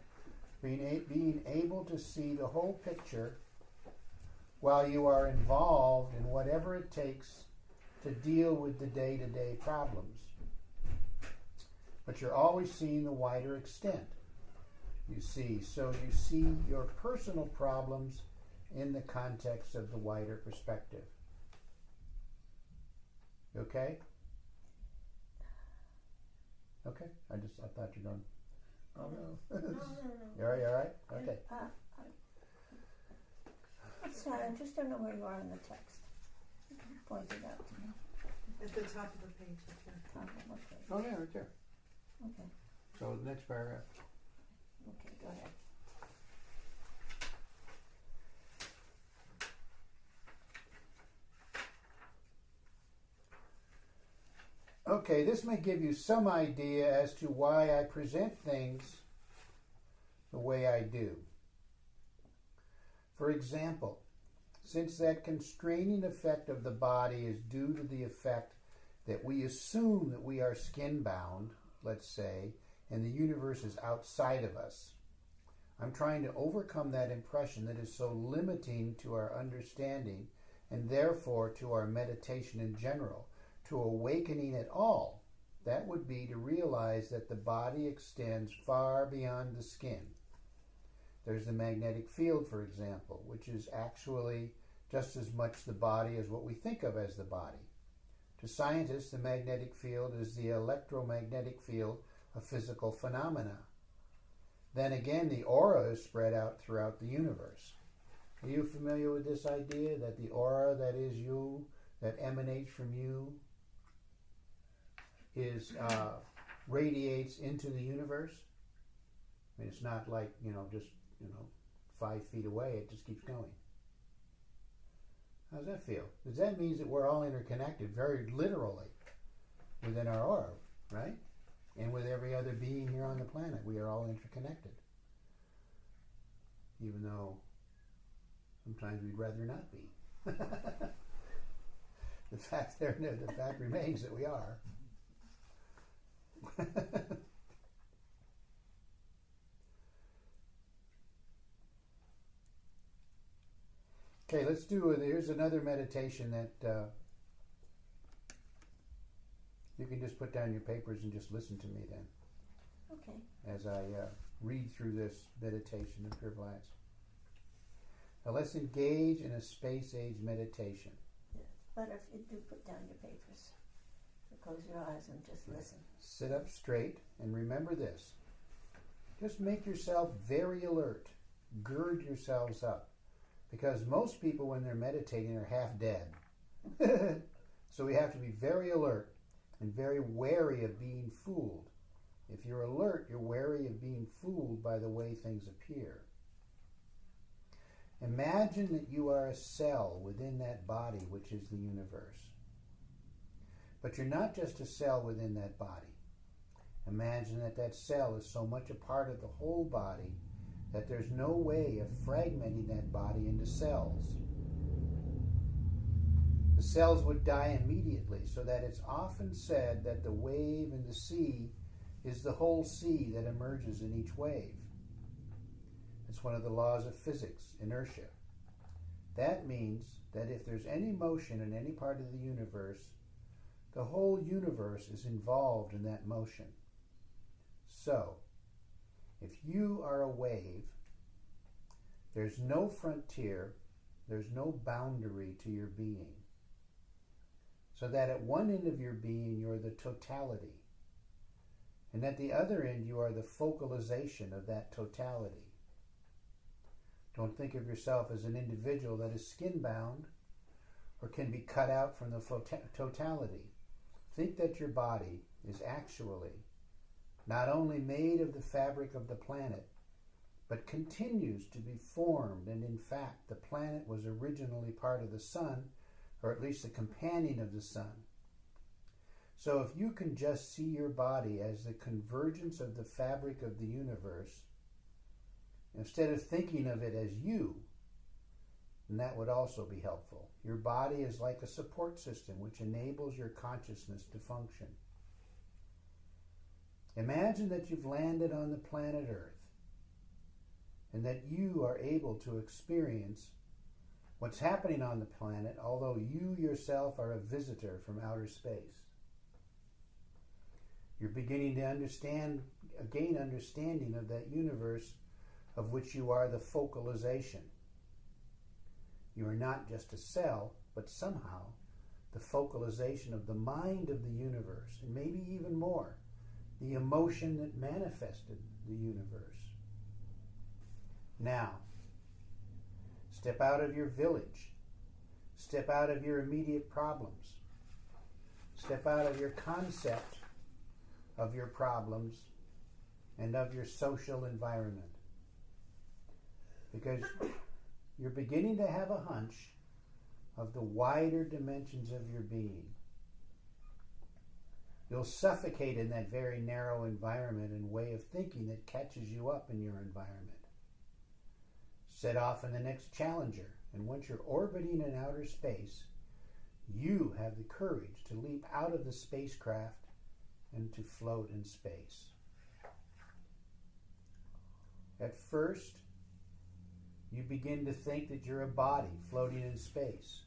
being able to see the whole picture while you are involved in whatever it takes to deal with the day-to-day problems. But you're always seeing the wider extent. You see your personal problems in the context of the wider perspective. Okay? Okay. I thought you're going. Oh no. No. You all right? Okay. I'm sorry, I just don't know where you are in the text. Point it out to me. At the top of the page up here. Okay. Oh yeah, right there. Okay. So the next paragraph. Okay, go ahead. Okay, this may give you some idea as to why I present things the way I do. For example, since that constraining effect of the body is due to the effect that we assume that we are skin-bound, let's say, and the universe is outside of us, I'm trying to overcome that impression that is so limiting to our understanding and therefore to our meditation in general. To awakening at all, that would be to realize that the body extends far beyond the skin. There's the magnetic field, for example, which is actually just as much the body as what we think of as the body. To scientists, the magnetic field is the electromagnetic field of physical phenomena. Then again, the aura is spread out throughout the universe. Are you familiar with this idea that the aura that is you, that emanates from you, radiates into the universe? I mean, it's not like, just 5 feet away, it just keeps going. How does that feel? Because that means that we're all interconnected, very literally, within our aura, right? And with every other being here on the planet, we are all interconnected. Even though sometimes we'd rather not be. The fact remains that we are. Okay, let's do it. Here's another meditation that you can just put down your papers and just listen to me then. Okay. As I read through this meditation of pure glance. Now let's engage in a space-age meditation. Yes. But if you do put down your papers, so close your eyes and just listen. Sit up straight and remember this. Just make yourself very alert. Gird yourselves up. Because most people, when they're meditating, are half dead. So we have to be very alert and very wary of being fooled. If you're alert, you're wary of being fooled by the way things appear. Imagine that you are a cell within that body, which is the universe. But you're not just a cell within that body. Imagine that that cell is so much a part of the whole body that there's no way of fragmenting that body into cells. The cells would die immediately, so that it's often said that the wave in the sea is the whole sea that emerges in each wave. It's one of the laws of physics, inertia. That means that if there's any motion in any part of the universe, the whole universe is involved in that motion. So, if you are a wave, there's no frontier, there's no boundary to your being. So that at one end of your being, you're the totality. And at the other end, you are the focalization of that totality. Don't think of yourself as an individual that is skin-bound or can be cut out from the totality. Think that your body is actually not only made of the fabric of the planet, but continues to be formed, and in fact, the planet was originally part of the sun, or at least a companion of the sun. So if you can just see your body as the convergence of the fabric of the universe, instead of thinking of it as you, then that would also be helpful. Your body is like a support system which enables your consciousness to function. Imagine that you've landed on the planet Earth and that you are able to experience what's happening on the planet, although you yourself are a visitor from outer space. You're beginning to gain understanding of that universe of which you are the focalization. You are not just a cell, but somehow the focalization of the mind of the universe, and maybe even more, the emotion that manifested the universe. Now, step out of your village. Step out of your immediate problems. Step out of your concept of your problems and of your social environment. Because you're beginning to have a hunch of the wider dimensions of your being. You'll suffocate in that very narrow environment and way of thinking that catches you up in your environment. Set off in the next Challenger, and once you're orbiting in outer space, you have the courage to leap out of the spacecraft and to float in space. At first, you begin to think that you're a body floating in space.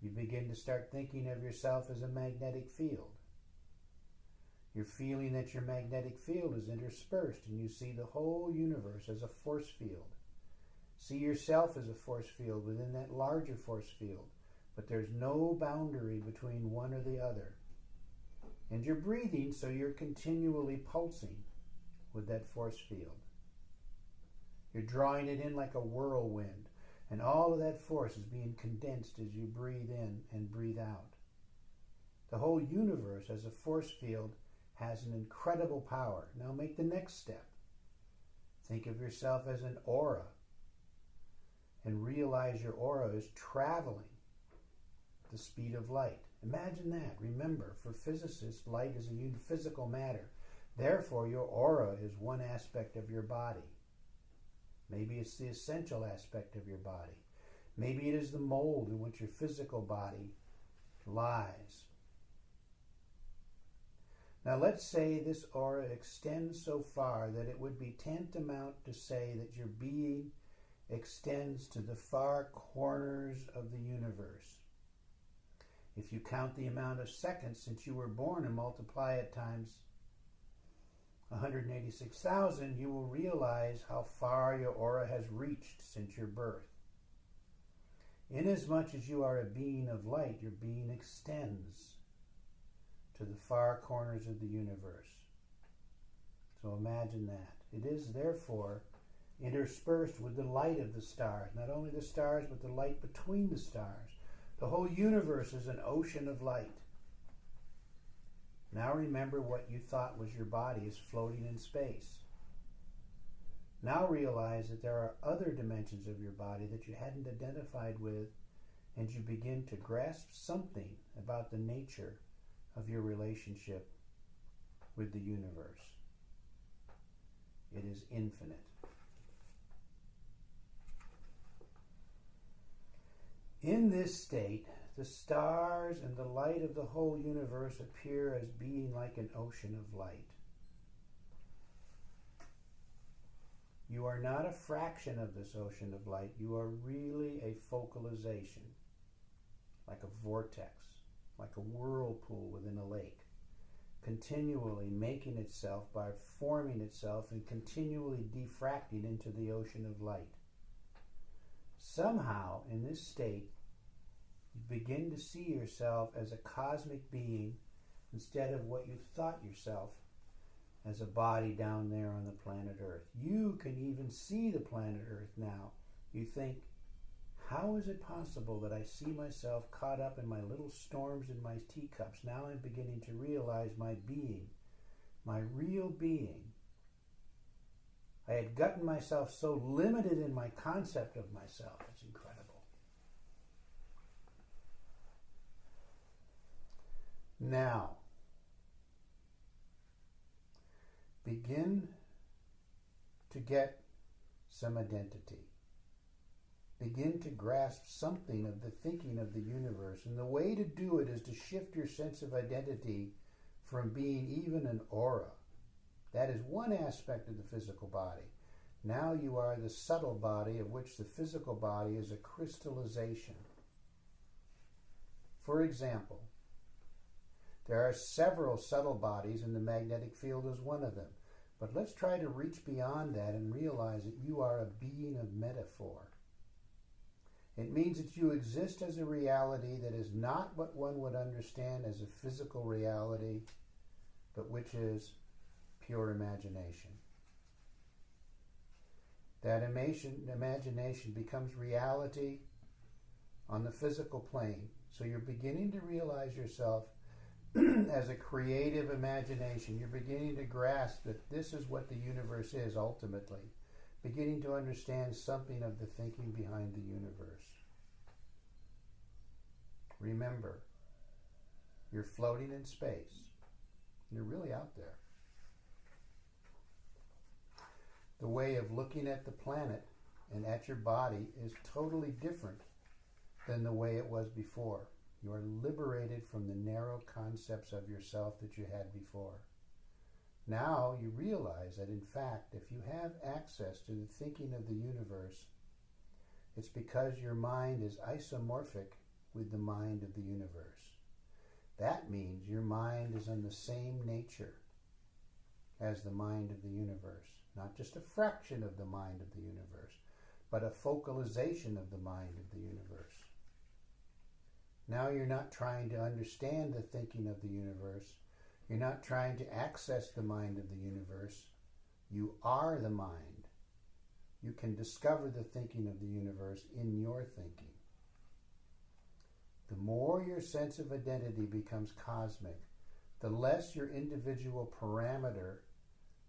You begin to start thinking of yourself as a magnetic field. You're feeling that your magnetic field is interspersed, and you see the whole universe as a force field. See yourself as a force field within that larger force field, but there's no boundary between one or the other. And you're breathing, so you're continually pulsing with that force field. You're drawing it in like a whirlwind, and all of that force is being condensed as you breathe in and breathe out. The whole universe as a force field has an incredible power. Now make the next step. Think of yourself as an aura, and realize your aura is traveling at the speed of light. Imagine that. Remember, for physicists, light is a physical matter. Therefore, your aura is one aspect of your body. Maybe it's the essential aspect of your body. Maybe it is the mold in which your physical body lies. Now let's say this aura extends so far that it would be tantamount to say that your being extends to the far corners of the universe. If you count the amount of seconds since you were born and multiply it times 186,000, you will realize how far your aura has reached since your birth. Inasmuch as you are a being of light, your being extends to the far corners of the universe. So imagine that. It is therefore interspersed with the light of the stars. Not only the stars, but the light between the stars. The whole universe is an ocean of light. Now remember what you thought was your body is floating in space. Now realize that there are other dimensions of your body that you hadn't identified with, and you begin to grasp something about the nature of your relationship with the universe. It is infinite. In this state, the stars and the light of the whole universe appear as being like an ocean of light. You are not a fraction of this ocean of light. You are really a focalization, like a vortex, like a whirlpool within a lake, continually making itself by forming itself and continually diffracting into the ocean of light. Somehow, in this state, you begin to see yourself as a cosmic being instead of what you thought yourself as a body down there on the planet Earth. You can even see the planet Earth now. You think, how is it possible that I see myself caught up in my little storms in my teacups? Now I'm beginning to realize my being, my real being. I had gotten myself so limited in my concept of myself. It's incredible. Now, begin to get some identity. Begin to grasp something of the thinking of the universe. And the way to do it is to shift your sense of identity from being even an aura. That is one aspect of the physical body. Now you are the subtle body, of which the physical body is a crystallization. For example, there are several subtle bodies, and the magnetic field is one of them. But let's try to reach beyond that and realize that you are a being of metaphor. It means that you exist as a reality that is not what one would understand as a physical reality, but which is pure imagination. That imagination becomes reality on the physical plane. So you're beginning to realize yourself as a creative imagination. You're beginning to grasp that this is what the universe is ultimately. Beginning to understand something of the thinking behind the universe. Remember, you're floating in space. You're really out there. The way of looking at the planet and at your body is totally different than the way it was before. You are liberated from the narrow concepts of yourself that you had before. Now you realize that in fact, if you have access to the thinking of the universe, it's because your mind is isomorphic with the mind of the universe. That means your mind is in the same nature as the mind of the universe. Not just a fraction of the mind of the universe, but a focalization of the mind of the universe. Now you're not trying to understand the thinking of the universe. You're not trying to access the mind of the universe. You are the mind. You can discover the thinking of the universe in your thinking. The more your sense of identity becomes cosmic, the less your individual parameter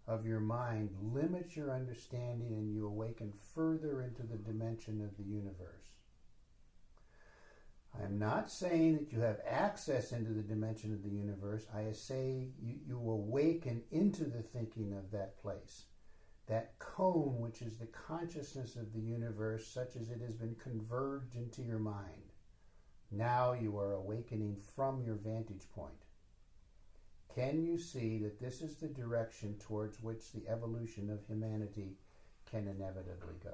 of your mind limits your understanding, and you awaken further into the dimension of the universe. I am not saying that you have access into the dimension of the universe. I say you awaken into the thinking of that place. That cone, which is the consciousness of the universe, such as it has been converged into your mind. Now you are awakening from your vantage point. Can you see that this is the direction towards which the evolution of humanity can inevitably go?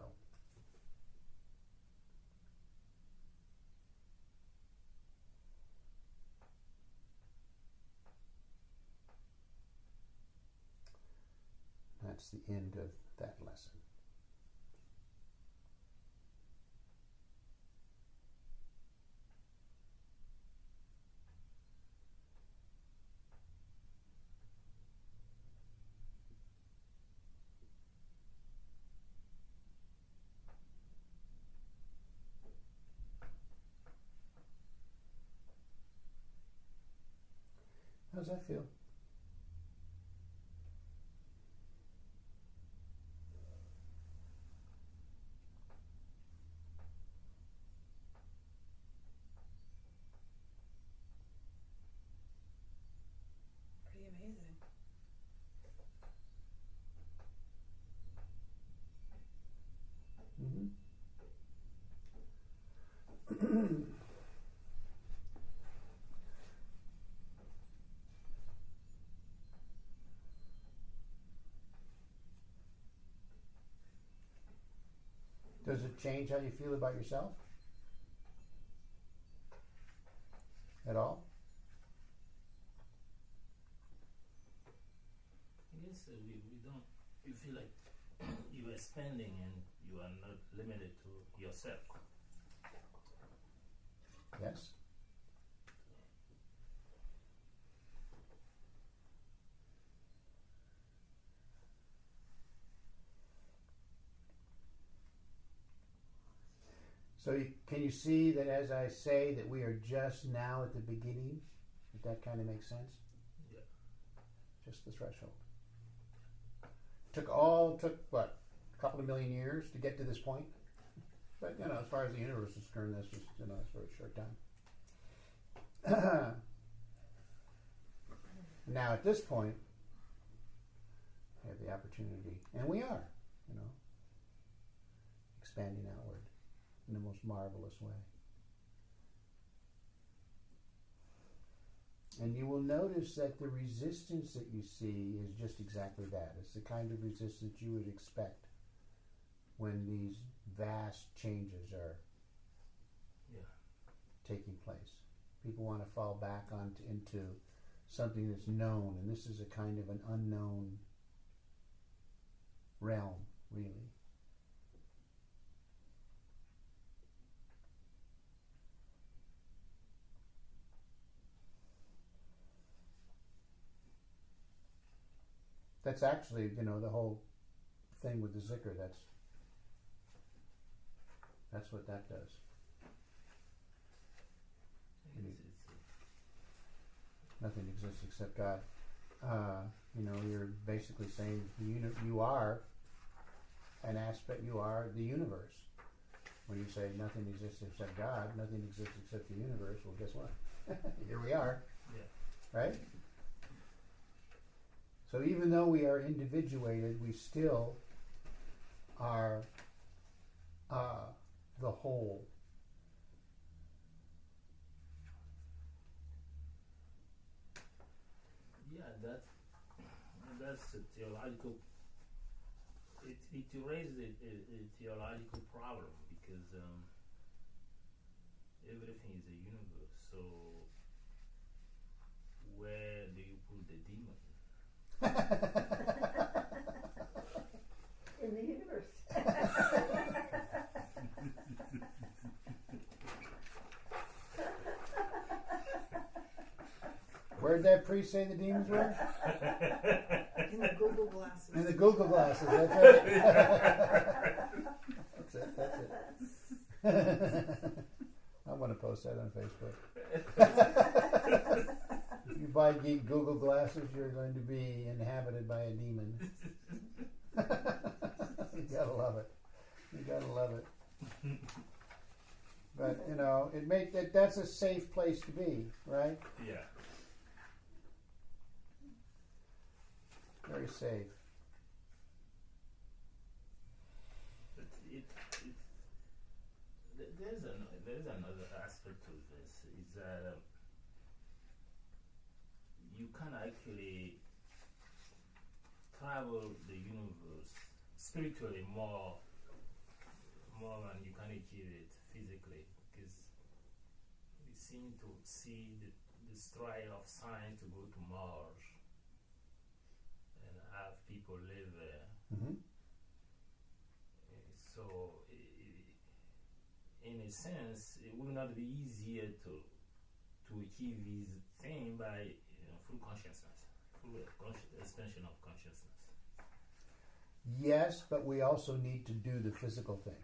That's the end of that lesson. How's that feel? Does it change how you feel about yourself? At all? Yes, we don't. You feel like you are expanding and you are not limited to yourself. Yes? So can you see that as I say that we are just now at the beginning? If that kind of makes sense? Yeah. Just the threshold. Took what? A couple of million years to get to this point? But, as far as the universe is concerned, that's just, it's a very short time. Now, at this point, we have the opportunity, and we are, expanding outward in the most marvelous way. And you will notice that the resistance that you see is just exactly that. It's the kind of resistance you would expect when these vast changes are taking place. People want to fall back into something that's known, and this is a kind of an unknown realm, really. That's actually, the whole thing with the Zikr. That's what that does. Nothing exists except God. You're basically saying you are an aspect. You are the universe. When you say nothing exists except God, nothing exists except the universe. Well, guess what? Here we are. Yeah. Right? So even though we are individuated, we still are the whole. Yeah, that's a theological. It raises a theological problem because everything is a universe. So where do you put the demon? In the universe. Where did that priest say the demons were? In the Google glasses. In the Google glasses, that's right. That's it. I'm going to post that on Facebook. If you buy Google glasses, you're going to be inhabited by a demon. You gotta love it. You gotta love it. But that's a safe place to be, right? Yeah. Very safe. But there's another aspect to this is that you can actually travel the universe spiritually more than you can achieve it physically, because we seem to see the stride of science to go to Mars and have people live there. Mm-hmm. So, in a sense, it would not be easier to achieve this thing by full consciousness, full expansion of consciousness. Yes, but we also need to do the physical thing.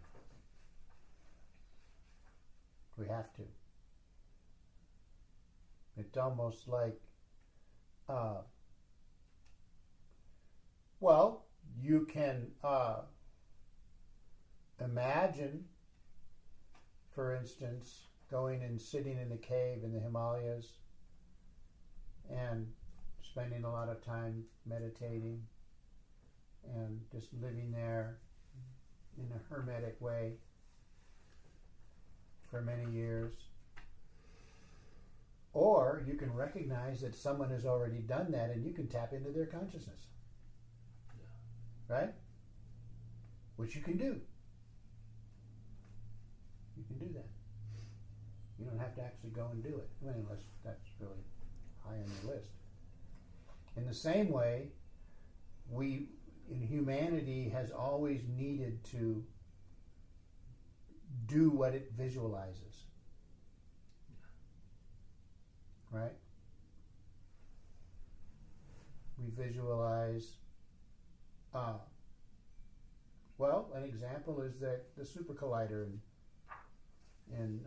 We have to. It's almost like, you can imagine, for instance, going and sitting in a cave in the Himalayas and spending a lot of time meditating and just living there in a hermetic way for many years. Or you can recognize that someone has already done that and you can tap into their consciousness. Right? Which you can do. You can do that. You don't have to actually go and do it. I mean, unless that's really high on your list. In the same way, we in humanity has always needed to do what it visualizes. Right? We visualize. Well, an example is that the super collider in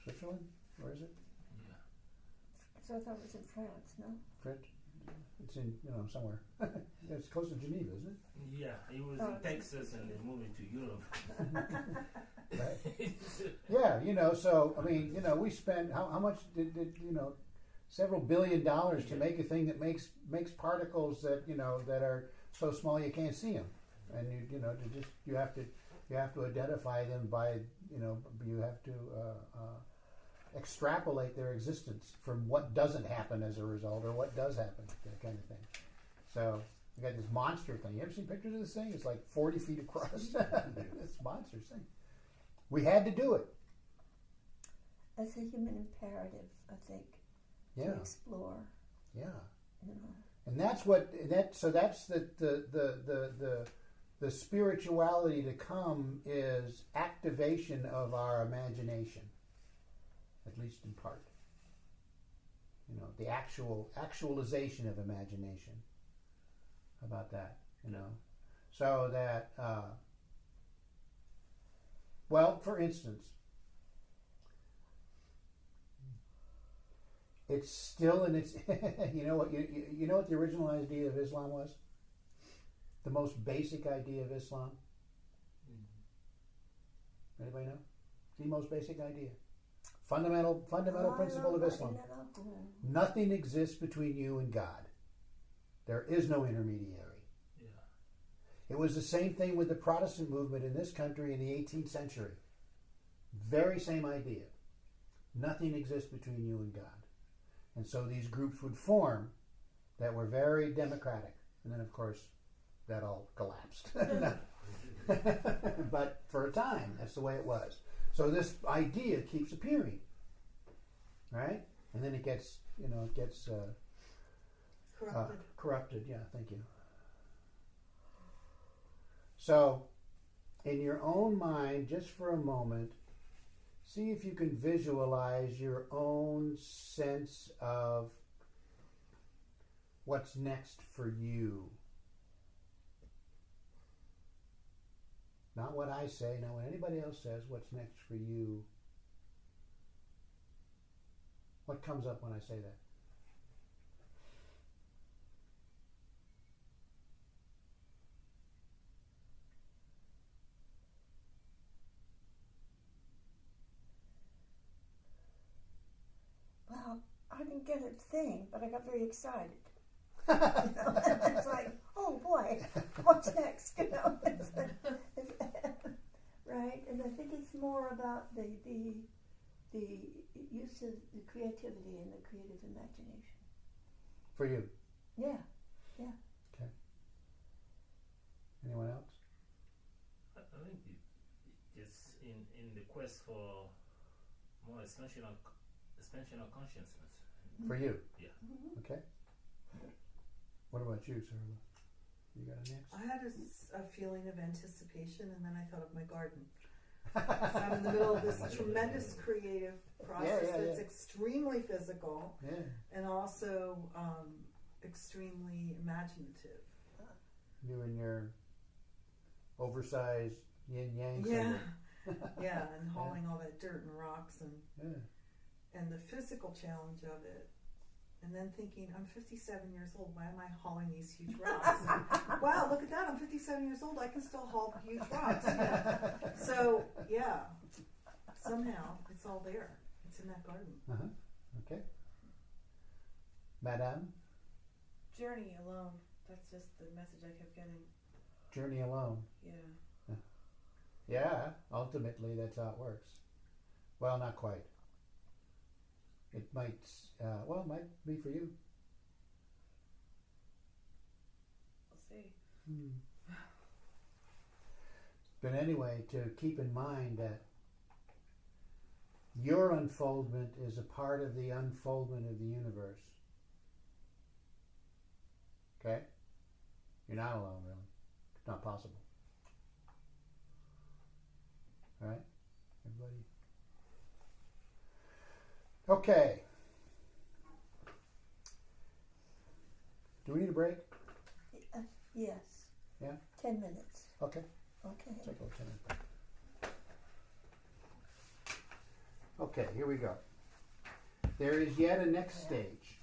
Switzerland. Where is it? Yeah. So I thought it was in France, no? French. It's in somewhere. It's close to Geneva, isn't it? Yeah, it was in Texas and they moved it to Europe. Right. Yeah, so I mean, we spend how much did several $billions to make a thing that makes particles that that are so small you can't see them, and you have to identify them by you have to extrapolate their existence from what doesn't happen as a result or what does happen, that kind of thing. So you got this monster thing. You ever seen pictures of this thing? It's like 40 feet across. This monster thing. We had to do it. As a human imperative, I think, to explore. Yeah. You know. And that's that's the spirituality to come is activation of our imagination, at least in part. The actualization of imagination. How about that? So that well, for instance, it's still in its you know what the original idea of Islam was? The most basic idea of Islam? Anybody know? The most basic idea. Fundamental principle of Islam. Nothing exists between you and God. There is no intermediary. Yeah. It was the same thing with the Protestant movement in this country in the 18th century. Very same idea. Nothing exists between you and God. And so these groups would form that were very democratic. And then, of course, that all collapsed. But for a time, that's the way it was. So this idea keeps appearing, right? And then it gets, corrupted. Yeah, thank you. So, in your own mind, just for a moment, see if you can visualize your own sense of what's next for you. Not what I say, not what anybody else says, what's next for you. What comes up when I say that? Well, I didn't get a thing, but I got very excited. It's like, oh boy, what's next? Right? And I think it's more about the use of the creativity and the creative imagination. For you? Yeah. Okay. Anyone else? I think it's in the quest for more expansion of consciousness. For you? Yeah. Mm-hmm. Okay. What about you, Sarah? You got a next? I had a feeling of anticipation, and then I thought of my garden. So I'm in the middle of this tremendous creative process that's extremely physical and also extremely imaginative. You and your oversized yin-yang Yeah. symbol. Yeah, and hauling all that dirt and rocks and the physical challenge of it. And then thinking, I'm 57 years old, why am I hauling these huge rocks? Wow, look at that, I'm 57 years old, I can still haul huge rocks. So, somehow it's all there. It's in that garden. Okay. Madame? Journey alone. That's just the message I kept getting. Journey alone. Yeah. Yeah, ultimately that's how it works. Well, not quite. It might, it might be for you. We'll see. But anyway, to keep in mind that your unfoldment is a part of the unfoldment of the universe. Okay? You're not alone, really. It's not possible. All right? Everybody? Okay. Do we need a break? Yes. Yeah? 10 minutes. Okay. Okay. Take a little 10 minute break. Okay, here we go. There is yet a next stage.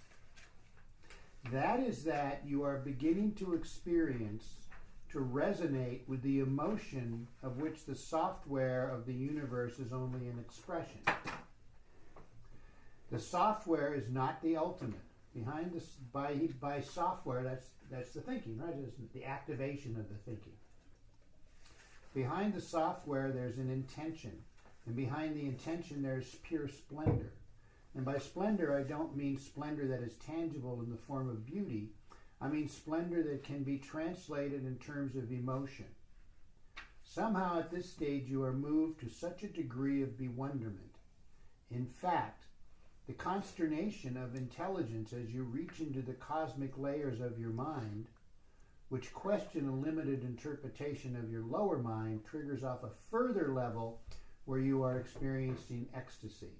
That is that you are beginning to experience, to resonate with the emotion of which the software of the universe is only an expression. The software is not the ultimate. Behind this, by software, that's the thinking, right? It's the activation of the thinking. Behind the software, there's an intention. And behind the intention, there's pure splendor. And by splendor, I don't mean splendor that is tangible in the form of beauty. I mean splendor that can be translated in terms of emotion. Somehow at this stage, you are moved to such a degree of bewilderment. In fact, the consternation of intelligence as you reach into the cosmic layers of your mind, which question a limited interpretation of your lower mind, triggers off a further level where you are experiencing ecstasy.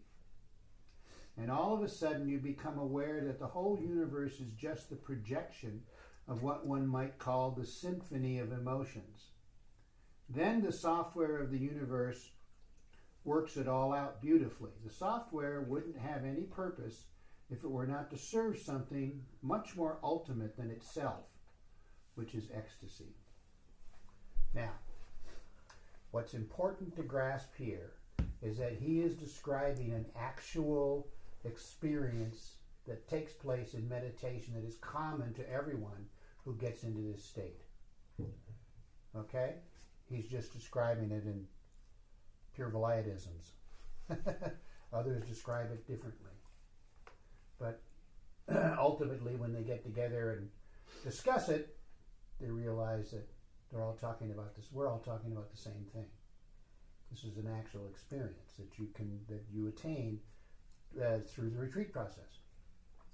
And all of a sudden you become aware that the whole universe is just the projection of what one might call the symphony of emotions. Then the software of the universe works it all out beautifully. The software wouldn't have any purpose if it were not to serve something much more ultimate than itself, which is ecstasy. Now, what's important to grasp here is that he is describing an actual experience that takes place in meditation that is common to everyone who gets into this state. Okay? He's just describing it in pure Vilayadisms. Others describe it differently. But ultimately, when they get together and discuss it, they realize that they're all talking about this. We're all talking about the same thing. This is an actual experience that you attain through the retreat process.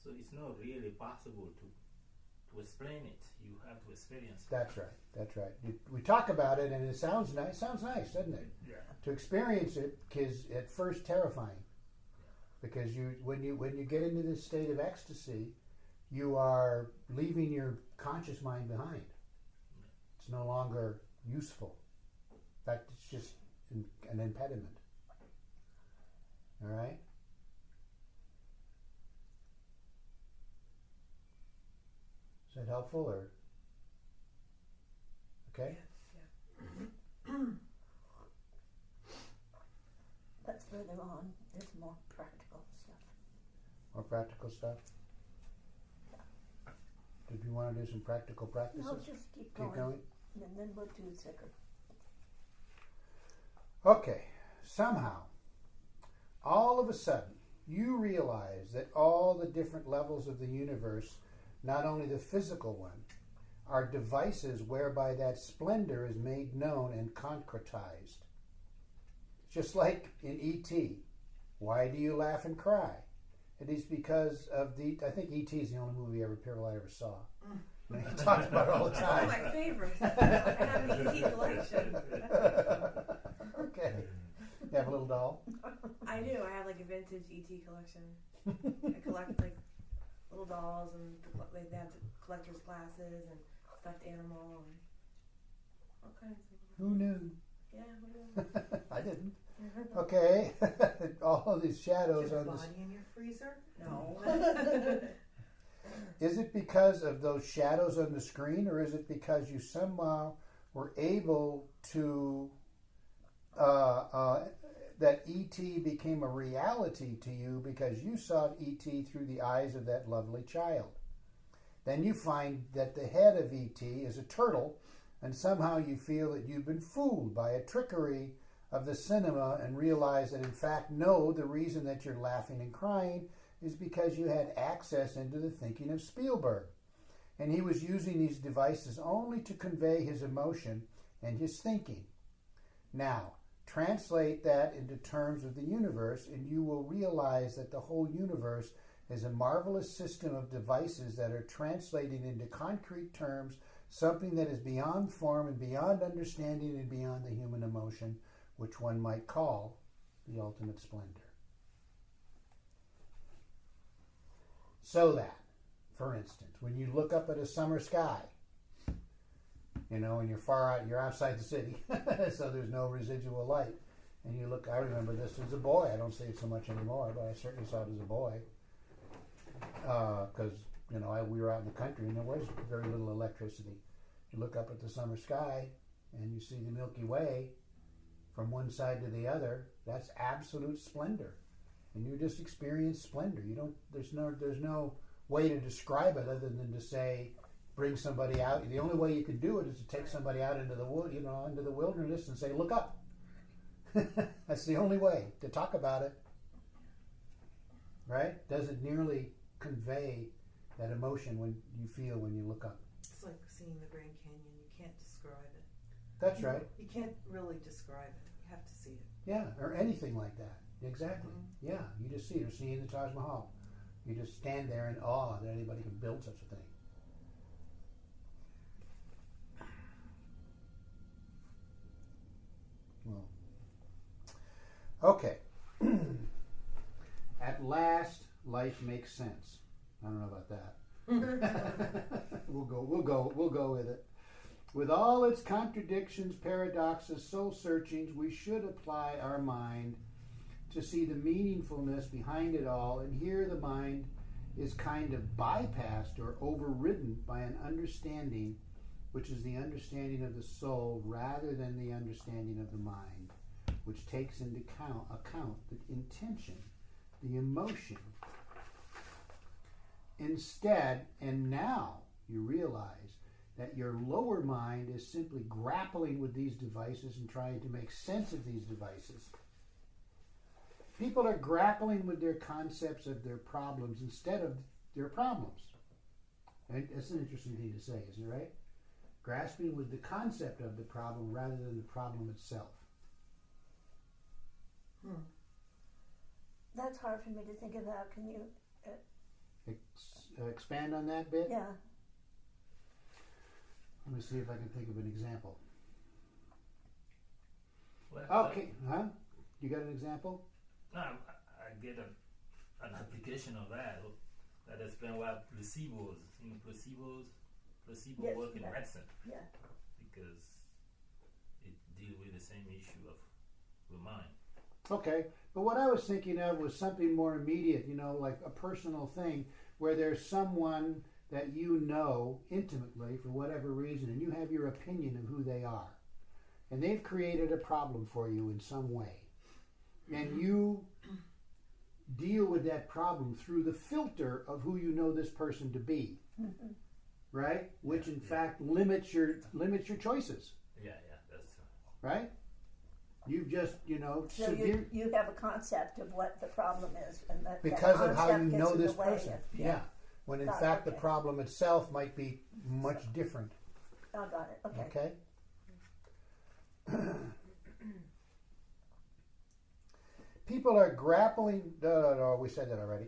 So it's not really possible to explain it. You have to experience it. That's right. That's right. We talk about it, and it sounds nice. Sounds nice, doesn't it? Yeah. To experience it is at first terrifying, because when you get into this state of ecstasy, you are leaving your conscious mind behind. It's no longer useful. In fact, it's just an impediment. All right? Is that helpful, or? Okay? Yeah. But further on, there's more practical stuff. More practical stuff? Did you want to do some practical practices? No, just keep going. And then we'll do Zikr. Okay, somehow, all of a sudden, you realize that all the different levels of the universe, not only the physical one, are devices whereby that splendor is made known and concretized. Just like in E.T., why do you laugh and cry? It is because of I think E.T. is the only movie I ever saw. And he talks about it all the One time. of my favorites. I have an ET collection. Okay. You have a little doll? I do. I have like a vintage ET collection. I collect like little dolls, and they have collector's glasses and stuffed animal and all kinds of. Who knew? Yeah, who knew? I didn't. Okay. All of these shadows Is your on this. body in your freezer? No. Is it because of those shadows on the screen, or is it because you somehow were able to that E.T. became a reality to you because you saw E.T. through the eyes of that lovely child? Then you find that the head of E.T. is a turtle, and somehow you feel that you've been fooled by a trickery of the cinema and realize that, in fact, no, the reason that you're laughing and crying is because you had access into the thinking of Spielberg. And he was using these devices only to convey his emotion and his thinking. Now, translate that into terms of the universe, and you will realize that the whole universe is a marvelous system of devices that are translating into concrete terms something that is beyond form and beyond understanding and beyond the human emotion, which one might call the ultimate splendor. So that, for instance, when you look up at a summer sky, you know, and you're far out, you're outside the city, so there's no residual light, and you look, I remember this as a boy, I don't see it so much anymore, but I certainly saw it as a boy, because, you know, we were out in the country and there was very little electricity. You look up at the summer sky and you see the Milky Way from one side to the other, that's absolute splendor. And you just experience splendor. You don't, there's no way to describe it other than to say, bring somebody out. The only way you can do it is to take somebody out into the wood, you know, into the wilderness and say, look up. That's the only way to talk about it. Right? Doesn't nearly convey that emotion when you feel when you look up. It's like seeing the Grand Canyon. You can't describe it. That's right. You can't really describe it. You have to see it. Yeah, or anything like that. Exactly. Mm-hmm. Yeah, you just see it, or seeing the Taj Mahal. You just stand there in awe that anybody can build such a thing. Well, okay. At last, life makes sense. I don't know about that. We'll go with it. With all its contradictions, paradoxes, soul searchings, we should apply our mind to see the meaningfulness behind it all, and here the mind is kind of bypassed or overridden by an understanding which is the understanding of the soul rather than the understanding of the mind, which takes into account the intention, the emotion. Instead, and now you realize that your lower mind is simply grappling with these devices and trying to make sense of these devices. People are grappling with their concepts of their problems instead of their problems. And that's an interesting thing to say, isn't it, right? Grasping with the concept of the problem rather than the problem itself. That's hard for me to think about. Can you? Expand on that bit? Yeah. Let me see if I can think of an example. Well, Okay, huh? You got an example? No, I get an application of that explains why placebos, placebo Yes, work in yeah. medicine, Yeah. because it deals with the same issue of the mind. Okay, but what I was thinking of was something more immediate, you know, like a personal thing where there's someone that you know intimately for whatever reason, and you have your opinion of who they are. And they've created a problem for you in some way. And you deal with that problem through the filter of who you know this person to be. Mm-hmm. Right? Which in fact limits your choices. Yeah, that's Right? You've just, you know, So you have a concept of what the problem is, and that because that of how you concept gets know in this the way person. of- Yeah. When in Got it, fact the okay. problem itself might be much different. I got it. Okay. Okay? People are grappling. No, we said that already.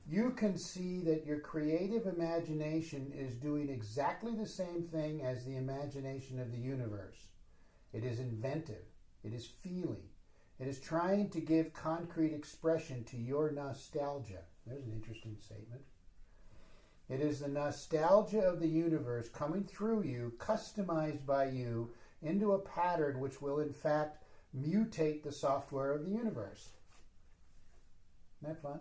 You can see that your creative imagination is doing exactly the same thing as the imagination of the universe. It is inventive. It is feeling. It is trying to give concrete expression to your nostalgia. There's an interesting statement. It is the nostalgia of the universe coming through you, customized by you, into a pattern which will in fact mutate the software of the universe. Isn't that fun?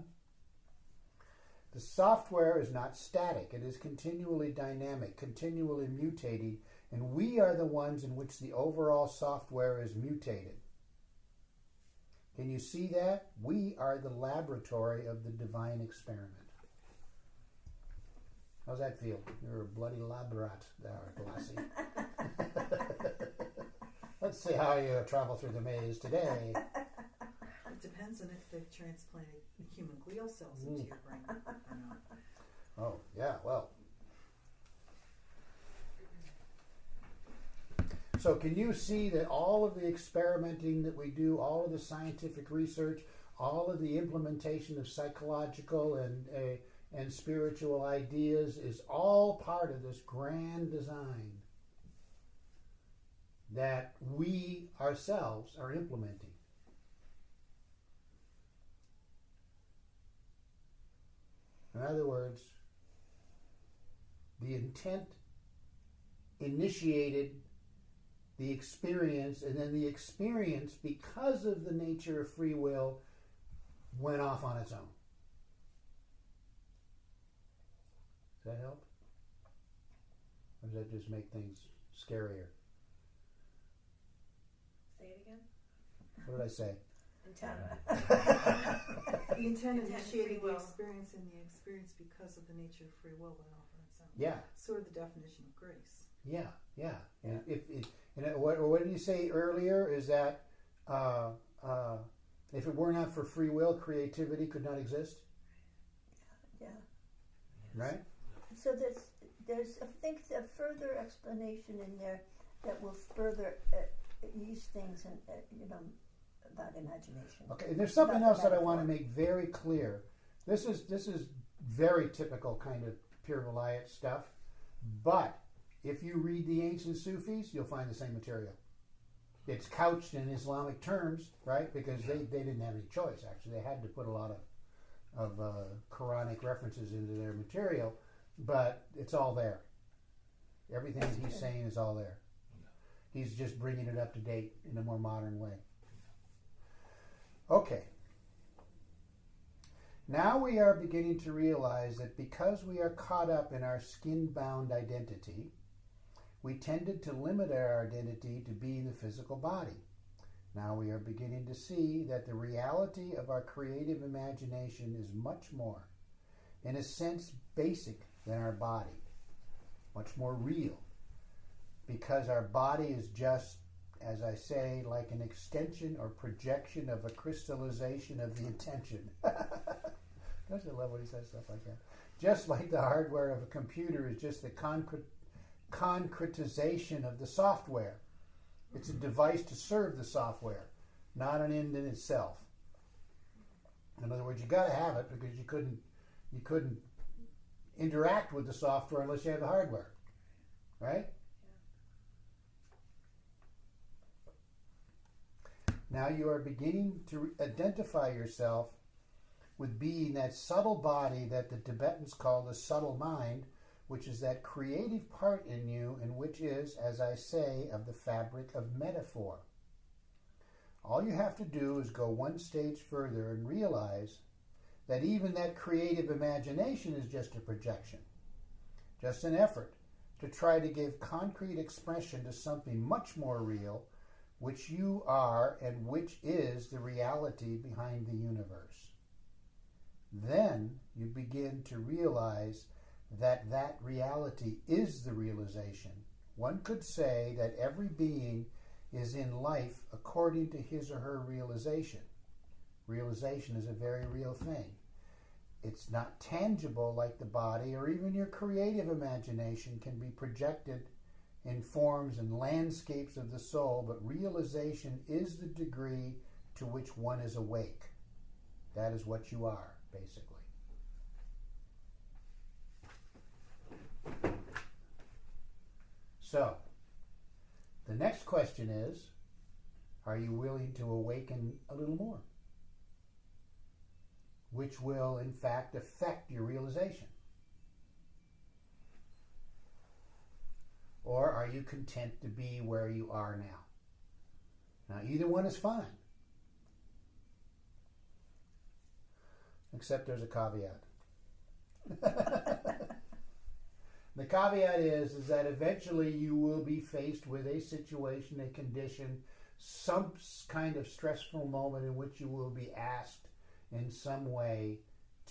The software is not static. It is continually dynamic, continually mutating, and we are the ones in which the overall software is mutated. Can you see that? We are the laboratory of the divine experiment. How's that feel? You're a bloody labrat there, Glassy. Let's see how you travel through the maze today. It depends on if they've transplanted human glial cells into your brain or not. Oh, yeah, well. So can you see that all of the experimenting that we do, all of the scientific research, all of the implementation of psychological and spiritual ideas is all part of this grand design that we ourselves are implementing? In other words, the intent initiated the experience, and then the experience, because of the nature of free will, went off on its own. Does that help? Or does that just make things scarier? Say it again. What did I say? Intent. The intent Intent initiated free the will. experience, and the experience, because of the nature of free will, went off on its own. Yeah, Sort of the definition of grace. yeah, yeah. And what did you say earlier is that if it were not for free will, creativity could not exist, Yeah. right? So there's I think a further explanation in there that will further use things and about imagination. Okay, and there's something About else the that I want to metaphor. make very clear. This is very typical kind of pure vilayat stuff, but if you read the ancient Sufis, you'll find the same material. It's couched in Islamic terms, right? Because they didn't have any choice. Actually, they had to put a lot of Quranic references into their material, but it's all there. Everything that he's saying is all there. He's just bringing it up to date in a more modern way. Okay. Now we are beginning to realize that because we are caught up in our skin-bound identity, we tended to limit our identity to being the physical body. Now we are beginning to see that the reality of our creative imagination is much more, in a sense, basic than our body, much more real, because our body is just, as I say, like an extension or projection of a crystallization of the intention. Don't you love when he says stuff like that? Just like the hardware of a computer is just the concretization of the software. It's a device to serve the software, not an end in itself. In other words, you got to have it because you couldn't interact with the software unless you have the hardware, right? Now you are beginning to identify yourself with being that subtle body that the Tibetans call the subtle mind, which is that creative part in you, and which is, as I say, of the fabric of metaphor. All you have to do is go one stage further and realize that even that creative imagination is just a projection, just an effort to try to give concrete expression to something much more real, which you are and which is the reality behind the universe. Then you begin to realize that that reality is the realization. One could say that every being is in life according to his or her realization. Realization is a very real thing. It's not tangible like the body, or even your creative imagination can be projected in forms and landscapes of the soul, but realization is the degree to which one is awake. That is what you are, basically. So, the next question is, are you willing to awaken a little more? Which will, in fact, affect your realization. Or are you content to be where you are now? Now, either one is fine. Except there's a caveat. The caveat is that eventually you will be faced with a situation, a condition, some kind of stressful moment in which you will be asked in some way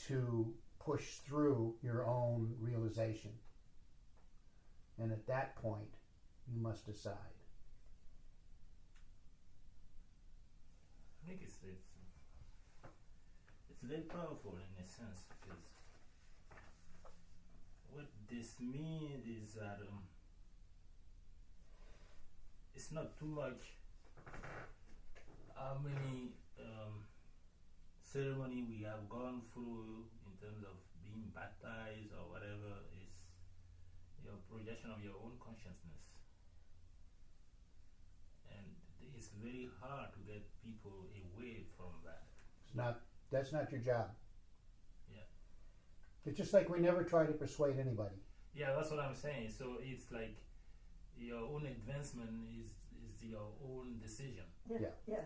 to push through your own realization. And at that point, you must decide. think it's very powerful in a sense because what this means is that it's not too much how many ceremony we have gone through in terms of being baptized or whatever. It's your projection of your own consciousness, and it's very hard to get people away from that. That's not your job. Yeah. It's just like we never try to persuade anybody. Yeah, that's what I'm saying. So it's like your own advancement is your own decision. Yeah. Yes.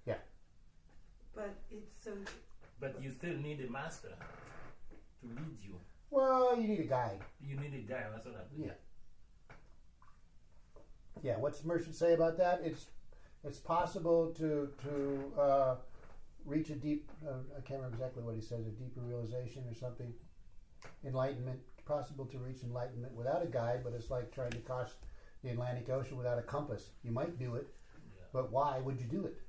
Yes. But it's so. But you still need a master to lead you. Well, you need a guide. You need a guide. That's what I think. Yeah. Yeah. What's Merchant say about that? It's possible to reach a deep. I can't remember exactly what he says. A deeper realization or something. Enlightenment. Possible to reach enlightenment without a guide, but it's like trying to cross the Atlantic Ocean without a compass. You might do it, but why would you do it?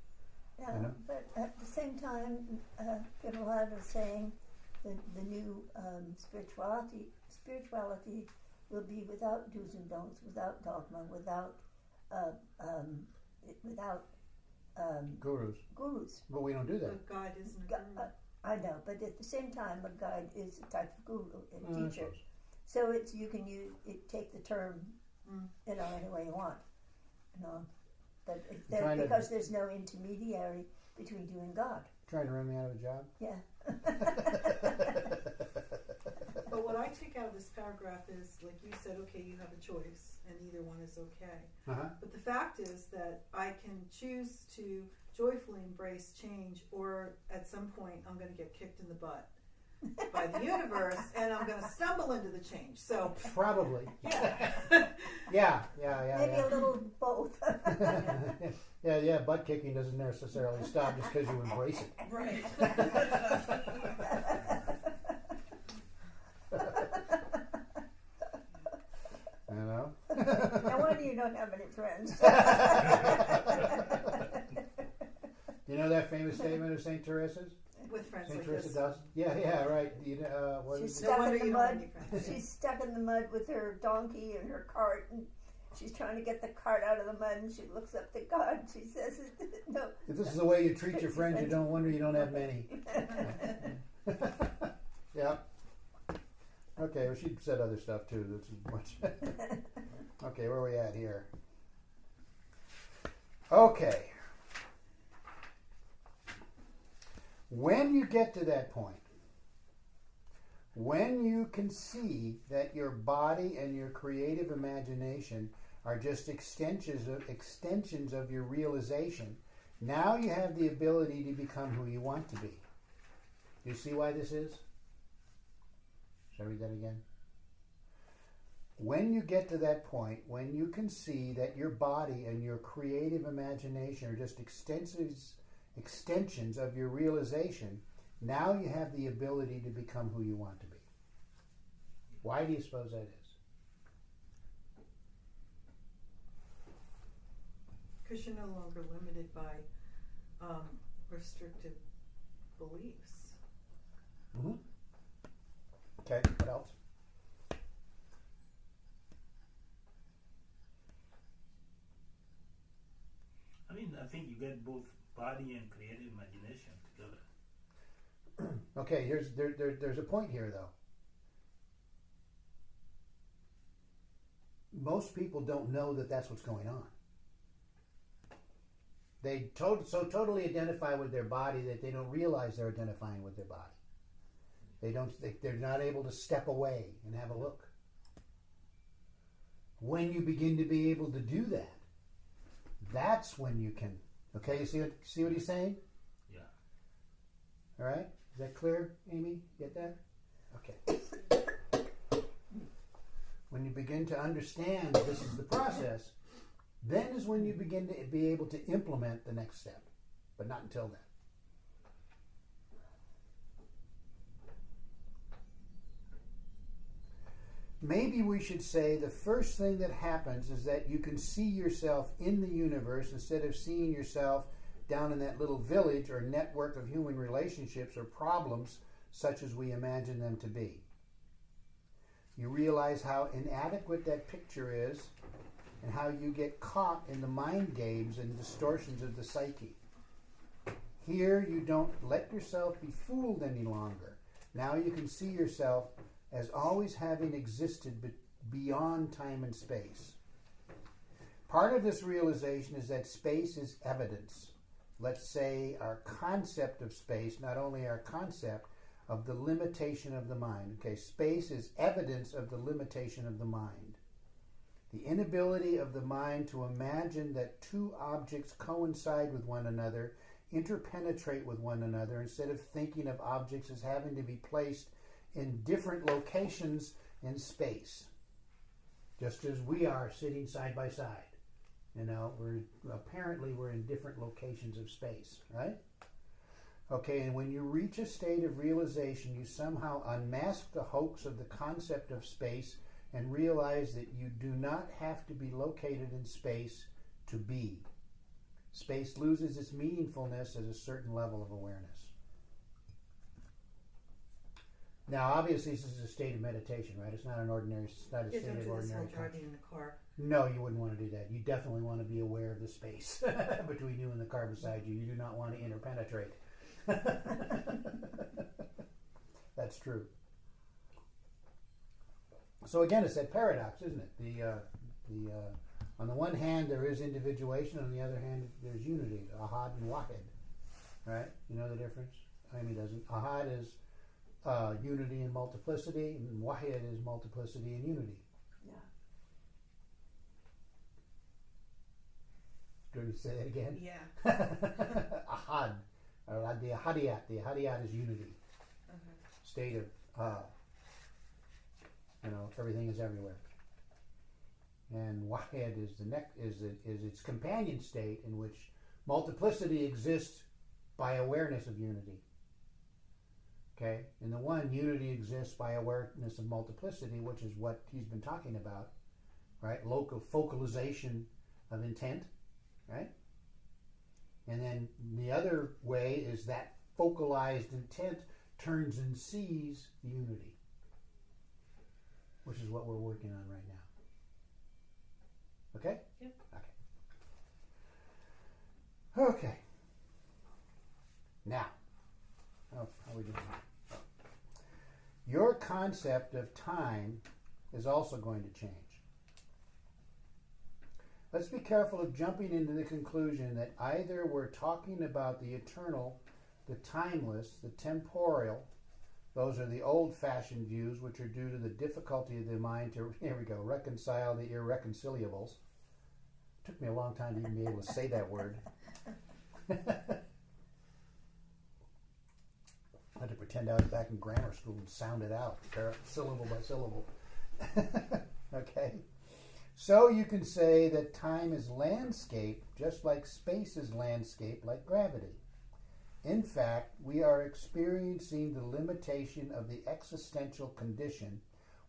Yeah, You know? but at the same time, Fiddlehead was saying that the new spirituality will be without do's and don'ts, without dogma, without Gurus. gurus. But we don't do that. But God isn't a Gu- guru. I know, but at the same time, a guide is a type of guru, a I teacher. suppose. So it's you can take the term, Mm. any way you want, But Trying to- because there's no intermediary between you and God. Trying to run me out of a job? Yeah. But what I take out of this paragraph is, like you said, okay, you have a choice, and either one is okay. Uh-huh. But the fact is that I can choose to joyfully embrace change, or at some point I'm going to get kicked in the butt by the universe, and I'm going to stumble into the change. So, Probably. yeah. Yeah. Maybe a little both. Yeah, butt kicking doesn't necessarily stop just because you embrace it. Right. You know? No wonder you don't have any friends. You know that famous statement of St. Teresa's? With friends St. like Teresa this. does? Yeah, right. What She's is it? No stuck wonder in the you don't have mud. any friends. She's stuck in the mud with her donkey and her cart, and she's trying to get the cart out of the mud. And she looks up to God. And she says, "No." If this is the way you treat your friends, you don't wonder you don't have many. Yeah. Okay, well, she said other stuff too. That's much. Okay, where are we at here? Okay. When you get to that point, when you can see that your body and your creative imagination are just extensions of your realization, now you have the ability to become who you want to be. Do you see why this is? Shall I read that again? When you get to that point, when you can see that your body and your creative imagination are just extensions of your realization, now you have the ability to become who you want to be. Why do you suppose that is? Because you're no longer limited by restrictive beliefs. Mm-hmm. Okay, what else? I mean, I think you get both body and creative imagination together. Okay, there's a point here, though. Most people don't know that that's what's going on. They totally identify with their body that they don't realize they're identifying with their body. They're not able to step away and have a look. When you begin to be able to do that, that's when you can. Okay, you see what he's saying? Yeah. All right, is that clear, Amy? Get that? Okay. When you begin to understand that this is the process, then is when you begin to be able to implement the next step, but not until then. Maybe we should say the first thing that happens is that you can see yourself in the universe instead of seeing yourself down in that little village or network of human relationships or problems such as we imagine them to be. You realize how inadequate that picture is and how you get caught in the mind games and distortions of the psyche. Here you don't let yourself be fooled any longer. Now you can see yourself as always having existed beyond time and space. Part of this realization is that space is evidence. Let's say our concept of space, not only our concept of the limitation of the mind. Okay, space is evidence of the limitation of the mind. The inability of the mind to imagine that two objects coincide with one another, interpenetrate with one another, instead of thinking of objects as having to be placed in different locations in space. Just as we are sitting side by side. You know, we're in different locations of space, right? Okay, and when you reach a state of realization, you somehow unmask the hoax of the concept of space and realize that you do not have to be located in space to be. Space loses its meaningfulness at a certain level of awareness. Now, obviously, this is a state of meditation, right? It's not an ordinary, it's not a You state don't of do this ordinary while driving in the car. No, you wouldn't want to do that. You definitely want to be aware of the space between you and the car beside you. You do not want to interpenetrate. That's true. So again, it's that paradox, isn't it? On the one hand, there is individuation. On the other hand, there's unity. Ahad and Wahid, right? You know the difference? Amy doesn't. Ahad is unity and multiplicity, and Wahid is multiplicity and unity. Yeah. Do you say that again? Yeah. Ahad. Or the Ahadiyat. The Ahadiyat is unity. Okay. State of, everything is everywhere. And Wahid is is its companion state in which multiplicity exists by awareness of unity. Okay? In the one, unity exists by awareness of multiplicity, which is what he's been talking about, right? Local focalization of intent, right? And then the other way is that focalized intent turns and sees the unity, which is what we're working on right now. Okay? Yep. Okay. Okay. Now, how are we doing? Your concept of time is also going to change. Let's be careful of jumping into the conclusion that either we're talking about the eternal, the timeless, the temporal. Those are the old-fashioned views, which are due to the difficulty of the mind to, here we go, reconcile the irreconciliables. It took me a long time to even be able to say that word. I had to pretend I was back in grammar school and sound it out, syllable by syllable. Okay? So you can say that time is landscape, just like space is landscape, like gravity. In fact, we are experiencing the limitation of the existential condition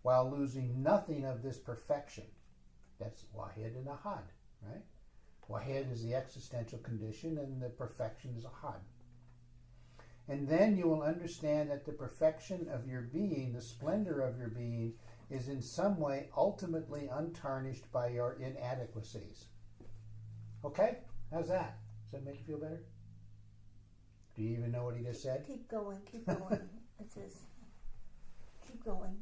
while losing nothing of this perfection. That's Wahid and Ahad, right? Wahid is the existential condition and the perfection is Ahad. And then you will understand that the perfection of your being, the splendor of your being, is in some way ultimately untarnished by your inadequacies. Okay? How's that? Does that make you feel better? Do you even know what he just said? Keep going, keep going. It says, keep going.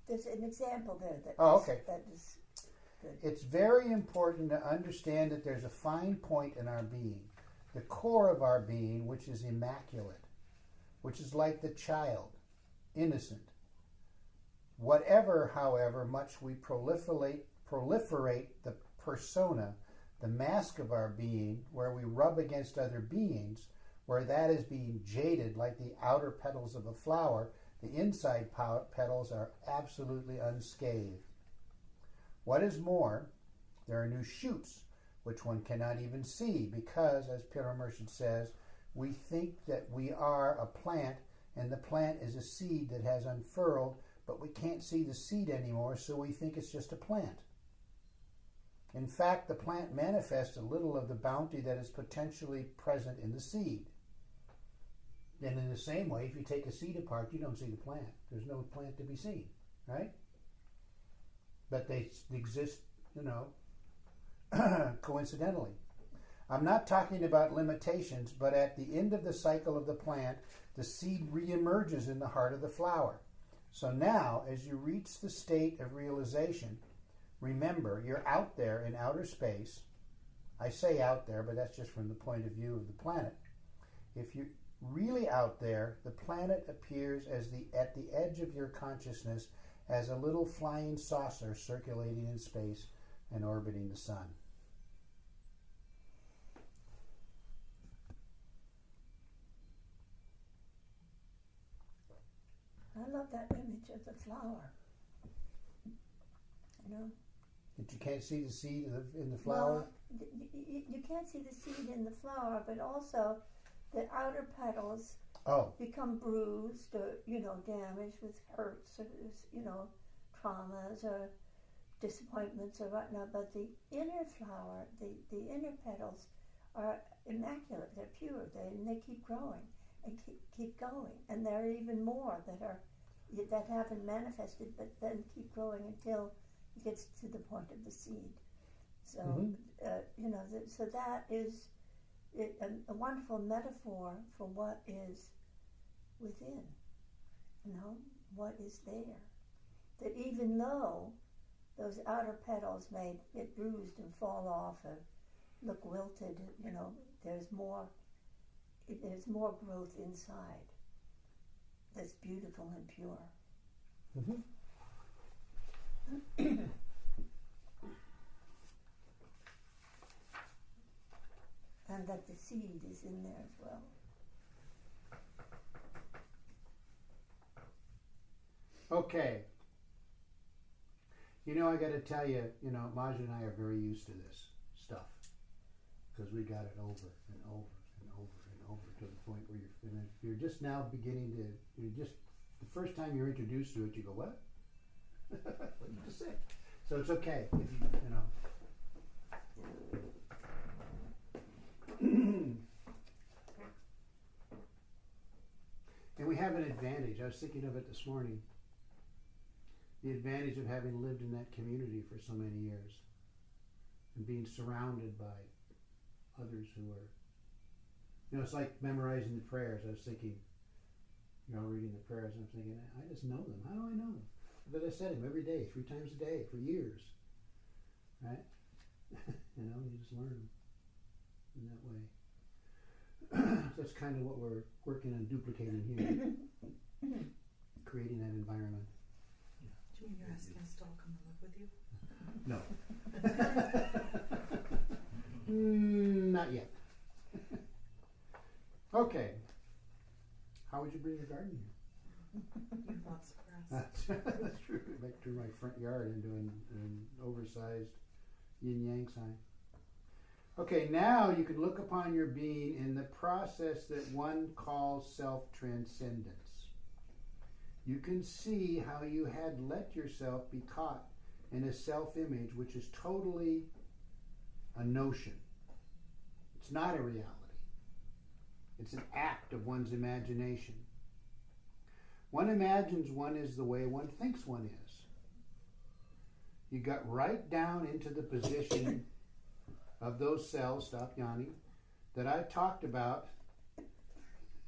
There's an example there that is good. It's very important to understand that there's a fine point in our being, the core of our being, which is immaculate, which is like the child, innocent. Whatever, however, much we proliferate the persona, the mask of our being, where we rub against other beings, where that is being jaded like the outer petals of a flower, the inside petals are absolutely unscathed. What is more, there are new shoots, which one cannot even see, because, as Piramershid says, we think that we are a plant, and the plant is a seed that has unfurled, but we can't see the seed anymore, so we think it's just a plant. In fact, the plant manifests a little of the bounty that is potentially present in the seed. And in the same way, if you take a seed apart, you don't see the plant. There's no plant to be seen, right? But they exist, coincidentally. I'm not talking about limitations, but at the end of the cycle of the plant, the seed reemerges in the heart of the flower. So now, as you reach the state of realization, remember, you're out there in outer space. I say out there, but that's just from the point of view of the planet. If you're really out there, the planet appears as at the edge of your consciousness as a little flying saucer circulating in space and orbiting the sun. I love that image of the flower. That you can't see the seed in the flower? Well, you can't see the seed in the flower, but also the outer petals become bruised or, damaged with hurts or, traumas or disappointments or whatnot. But the inner flower, the inner petals are immaculate. They're pure. They keep growing and keep going. And there are even more that haven't manifested, but then keep growing until it gets to the point of the seed. So, so that is a wonderful metaphor for what is within, what is there. That even though those outer petals may get bruised and fall off or look wilted, there's more growth inside that's beautiful and pure. Mm-hmm. And that the seed is in there as well. Okay. I got to tell you, Maja and I are very used to this stuff because we got it over and over and over and over to the point where you're just now beginning to, the first time you're introduced to it, you go, what? What did you just say? So it's okay if And we have an advantage. I was thinking of it this morning. The advantage of having lived in that community for so many years and being surrounded by others who are, it's like memorizing the prayers. I was thinking, reading the prayers, and I'm thinking, I just know them. How do I know them? But I said them every day, 3 times a day for years, right? You just learn them in that way. So that's kind of what we're working on duplicating here, creating that environment. Do you mean you're asking us to all come and live with you? No. Not yet. Okay. How would you bring your garden here? You have lots of grass. That's true. Back to my front yard into an oversized yin-yang sign. Okay, now you can look upon your being in the process that one calls self-transcendence. You can see how you had let yourself be caught in a self-image which is totally a notion. It's not a reality. It's an act of one's imagination. One imagines one is the way one thinks one is. You got right down into the position of those cells, stop yawning, that I've talked about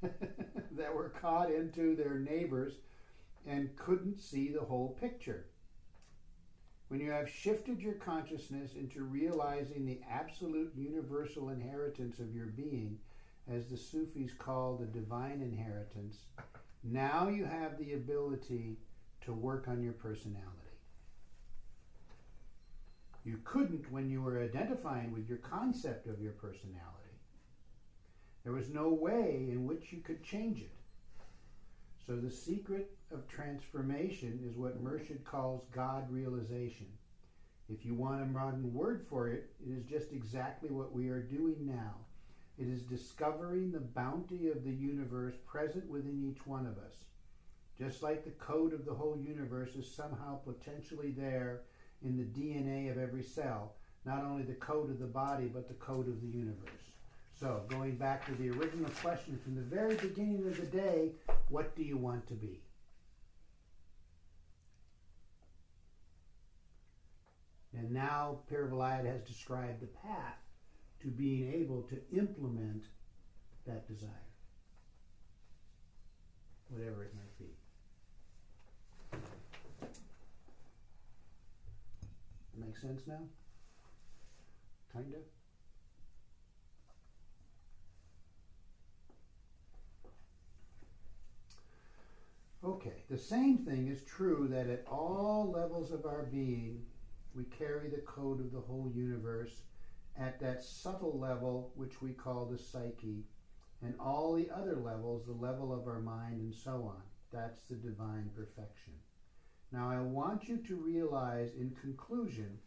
that were caught into their neighbors and couldn't see the whole picture. When you have shifted your consciousness into realizing the absolute universal inheritance of your being, as the Sufis call the divine inheritance, now you have the ability to work on your personality. You couldn't when you were identifying with your concept of your personality. There was no way in which you could change it. So the secret of transformation is what Murshid calls God realization. If you want a modern word for it, it is just exactly what we are doing now. It is discovering the bounty of the universe present within each one of us. Just like the code of the whole universe is somehow potentially there in the DNA of every cell, not only the code of the body, but the code of the universe. So, going back to the original question from the very beginning of the day, what do you want to be? And now Piravalaya has described the path to being able to implement that desire, whatever it might be. Make sense now? Kinda? Okay, the same thing is true that at all levels of our being, we carry the code of the whole universe at that subtle level, which we call the psyche, and all the other levels, the level of our mind and so on. That's the divine perfection. Now, I want you to realize in conclusion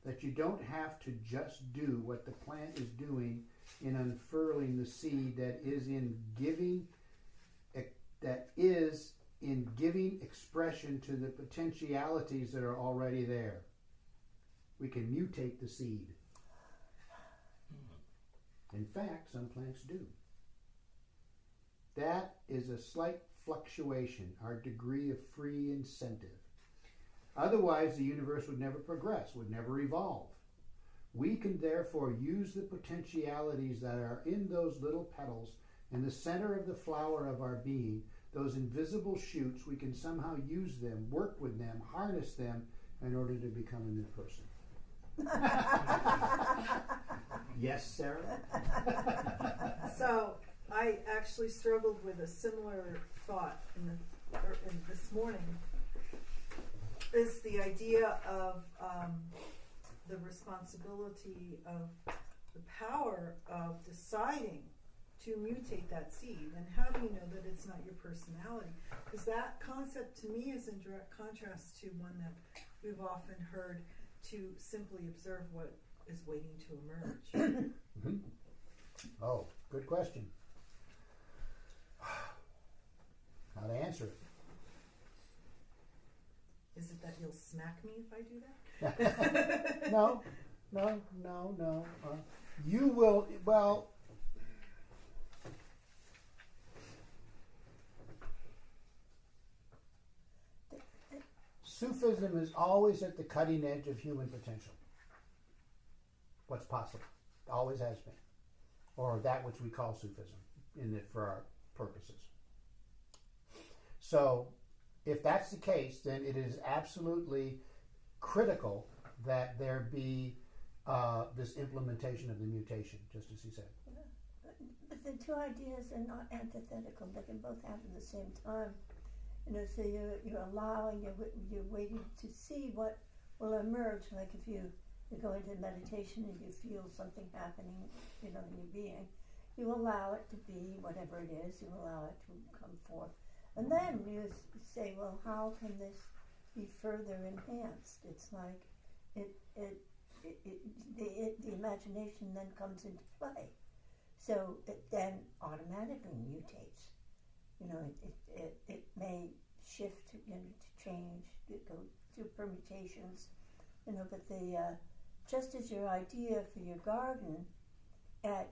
that you don't have to just do what the plant is doing in unfurling the seed that is in giving expression to the potentialities that are already there. We can mutate the seed. In fact, some plants do. That is a slight fluctuation, our degree of free incentive. Otherwise, the universe would never progress, would never evolve. We can therefore use the potentialities that are in those little petals in the center of the flower of our being, those invisible shoots. We can somehow use them, work with them, harness them in order to become a new person. Yes, Sarah? So I actually struggled with a similar thought in this morning. Is the idea of the responsibility of the power of deciding to mutate that seed, and how do you know that it's not your personality? Because that concept to me is in direct contrast to one that we've often heard, to simply observe what is waiting to emerge. Mm-hmm. Oh, good question. How to answer it? Is it that you'll smack me if I do that? No. You will, well, Sufism is always at the cutting edge of human potential. What's possible. Always has been. Or that which we call Sufism for our purposes. So, if that's the case, then it is absolutely critical that there be this implementation of the mutation, just as he said. But the two ideas are not antithetical. They can both happen at the same time. So you're allowing, you're waiting to see what will emerge. Like if you go into meditation and you feel something happening, in your being, you allow it to be whatever it is. You allow it to come forth. And then you say, well, how can this be further enhanced? It's like the imagination then comes into play. So it then automatically mutates. It may shift, to change, go through permutations, but just as your idea for your garden,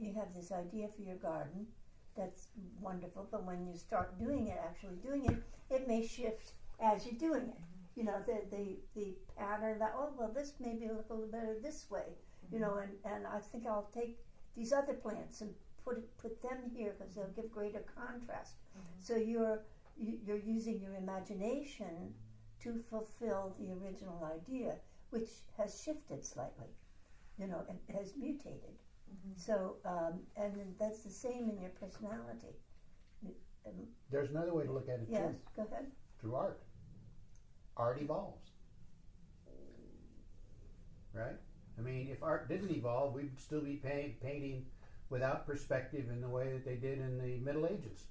you have this idea for your garden, that's wonderful, but when you start actually doing it, it may shift as you're doing it. The pattern that, this maybe look a little better this way, and I think I'll take these other plants and put them here because they'll give greater contrast. So you're using your imagination to fulfill the original idea, which has shifted slightly, and has mutated. So, and that's the same in your personality. There's another way to look at it yes, too. go ahead. Through art. Art evolves. Right? I mean, if art didn't evolve, we'd still be painting without perspective in the way that they did in the Middle Ages.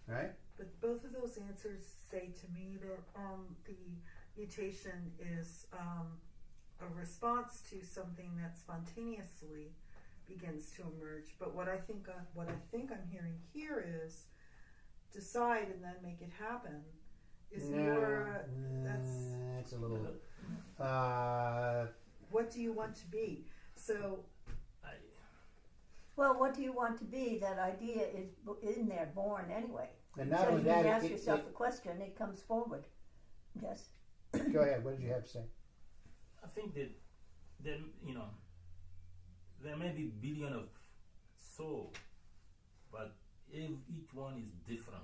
Right? But both of those answers say to me that the mutation is a response to something that spontaneously begins to emerge. But what I think I'm hearing here is decide and then make it happen. That's a little. What do you want to be? So Well, what do you want to be? That idea is in there, born anyway. And not So only you can that, ask yourself the question, it comes forward. Yes. go ahead. What did you have to say? I think that there, there may be billion of souls, but each one is different.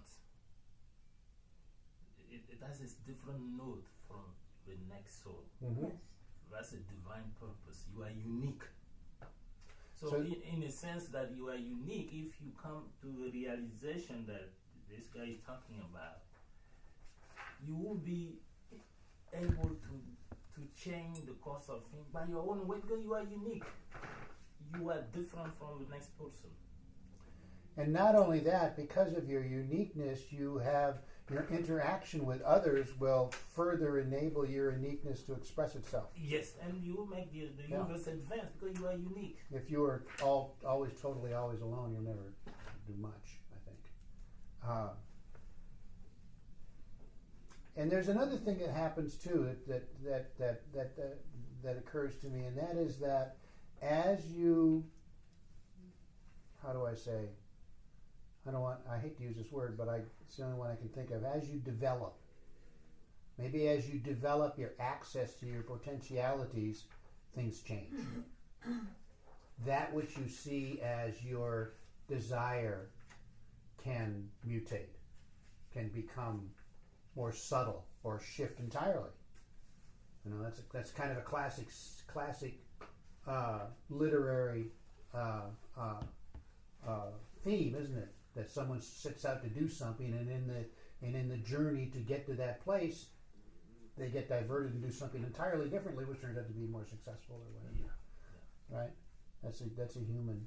It has this different note from the next soul. Mm-hmm. Yes. That's a divine purpose. You are unique. So, So- in a sense that you are unique, if you come to the realization that this guy is talking about, you will be able to change the course of things by your own way because you are unique. You are different from the next person. And not only that, because of your uniqueness, you have your interaction with others will further enable your uniqueness to express itself. Yes, and you will make the Yeah. universe advance because you are unique. If you are always alone, you'll never do much, I think. And there's another thing that happens too that occurs to me, and that is that as you, how do I say? I hate to use this word, but it's the only one I can think of. As you develop, maybe as you develop your access to your potentialities, things change. That which you see as your desire can mutate, can become more subtle or shift entirely. That's kind of a classic literary theme, isn't it? That someone sets out to do something, and in the journey to get to that place, they get diverted and do something entirely differently, which turns out to be more successful or whatever. Yeah. Right? That's a human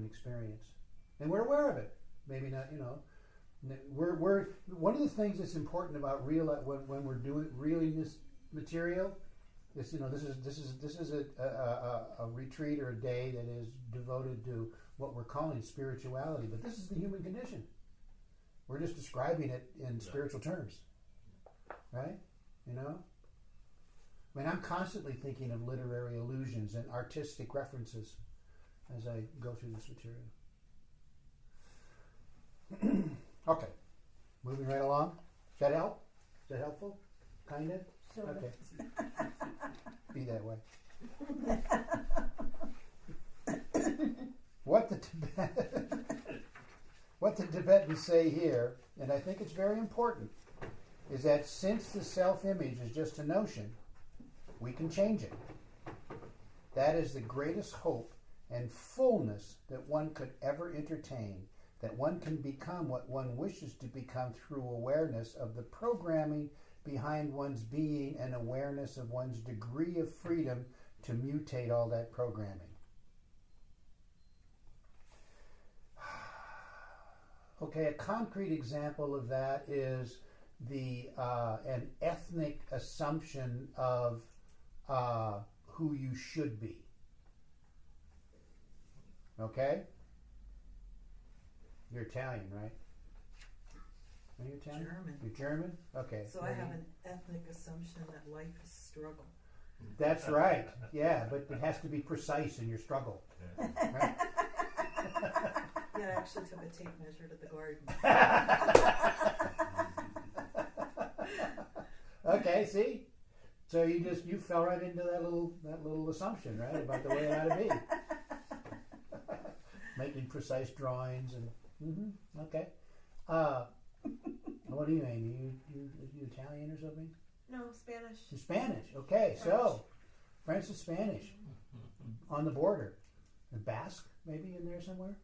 experience, and we're aware of it. Maybe not. We're one of the things that's important about when we're reeling this material. This is a retreat or a day that is devoted to what we're calling spirituality, but this is the human condition. We're just describing it in spiritual terms, right? I mean, I'm constantly thinking of literary allusions and artistic references as I go through this material. Okay, moving right along. Does that help? Is that helpful? Kind of? Sort of. Okay. Be that way. What the Tibetans say here, and I think it's very important, is that since the self-image is just a notion, we can change it. That is the greatest hope and fullness that one could ever entertain, that one can become what one wishes to become through awareness of the programming behind one's being and awareness of one's degree of freedom to mutate all that programming. Okay, a concrete example of that is an ethnic assumption of who you should be. Okay? You're Italian, right? Are you Italian? German. You're German? Okay. So I have an ethnic assumption that life is struggle. That's right. Yeah, but it has to be precise in your struggle. Right? Yeah, I actually took a tape measure to the garden. Okay, see? So you fell right into that little assumption, right, about the way it ought to be. Making precise drawings and okay. What do you mean? You Italian or something? No, Spanish. You're Spanish. Okay, so French and Spanish on the border. And Basque maybe in there somewhere.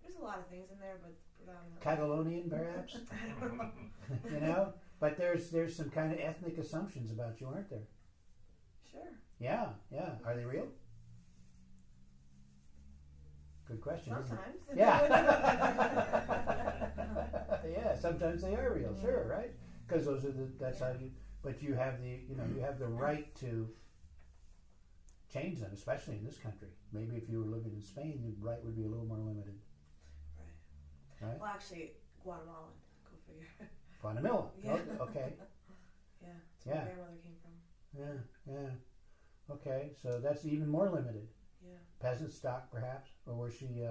There's a lot of things in there, but predominantly. Catalonian, perhaps. But there's some kind of ethnic assumptions about you, aren't there? Sure. Yeah. Are they real? Good question. Isn't it? Sometimes. Yeah. Yeah. Sometimes they are real. Sure, right? Because that's how you. But you have the right to change them, especially in this country. Maybe if you were living in Spain, the right would be a little more limited. Right. Well, actually, Guatemalan. Go figure. Guatemala. Yeah. Okay. Yeah. That's where Yeah. my grandmother came from. Yeah. Okay, so that's even more limited. Yeah. Peasant stock, perhaps, or was she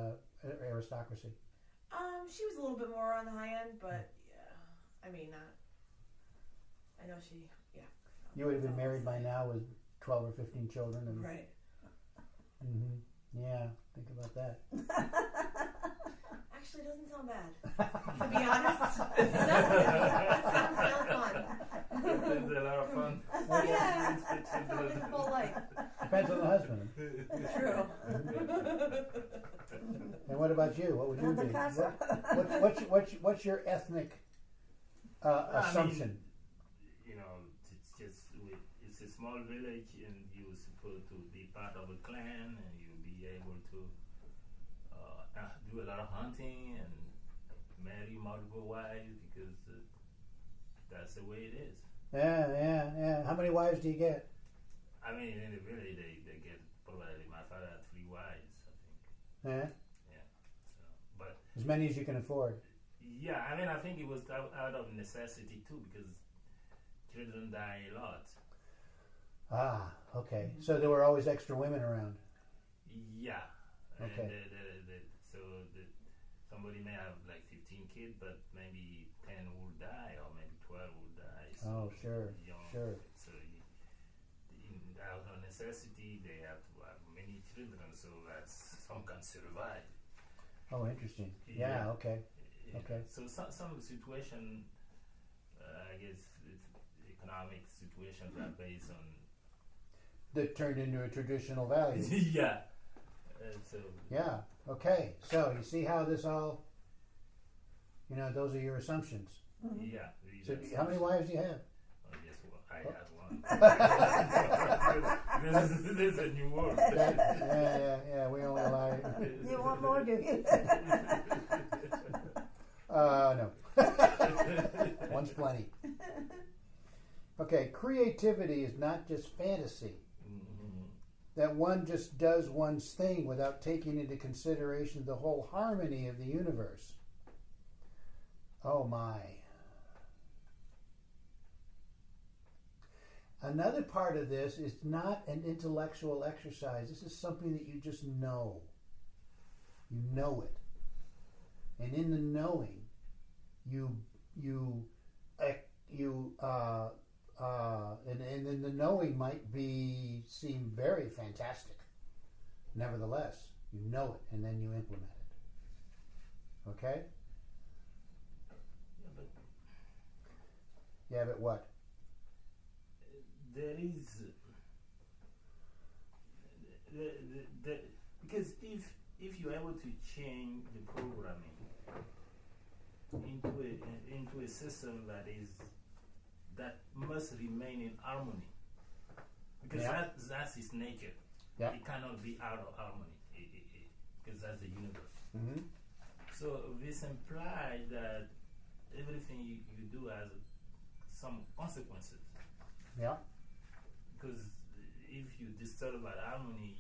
aristocracy? She was a little bit more on the high end, but yeah, I mean, I know she, yeah. You would have been married by now with 12 or 15 children, and Right. Yeah, think about that. Actually, it doesn't sound bad. To be honest, it sounds kind of fun. It's a lot of fun. Yeah, it's a full life. Depends on the husband. True. And what about you? What would you The be? casa. What's your ethnic assumption? You know, it's just it's a small village, and you're supposed to be part of a clan, and you'll be able to do a lot of hunting and marry multiple wives because that's the way it is. Yeah. How many wives do you get? I mean, in the village, they get probably my father had 3 wives, I think. Yeah, So, but as many as you can afford. yeah, I mean, I think it was out of necessity too, because children die a lot. Ah, okay. So there were always extra women around. Yeah. Okay. And so somebody may have like 15 kids, but maybe 10 will die, or maybe 12 will die. So Oh, sure, sure. So out of necessity, they have to have many children so that some can survive. Oh, interesting. Yeah, okay. Yeah. Okay. So some situation, I guess, economic situations are based on. That turned into a traditional value. Yeah. So. Yeah, okay. So you see how this all, those are your assumptions. Yeah. So how many wives do you have? Oh, yes, well, I had one. This is a new word. Yeah, we only allow You want more, do you? no. One's plenty. Okay, creativity is not just fantasy. That one just does one's thing without taking into consideration the whole harmony of the universe. Oh my. Another part of this is not an intellectual exercise. This is something that you just know. You know it. And in the knowing, and then the knowing might seem very fantastic. Nevertheless, you know it and then you implement it. Okay? Yeah, but what? There is because if you're able to change the programming into a system that must remain in harmony, because that's its nature. Yeah. It cannot be out of harmony because that's the universe. Mm-hmm. So this implies that everything you do has some consequences. Yeah. Because if you disturb that harmony,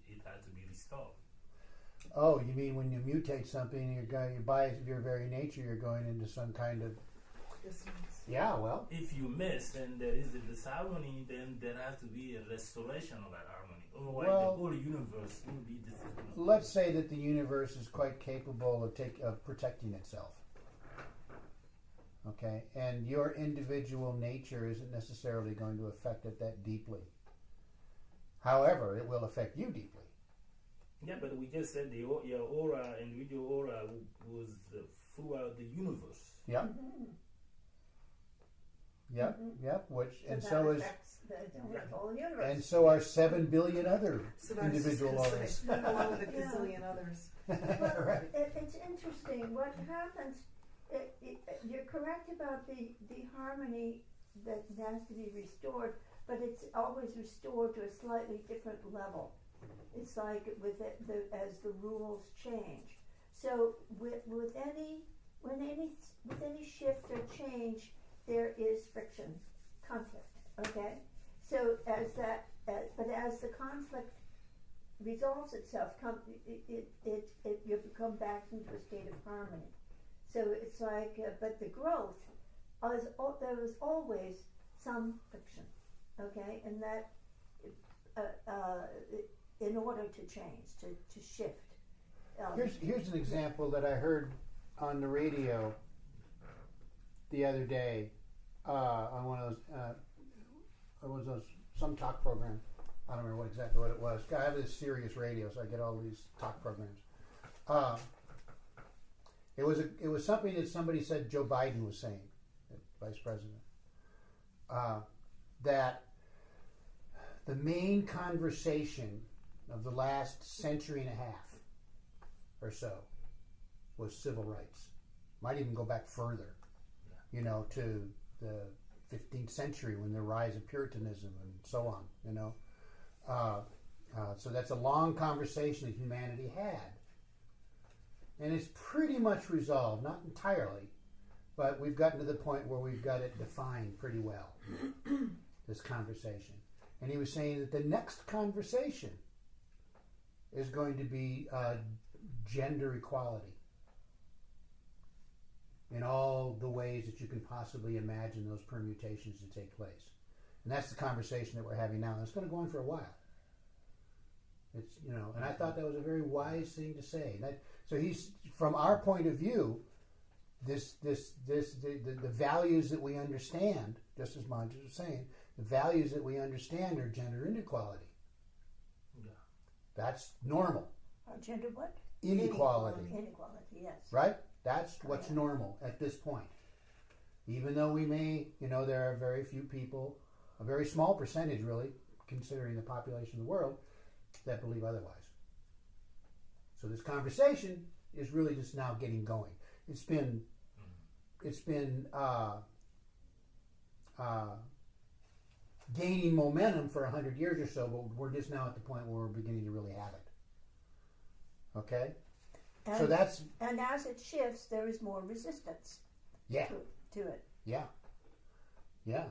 it has to be restored. Oh, you mean when you mutate something, by your very nature, you're going into some kind of. Yeah, well. If you miss and there is a disharmony, then there has to be a restoration of that harmony. Otherwise, the whole universe will be disturbed. Let's say that the universe is quite capable of protecting itself. Okay, and your individual nature isn't necessarily going to affect it that deeply. However, it will affect you deeply. Yeah, but we just said your aura, individual aura, was throughout the universe. Yeah. Yep. Which and so is the whole universe. and so are 7 billion other individual auras. Along with a gazillion others. Well, Right. it's interesting. What happens? You're correct about the harmony that has to be restored, but it's always restored to a slightly different level. It's like as the rules change. So with any shift or change, there is friction, conflict. Okay, so but as the conflict resolves itself, you become back into a state of harmony. So it's like, but the growth, there was always some friction, okay, and that in order to change, to shift. Here's an example that I heard on the radio the other day on one of those some talk program. I don't remember exactly what it was. I have this Sirius radio, so I get all these talk programs. It was something that somebody said Joe Biden was saying, Vice President, that the main conversation of the last century and a half or so was civil rights. Might even go back further, to the 15th century when the rise of Puritanism and so on, so that's a long conversation that humanity had. And it's pretty much resolved, not entirely, but we've gotten to the point where we've got it defined pretty well, this conversation. And he was saying that the next conversation is going to be gender equality in all the ways that you can possibly imagine those permutations to take place. And that's the conversation that we're having now. And it's going to go on for a while. It's, and I thought that was a very wise thing to say. So he's, from our point of view, the values that we understand, just as Manju was saying, the values that we understand are gender inequality. Yeah. That's normal. Gender what? Inequality. Inequality, yes. Right? That's what's normal at this point. Even though we may, there are very few people, a very small percentage really, considering the population of the world, that believe otherwise. So this conversation is really just now getting going. It's been gaining momentum for 100 years or so, but we're just now at the point where we're beginning to really have it. Okay? And, so that's... And as it shifts, there is more resistance Yeah. to it. Yeah. Yeah.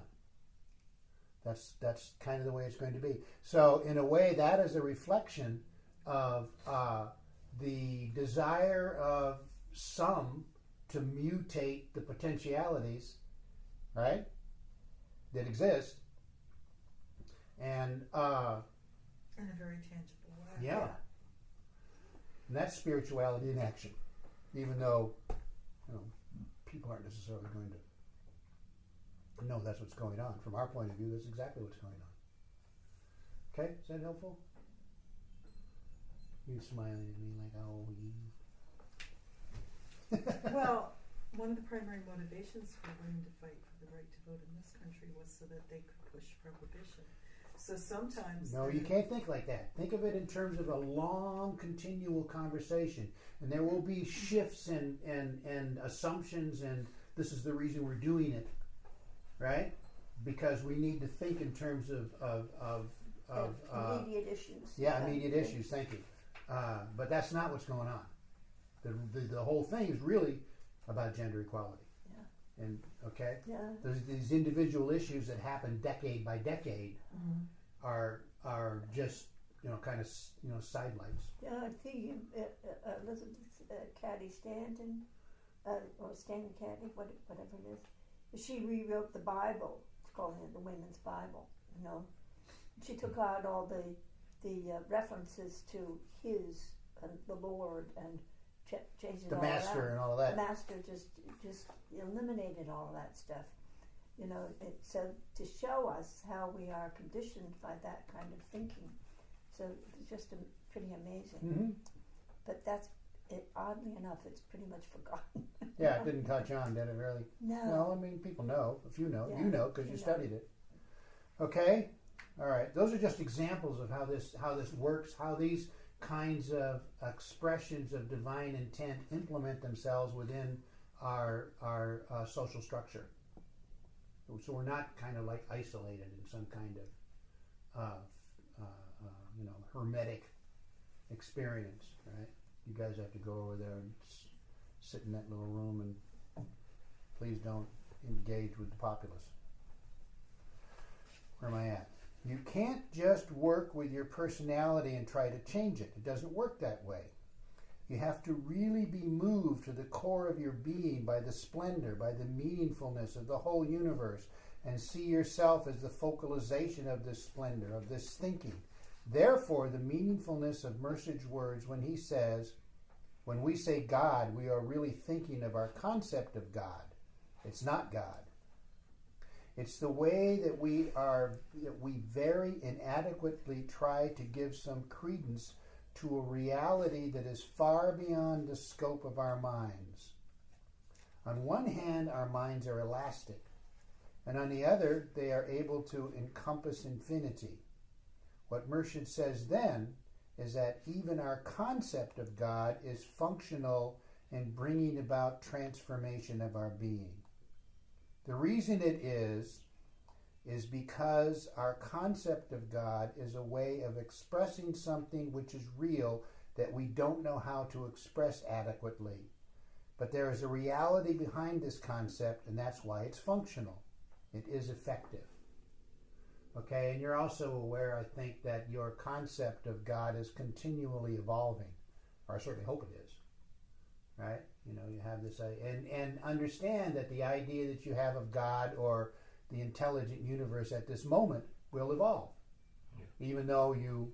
That's kind of the way it's going to be. So in a way, that is a reflection of the desire of some to mutate the potentialities, right, that exist, and in a very tangible way. yeah, and that's spirituality in action. Even though people aren't necessarily going to know that's what's going on. From our point of view, that's exactly what's going on. Okay, is that helpful? You smiling at me like, oh, Well, one of the primary motivations for women to fight for the right to vote in this country was so that they could push prohibition. So sometimes... No, you can't think like that. Think of it in terms of a long, continual conversation. And there will be shifts and assumptions, and this is the reason we're doing it, right? Because we need to think in terms of immediate issues. Yeah, immediate issues, thank you. But that's not what's going on. The whole thing is really about gender equality. Yeah. And, okay? Yeah. There's these individual issues that happen decade by decade are just, kind of, sidelights. Yeah, I think Elizabeth Cady Stanton, or Stanton Cady, whatever it is, she rewrote the Bible. It's called the Women's Bible, She took out all the references to his and the Lord and changed it The all master around. and all of that. The master just eliminated all that stuff. So to show us how we are conditioned by that kind of thinking. So it's just pretty amazing. Mm-hmm. But oddly enough, it's pretty much forgotten. Yeah, it didn't catch on, did it really? No. I mean, people know. If you know, Yeah, you know because you studied it. Okay? All right. Those are just examples of how this works, how these kinds of expressions of divine intent implement themselves within our social structure. So we're not kind of like isolated in some kind of hermetic experience, right? You guys have to go over there and sit in that little room, and please don't engage with the populace. Where am I at? You can't just work with your personality and try to change it. It doesn't work that way. You have to really be moved to the core of your being by the splendor, by the meaningfulness of the whole universe, and see yourself as the focalization of this splendor, of this thinking. Therefore, the meaningfulness of Mercid's words when he says, when we say God, we are really thinking of our concept of God. It's not God. It's the way that we very inadequately try to give some credence to a reality that is far beyond the scope of our minds. On one hand, our minds are elastic, and on the other, they are able to encompass infinity. What Mercid says then is that even our concept of God is functional in bringing about transformation of our being. The reason it is because our concept of God is a way of expressing something which is real that we don't know how to express adequately. But there is a reality behind this concept, and that's why it's functional. It is effective. Okay, and you're also aware, I think, that your concept of God is continually evolving, or I certainly hope it is, right? You know, you have this, and understand that the idea that you have of God or the intelligent universe at this moment will evolve, even though you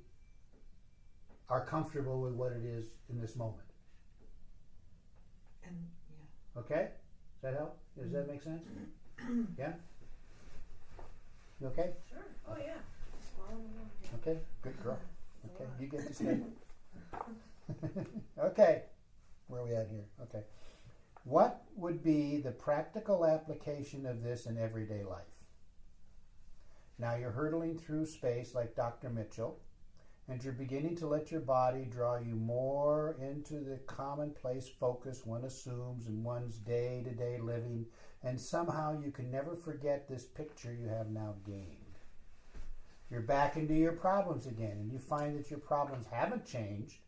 are comfortable with what it is in this moment. And yeah. Okay? Does that help? Does that make sense? Yeah? You okay? Sure. Oh yeah. Just following along. Yeah. Okay, good girl. It's a Okay, lot. you get to stay. Okay, where are we at here? Okay. What would be the practical application of this in everyday life? Now you're hurtling through space like Dr. Mitchell, and you're beginning to let your body draw you more into the commonplace focus one assumes in one's day-to-day living, and somehow you can never forget this picture you have now gained. You're back into your problems again, and you find that your problems haven't changed,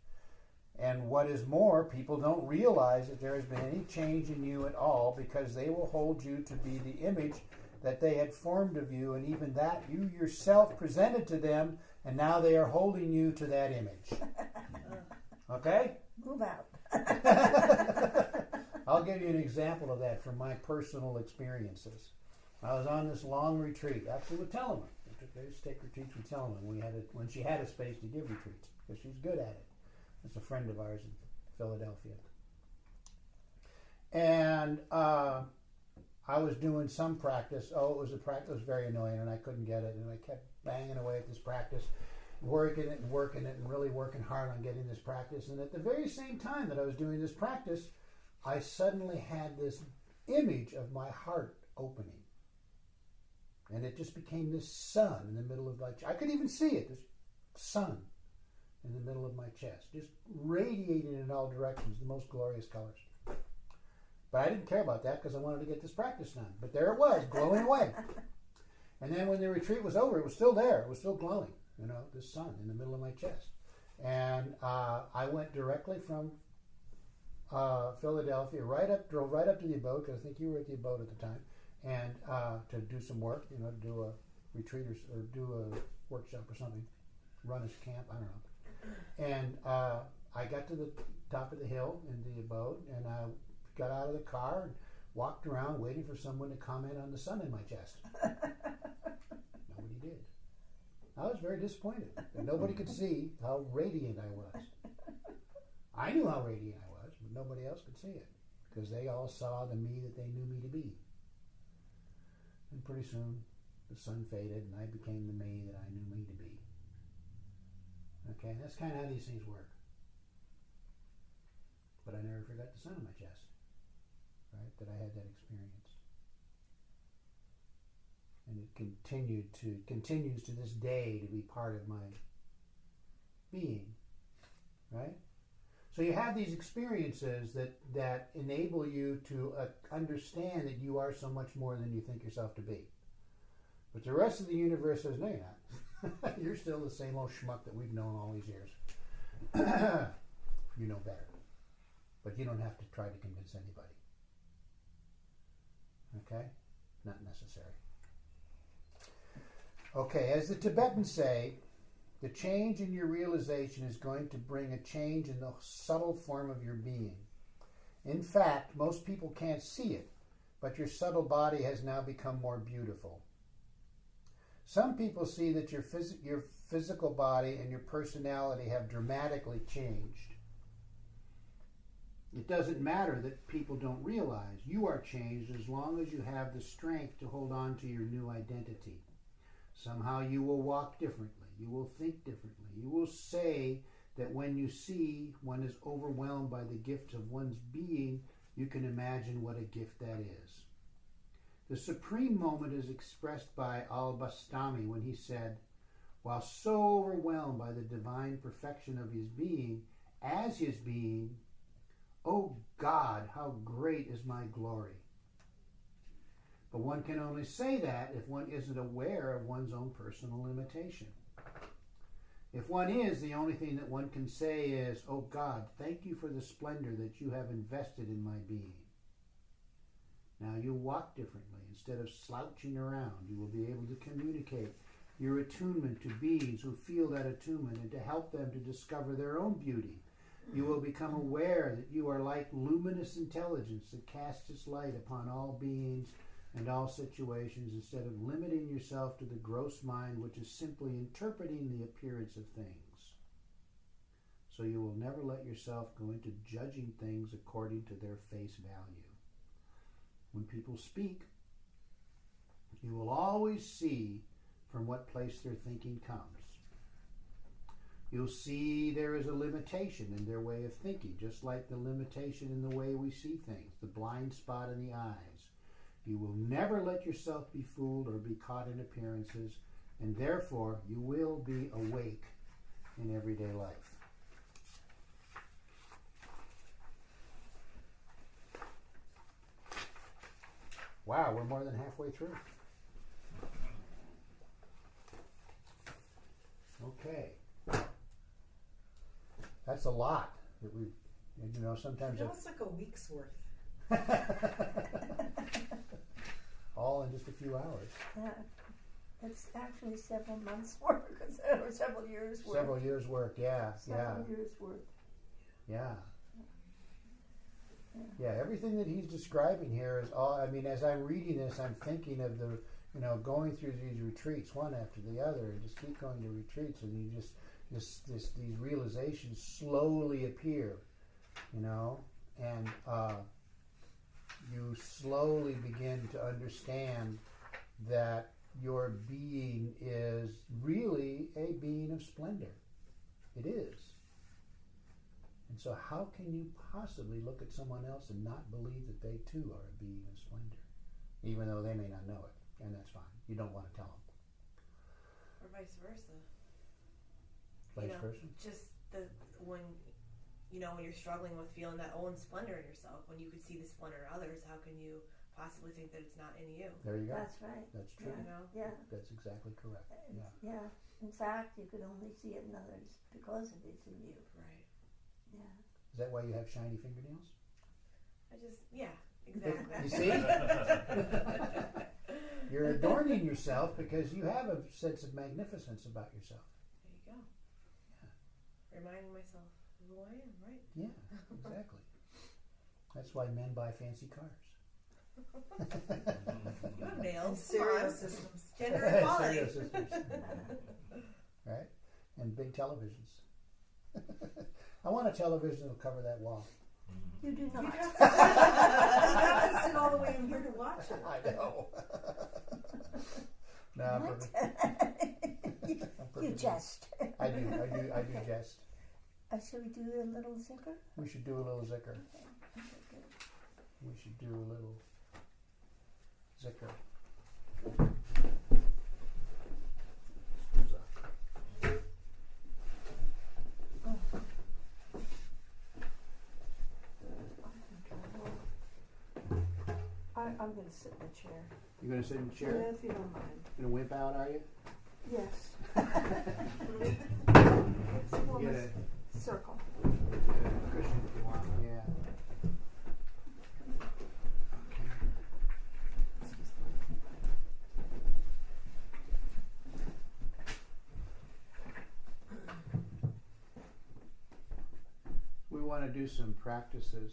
and what is more, people don't realize that there has been any change in you at all because they will hold you to be the image that they had formed of you, and even that you yourself presented to them, and now they are holding you to that image. Okay? Move out. I'll give you an example of that from my personal experiences. I was on this long retreat, actually with Telemann. I used to take retreats with Telemann when she had a space to give retreats, because she's good at it. It's a friend of ours in Philadelphia. And I was doing some practice. Oh, it was a practice. It was very annoying, and I couldn't get it. And I kept banging away at this practice, working it, and really working hard on getting this practice. And at the very same time that I was doing this practice, I suddenly had this image of my heart opening. And it just became this sun in the middle of my chest. I could even see it, this sun in the middle of my chest, just radiating in all directions, the most glorious colors. But I didn't care about that because I wanted to get this practice done. But there it was, glowing away. And then when the retreat was over, it was still there. It was still glowing, you know, this sun in the middle of my chest. And I went directly from Philadelphia, drove right up to the abode, because I think you were at the abode at the time, and to do some work, you know, do a retreat or do a workshop or something, run a camp, I don't know. And I got to the top of the hill in the abode, and I got out of the car and walked around waiting for someone to comment on the sun in my chest. Nobody did. I was very disappointed that nobody could see how radiant I was. I knew how radiant I was, but nobody else could see it because they all saw the me that they knew me to be. And pretty soon the sun faded and I became the me that I knew me to be. Okay, that's kind of how these things work. But I never forgot the sun in my chest, right? That I had that experience. And it continues to this day to be part of my being, right? So you have these experiences that enable you to understand that you are so much more than you think yourself to be. But the rest of the universe says, no, you're not. You're still the same old schmuck that we've known all these years. You know better. But you don't have to try to convince anybody. Okay? Not necessary. Okay, as the Tibetans say, the change in your realization is going to bring a change in the subtle form of your being. In fact, most people can't see it, but your subtle body has now become more beautiful. Some people see that your physical body and your personality have dramatically changed. It doesn't matter that people don't realize you are changed as long as you have the strength to hold on to your new identity. Somehow you will walk differently. You will think differently. You will say that when you see one is overwhelmed by the gift of one's being, you can imagine what a gift that is. The supreme moment is expressed by Al-Bastami when he said, while so overwhelmed by the divine perfection of his being, as his being, "O God, how great is my glory." But one can only say that if one isn't aware of one's own personal limitation. If one is, the only thing that one can say is, "Oh God, thank you for the splendor that you have invested in my being." Now you walk differently. Instead of slouching around, you will be able to communicate your attunement to beings who feel that attunement and to help them to discover their own beauty. You will become aware that you are like luminous intelligence that casts its light upon all beings and all situations instead of limiting yourself to the gross mind, which is simply interpreting the appearance of things. So you will never let yourself go into judging things according to their face value. When people speak, you will always see from what place their thinking comes. You'll see there is a limitation in their way of thinking, just like the limitation in the way we see things, the blind spot in the eyes. You will never let yourself be fooled or be caught in appearances, and therefore you will be awake in everyday life. Wow, we're more than halfway through. Okay. That's a lot that we, sometimes. That was like a week's worth. All in just a few hours. It's actually several months' work, or several years' work. Several years' work, yeah. Several years' work. Yeah. Yeah, everything that he's describing here is all, as I'm reading this, I'm thinking of the, going through these retreats, one after the other, and just keep going to retreats, and you just, these realizations slowly appear, and you slowly begin to understand that your being is really a being of splendor. It is. And so how can you possibly look at someone else and not believe that they too are a being of splendor, even though they may not know it? And that's fine. You don't want to tell them. Or vice versa. Vice versa? Just when you're struggling with feeling that own splendor in yourself, when you could see the splendor in others, how can you possibly think that it's not in you? There you go. That's right. That's true. Yeah. That's exactly correct. Yeah. Yeah. In fact, you could only see it in others because it's in you. Right. Yeah. Is that why you have shiny fingernails? Exactly. You see? You're adorning yourself because you have a sense of magnificence about yourself. There you go. Yeah. Reminding myself of who I am, right? Yeah, exactly. That's why men buy fancy cars. You have nails. Stereo systems. Gender equality. Stereo systems. Right? And big televisions. I want a television that'll cover that wall. You do not. You have to sit all the way in here to watch it. I know. No, I'm What? perfect. You jest. I do jest. Shall we do a little zicker? We should do a little zicker. Okay, good. We should do a little zicker. I'm going to sit in the chair. You're going to sit in the chair? Yeah, if you don't mind. Going to wimp out, are you? Yes. It's Get almost a circle. cushion if you want. Yeah. We want to do some practices.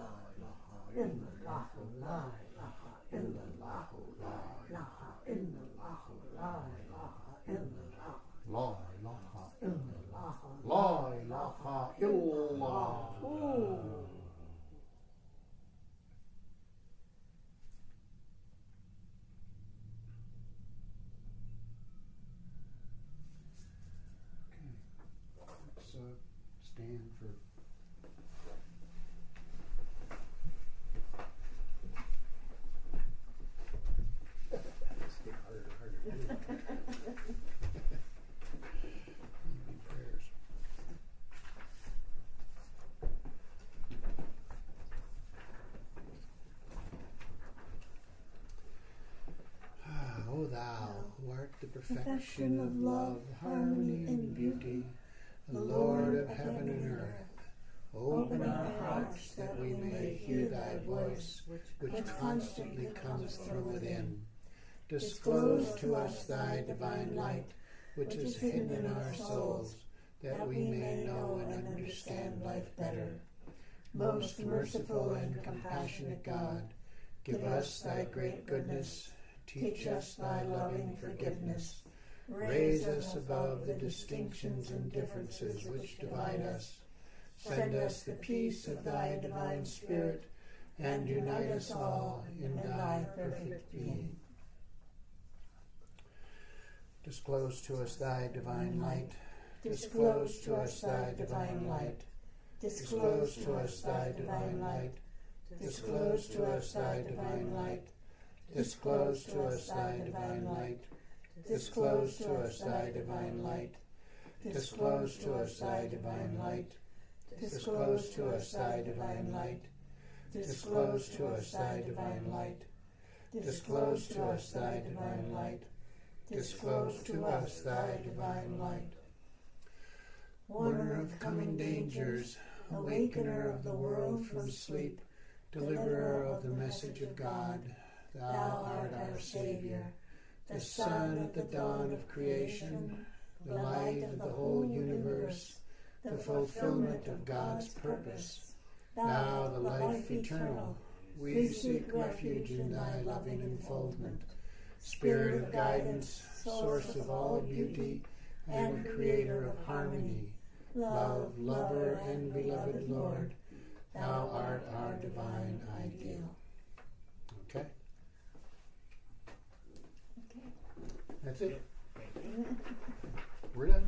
illallah, la ilaha illallah, La ilaha illallah, La ilaha illallah. Ooh. Let's stand for. It's getting harder and harder to do. Evening prayers. O thou, who art the perfection of love, harmony, and beauty, the Lord of heaven and earth, open our hearts that we may hear thy voice, which constantly comes from within. Disclose to us thy divine light, which is hidden in our souls, that we may know and understand life better. Most merciful and compassionate God, give us thy great goodness, teach us thy loving forgiveness, raise us above the distinctions and differences which divide us, send us the peace of thy divine Spirit, and unite us all in thy perfect being. Disclose to us thy divine light, disclose to us thy divine light, disclose to us thy divine light, disclose to us thy divine light, disclose to us thy divine light, disclose to us thy divine light, disclose to us thy divine light, disclose to us thy divine light, disclose to us thy divine light, disclose to us thy divine light, disclose to us thy divine light. Warner of coming dangers, awakener of the world from sleep, deliverer of the message of God, thou art our Savior, the sun at the dawn of creation, the light of the whole universe, the fulfillment of God's purpose. Thou, the life eternal, we seek refuge in thy loving enfoldment. Spirit of guidance, source of all beauty, and creator of harmony, love, lover, and beloved Lord, thou art our divine ideal. Okay? That's it. We're done.